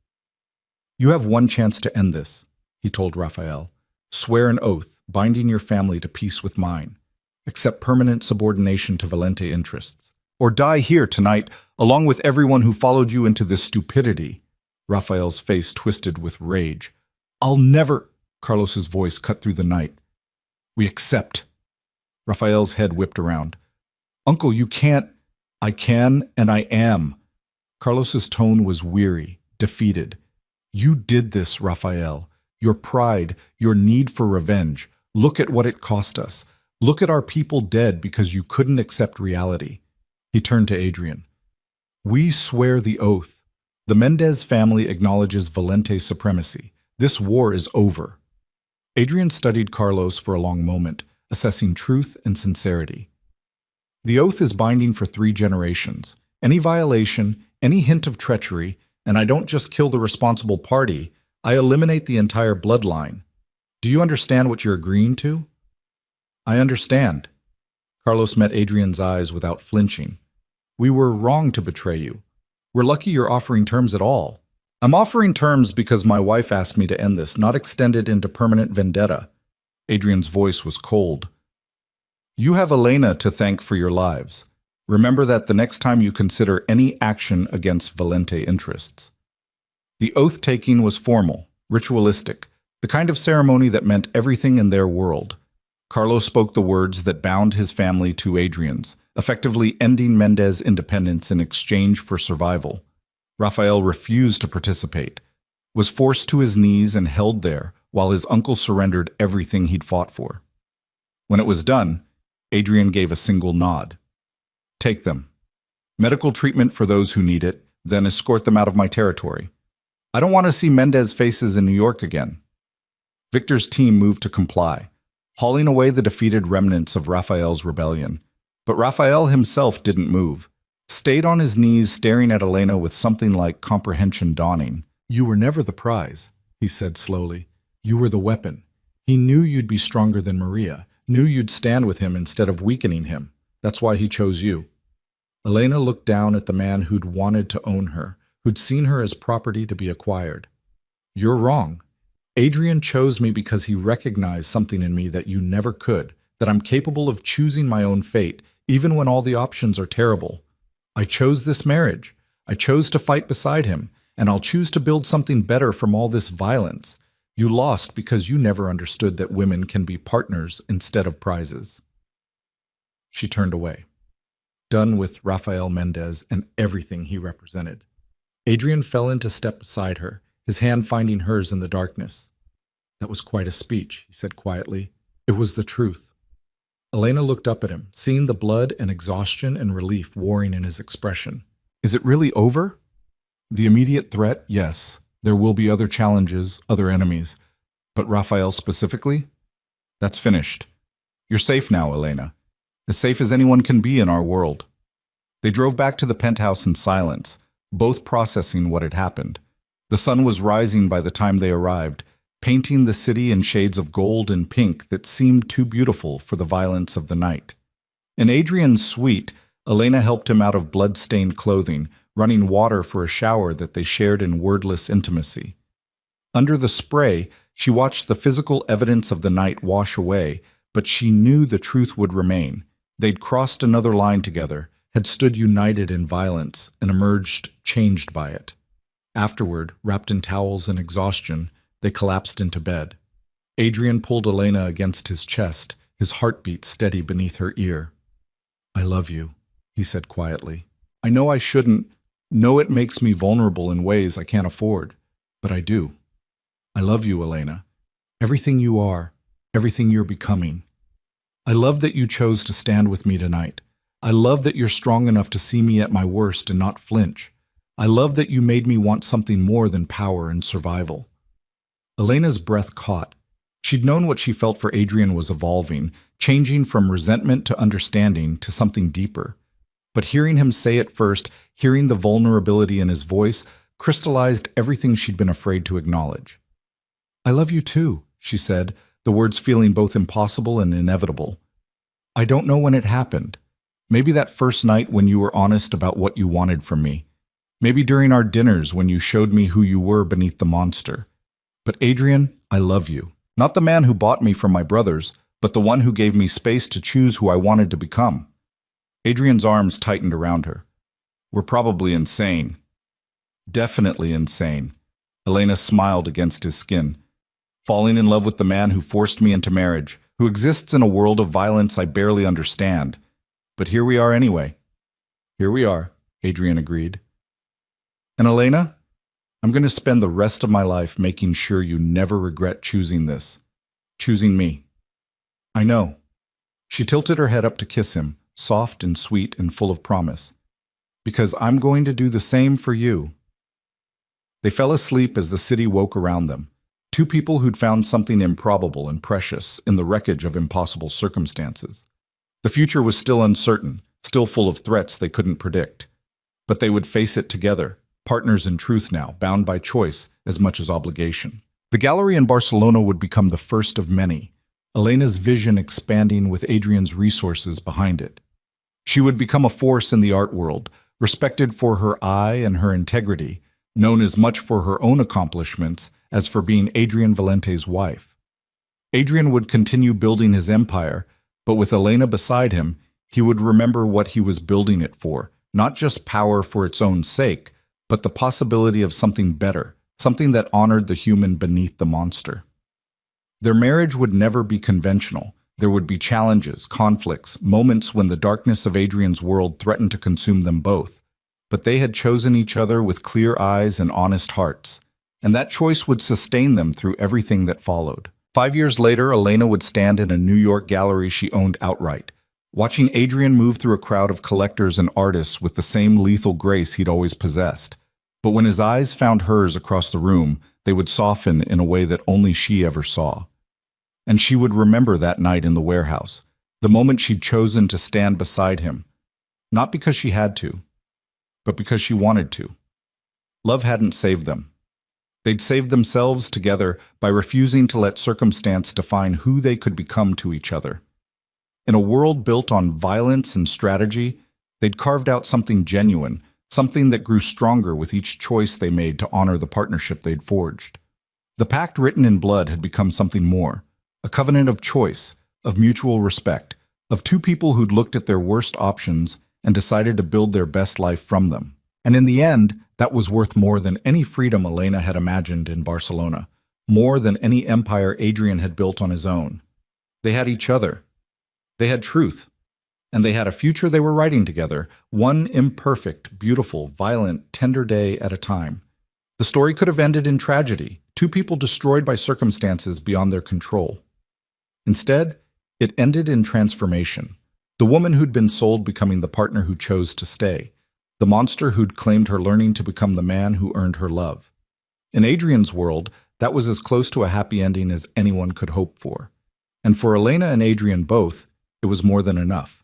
A: "You have one chance to end this," he told Raphael. "Swear an oath, binding your family to peace with mine. Accept permanent subordination to Valente interests. Or die here tonight, along with everyone who followed you into this stupidity." Raphael's face twisted with rage. "I'll never—" Carlos's voice cut through the night. "We accept." Raphael's head whipped around. "Uncle, you can't—" "I can, and I am." Carlos's tone was weary, defeated. "You did this, Raphael. Your pride, your need for revenge. Look at what it cost us. Look at our people dead because you couldn't accept reality." He turned to Adrian. "We swear the oath. The Mendez family acknowledges Valente supremacy. This war is over." Adrian studied Carlos for a long moment, assessing truth and sincerity. "The oath is binding for 3 generations. Any violation, any hint of treachery, and I don't just kill the responsible party, I eliminate the entire bloodline. Do you understand what you're agreeing to?" "I understand." Carlos met Adrian's eyes without flinching. "We were wrong to betray you. We're lucky you're offering terms at all." "I'm offering terms because my wife asked me to end this, not extend it into permanent vendetta." Adrian's voice was cold. "You have Elena to thank for your lives. Remember that the next time you consider any action against Valente interests." The oath-taking was formal, ritualistic, the kind of ceremony that meant everything in their world. Carlos spoke the words that bound his family to Adrian's, effectively ending Mendez's independence in exchange for survival. Rafael refused to participate, was forced to his knees and held there while his uncle surrendered everything he'd fought for. When it was done, Adrian gave a single nod. Take them. Medical treatment for those who need it, then escort them out of my territory. I don't want to see Mendez faces in New York again. Victor's team moved to comply, hauling away the defeated remnants of Rafael's rebellion. But Rafael himself didn't move, stayed on his knees staring at Elena with something like comprehension dawning. You were never the prize, he said slowly. You were the weapon. He knew you'd be stronger than Maria, knew you'd stand with him instead of weakening him. That's why he chose you. Elena looked down at the man who'd wanted to own her, who'd seen her as property to be acquired. You're wrong. Adrian chose me because he recognized something in me that you never could, that I'm capable of choosing my own fate, even when all the options are terrible. I chose this marriage. I chose to fight beside him, and I'll choose to build something better from all this violence. You lost because you never understood that women can be partners instead of prizes. She turned away, done with Rafael Mendez and everything he represented. Adrian fell into step beside her, his hand finding hers in the darkness. That was quite a speech, he said quietly. It was the truth. Elena looked up at him, seeing the blood and exhaustion and relief warring in his expression. Is it really over? The immediate threat, yes. There will be other challenges, other enemies. But Rafael specifically? That's finished. You're safe now, Elena. As safe as anyone can be in our world. They drove back to the penthouse in silence, both processing what had happened. The sun was rising by the time they arrived, painting the city in shades of gold and pink that seemed too beautiful for the violence of the night. In Adrian's suite, Elena helped him out of blood-stained clothing, running water for a shower that they shared in wordless intimacy. Under the spray, she watched the physical evidence of the night wash away, but she knew the truth would remain. They'd crossed another line together, had stood united in violence, and emerged changed by it. Afterward, wrapped in towels and exhaustion, they collapsed into bed. Adrian pulled Elena against his chest, his heartbeat steady beneath her ear. I love you, he said quietly. I know I shouldn't, know it makes me vulnerable in ways I can't afford, but I do. I love you, Elena. Everything you are, everything you're becoming. I love that you chose to stand with me tonight. I love that you're strong enough to see me at my worst and not flinch. I love that you made me want something more than power and survival. Elena's breath caught. She'd known what she felt for Adrian was evolving, changing from resentment to understanding to something deeper. But hearing him say it first, hearing the vulnerability in his voice, crystallized everything she'd been afraid to acknowledge. I love you too, she said, the words feeling both impossible and inevitable. I don't know when it happened. Maybe that first night when you were honest about what you wanted from me. Maybe during our dinners when you showed me who you were beneath the monster. But Adrian, I love you. Not the man who bought me from my brothers, but the one who gave me space to choose who I wanted to become. Adrian's arms tightened around her. We're probably insane. Definitely insane. Elena smiled against his skin. Falling in love with the man who forced me into marriage, who exists in a world of violence I barely understand. But here we are anyway. Here we are, Adrian agreed. And Elena, I'm going to spend the rest of my life making sure you never regret choosing this. Choosing me. I know. She tilted her head up to kiss him, soft and sweet and full of promise. Because I'm going to do the same for you. They fell asleep as the city woke around them. Two people who'd found something improbable and precious in the wreckage of impossible circumstances. The future was still uncertain, still full of threats they couldn't predict. But they would face it together, partners in truth now, bound by choice as much as obligation. The gallery in Barcelona would become the first of many, Elena's vision expanding with Adrian's resources behind it. She would become a force in the art world, respected for her eye and her integrity, known as much for her own accomplishments as for being Adrian Valente's wife. Adrian would continue building his empire, but with Elena beside him, he would remember what he was building it for, not just power for its own sake, but the possibility of something better, something that honored the human beneath the monster. Their marriage would never be conventional. There would be challenges, conflicts, moments when the darkness of Adrian's world threatened to consume them both. But they had chosen each other with clear eyes and honest hearts, and that choice would sustain them through everything that followed. 5 years later, Elena would stand in a New York gallery she owned outright, watching Adrian move through a crowd of collectors and artists with the same lethal grace he'd always possessed. But when his eyes found hers across the room, they would soften in a way that only she ever saw. And she would remember that night in the warehouse, the moment she'd chosen to stand beside him, not because she had to, but because she wanted to. Love hadn't saved them. They'd saved themselves together by refusing to let circumstance define who they could become to each other. In a world built on violence and strategy, they'd carved out something genuine, something that grew stronger with each choice they made to honor the partnership they'd forged. The pact written in blood had become something more, a covenant of choice, of mutual respect, of two people who'd looked at their worst options and decided to build their best life from them. And in the end, that was worth more than any freedom Elena had imagined in Barcelona, more than any empire Adrian had built on his own. They had each other. They had truth. And they had a future they were writing together, one imperfect, beautiful, violent, tender day at a time. The story could have ended in tragedy, two people destroyed by circumstances beyond their control. Instead, it ended in transformation. The woman who'd been sold becoming the partner who chose to stay. The monster who'd claimed her learning to become the man who earned her love. In Adrian's world, that was as close to a happy ending as anyone could hope for. And for Elena and Adrian both, it was more than enough.